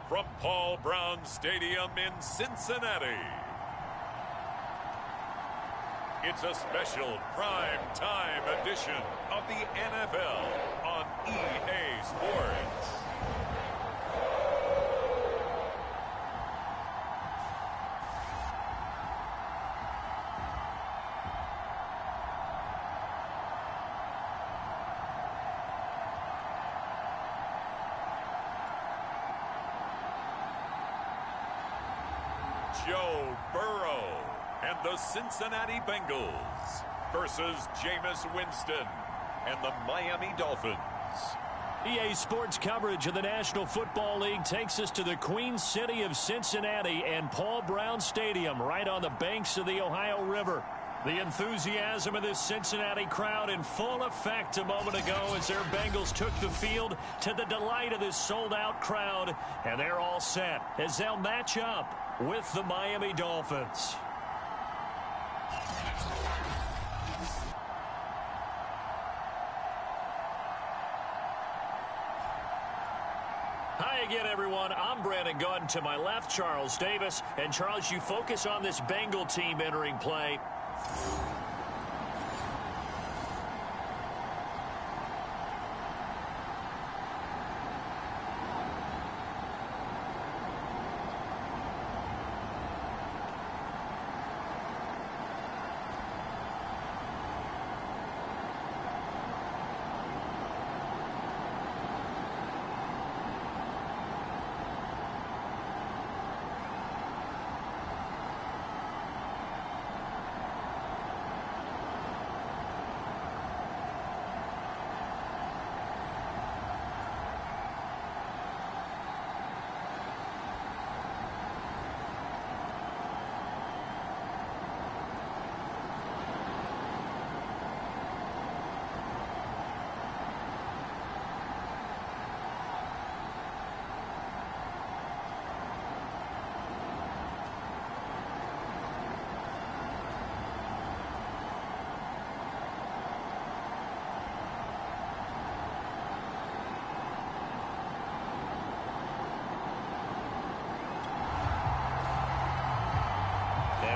from Paul Brown Stadium in Cincinnati, it's a special prime time edition of the NFL on EA Sports. Joe Burrow and the Cincinnati Bengals versus Jameis Winston and the Miami Dolphins. EA Sports coverage of the National Football League takes us to the Queen City of Cincinnati and Paul Brown Stadium right on the banks of the Ohio River. The enthusiasm of this Cincinnati crowd in full effect a moment ago as their Bengals took the field to the delight of this sold-out crowd. And they're all set as they'll match up with the Miami Dolphins. Hi again, everyone. I'm Brandon Gaudin. To my left, Charles Davis. And, Charles, you focus on this Bengal team entering play.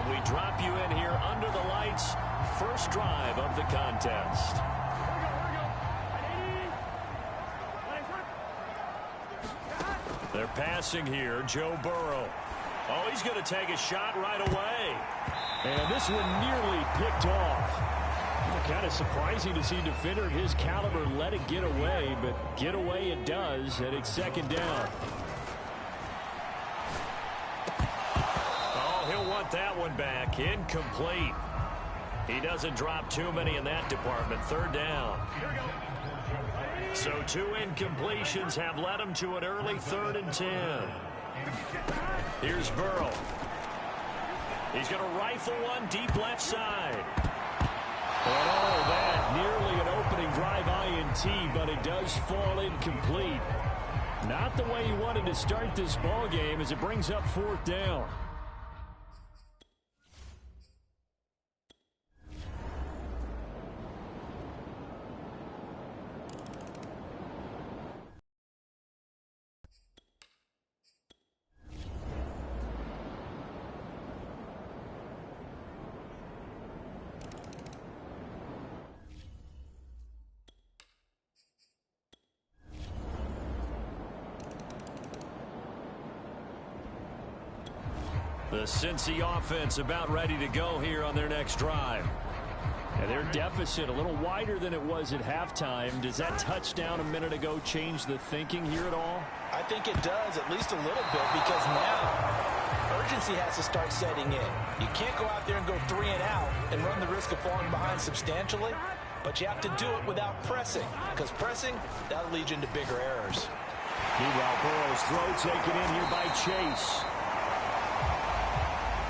We drop you in here under the lights. First drive of the contest. They're passing here. Joe Burrow. Oh, he's going to take a shot right away. And this one nearly picked off. Kind of surprising to see a defender of his caliber let it get away, but get away it does, and it's second down. He'll want that one back. Incomplete. He doesn't drop too many in that department. Third down. So 2 incompletions have led him to an early 3rd and 10. Here's Burrow. He's going to rifle one deep left side. And all of that, nearly an opening drive INT, but it does fall incomplete. Not the way he wanted to start this ball game as it brings up 4th down. The Cincy offense about ready to go here on their next drive. And their deficit a little wider than it was at halftime. Does that touchdown a minute ago change the thinking here at all? I think it does, at least a little bit, because now urgency has to start setting in. You can't go out there and go 3 and out and run the risk of falling behind substantially, but you have to do it without pressing, because pressing, that'll lead you into bigger errors. Meanwhile, Burrow's throw taken in here by Chase.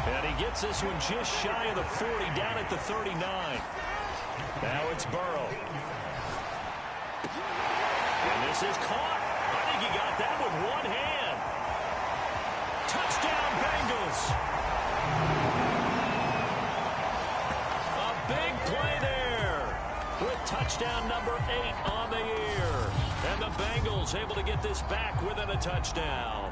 And he gets this one just shy of the 40, down at the 39. Now it's Burrow. And this is caught. I think he got that with one hand. Touchdown, Bengals. A big play there with touchdown number 8 on the year. And the Bengals able to get this back within a touchdown.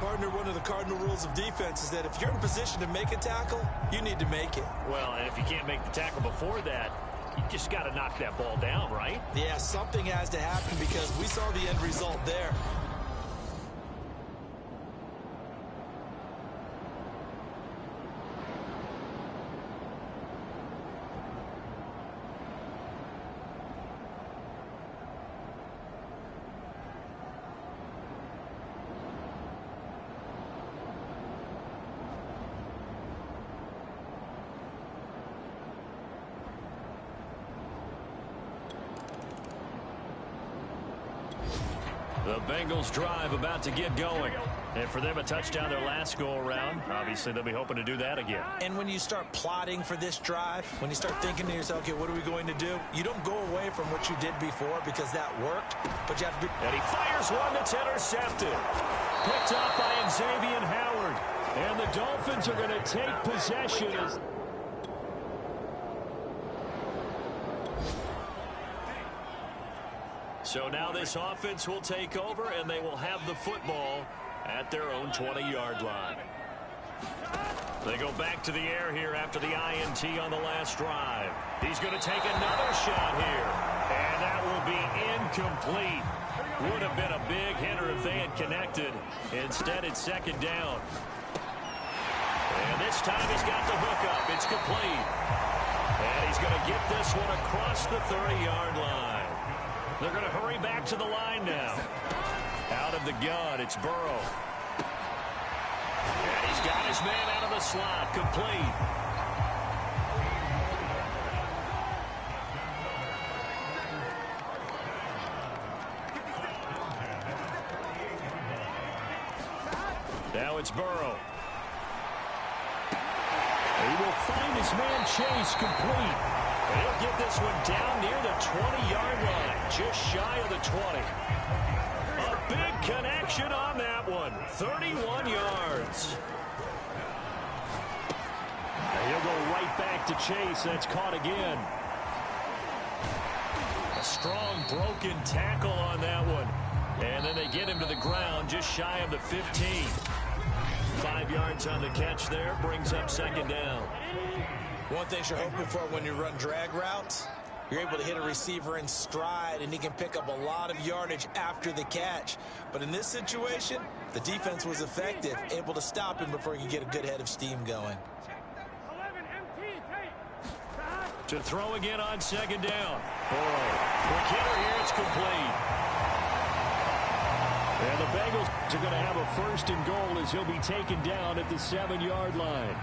Partner, one of the cardinal rules of defense is that if you're in position to make a tackle, you need to make it. Well, and if you can't make the tackle before that, you just got to knock that ball down, right? Yeah, something has to happen because we saw the end result there. The Bengals drive about to get going. And for them, a touchdown their last go-around. Obviously, they'll be hoping to do that again. And when you start plotting for this drive, when you start thinking to yourself, okay, what are we going to do? You don't go away from what you did before because that worked, but you have to be... And he fires one that's intercepted. Picked up by Xavier Howard. And the Dolphins are going to take possession as... So now this offense will take over, and they will have the football at their own 20-yard line. They go back to the air here after the INT on the last drive. He's going to take another shot here, and that will be incomplete. Would have been a big hitter if they had connected. Instead, it's second down. And this time he's got the hookup. It's complete. And he's going to get this one across the 30-yard line. They're going to hurry back to the line now. Out of the gun, it's Burrow. And he's got his man out of the slot, complete. Now it's Burrow. He will find his man Chase, complete. And he'll get this one down near the 20-yard line, just shy of the 20. A big connection on that one, 31 yards. And he'll go right back to Chase. That's caught again. A strong broken tackle on that one. And then they get him to the ground just shy of the 15. 5 yards on the catch there, brings up second down. One thing you're hoping for when you run drag routes, you're able to hit a receiver in stride, and he can pick up a lot of yardage after the catch. But in this situation, the defense was effective, able to stop him before he could get a good head of steam going. To throw again on second down. Quick hitter here, it's complete. And the Bengals are going to have a first and goal as he'll be taken down at the 7-yard line.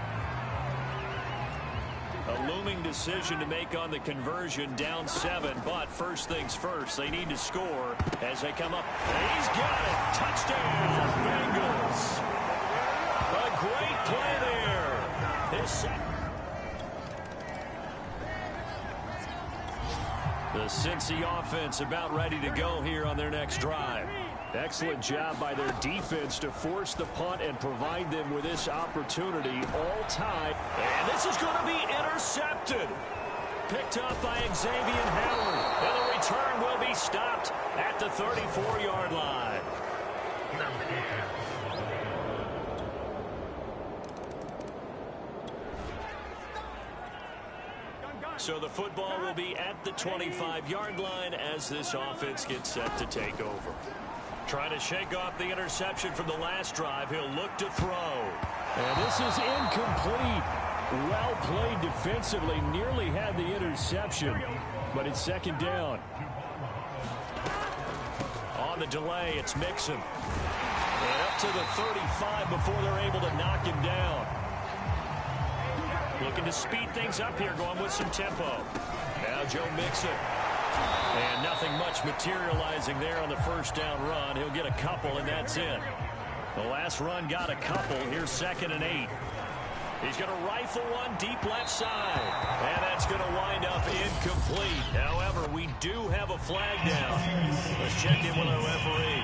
A looming decision to make on the conversion, down 7, but first things first, they need to score as they come up. And he's got it. Touchdown, Bengals. A great play there. The Cincy offense about ready to go here on their next drive. Excellent job by their defense to force the punt and provide them with this opportunity all time. And this is going to be intercepted. Picked up by Xavier Howard. And the return will be stopped at the 34-yard line. So the football will be at the 25-yard line as this offense gets set to take over. Trying to shake off the interception from the last drive. He'll look to throw. And this is incomplete. Well played defensively. Nearly had the interception, but it's second down. On the delay, it's Mixon. And up to the 35 before they're able to knock him down. Looking to speed things up here, going with some tempo. Now Joe Mixon. And nothing much materializing there on the first down run. He'll get a couple, and that's it. The last run got a couple. Here's 2nd and 8. He's going to rifle one deep left side. And that's going to wind up incomplete. However, we do have a flag down. Let's check in with our referee.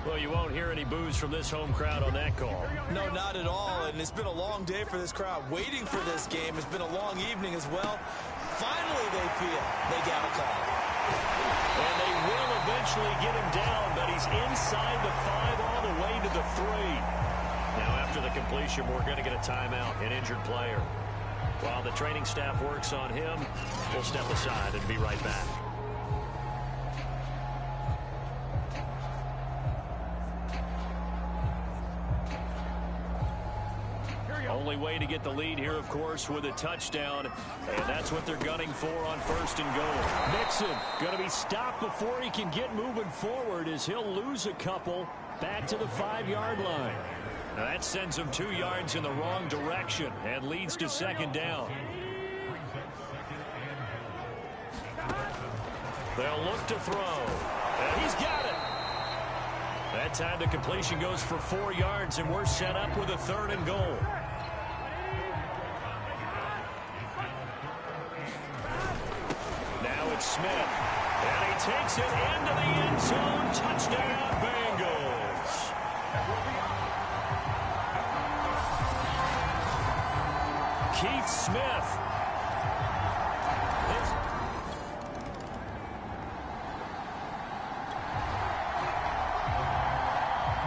Well, you won't hear any boos from this home crowd on that call. No, not at all. And it's been a long day for this crowd. Waiting for this game. It's been a long evening as well. Finally, they feel they got a call. And they will eventually get him down, but he's inside the 5 all the way to the 3. Now, after the completion, we're going to get a timeout, an injured player. While the training staff works on him, we'll step aside and be right back. Only way to get the lead here, of course, with a touchdown, and that's what they're gunning for on first and goal. Mixon going to be stopped before he can get moving forward as he'll lose a couple back to the 5-yard line. Now that sends him 2 yards in the wrong direction and leads to second down. They'll look to throw. And he's got it. That time the completion goes for 4 yards, and we're set up with a 3rd and goal. Now it's Smith. And he takes it into the end zone. Touchdown, Bengals. Keith Smith.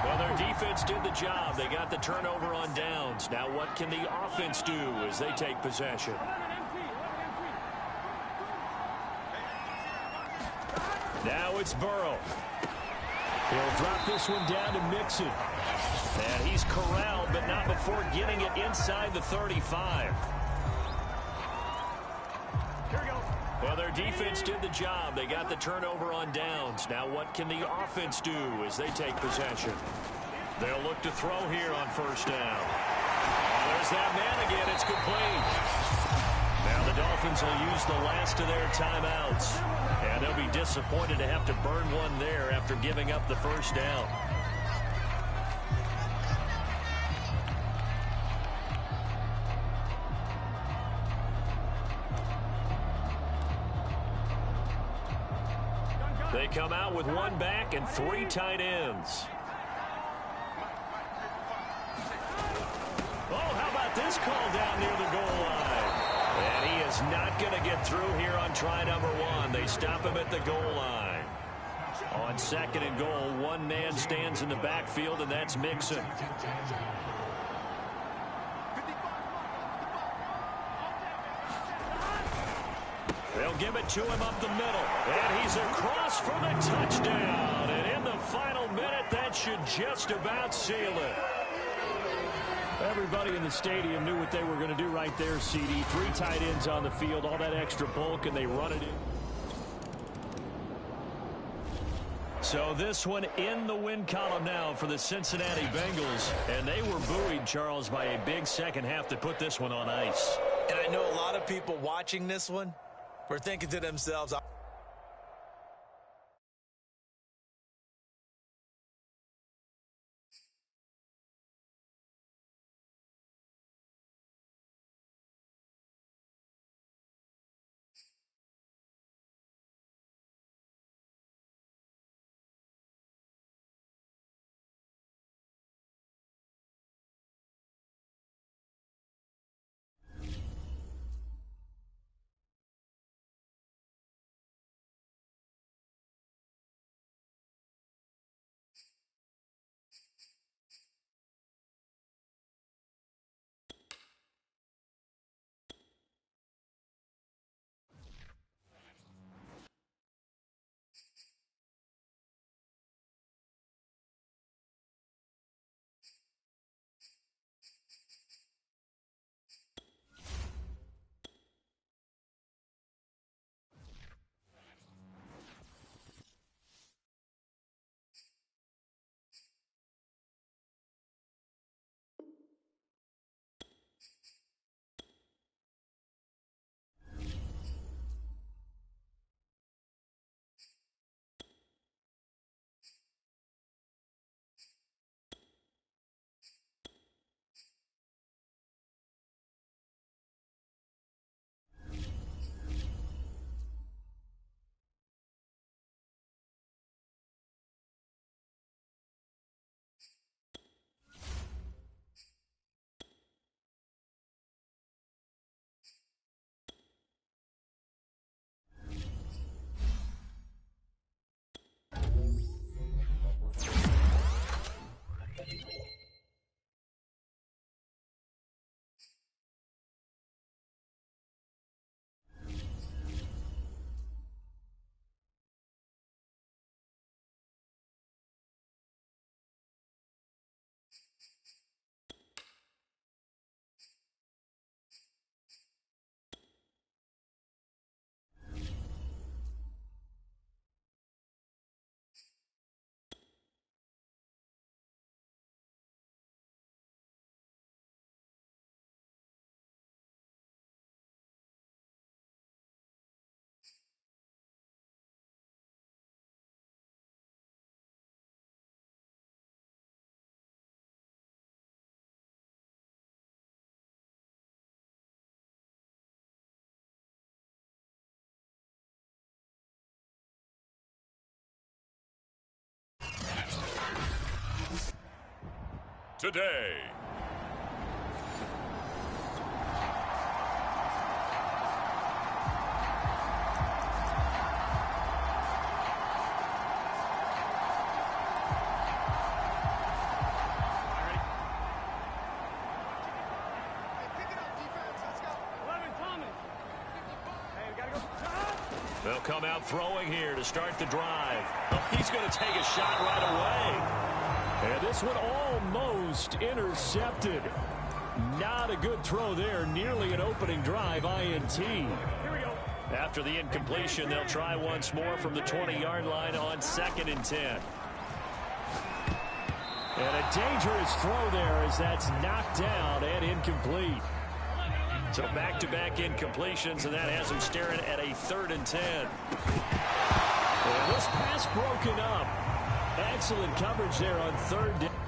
Well, their defense did the job. They got the turnover on downs. Now what can the offense do as they take possession? Now it's Burrow. He'll drop this one down to Mixon. And he's corralled, but not before getting it inside the 35. Well, their defense did the job. They got the turnover on downs. Now what can the offense do as they take possession? They'll look to throw here on 1st down. There's that man again. It's complete. Now the Dolphins will use the last of their timeouts. And they'll be disappointed to have to burn one there after giving up the 1st down. They come out with 1 back and 3 tight ends. Oh, how about this call down near the goal line? And he is not going to get through here on try number 1. They stop him at the goal line. On 2nd and goal, 1 man stands in the backfield, and that's Mixon. They'll give it to him up the middle. And he's across for the touchdown. And in the final minute, that should just about seal it. Everybody in the stadium knew what they were going to do right there, CD. 3 tight ends on the field, all that extra bulk, and they run it in. So this one in the win column now for the Cincinnati Bengals. And they were buoyed, Charles, by a big second half to put this one on ice. And I know a lot of people watching this one were thinking to themselves, today. They'll come out throwing here to start the drive. Oh, he's going to take a shot right away. And this one almost intercepted. Not a good throw there. Nearly an opening drive INT. Here we go. After the incompletion, they'll try once more from the 20-yard line on 2nd and 10. And a dangerous throw there as that's knocked down and incomplete. So back-to-back incompletions, and that has him staring at a 3rd and 10. And this pass broken up. Excellent coverage there on 3rd down.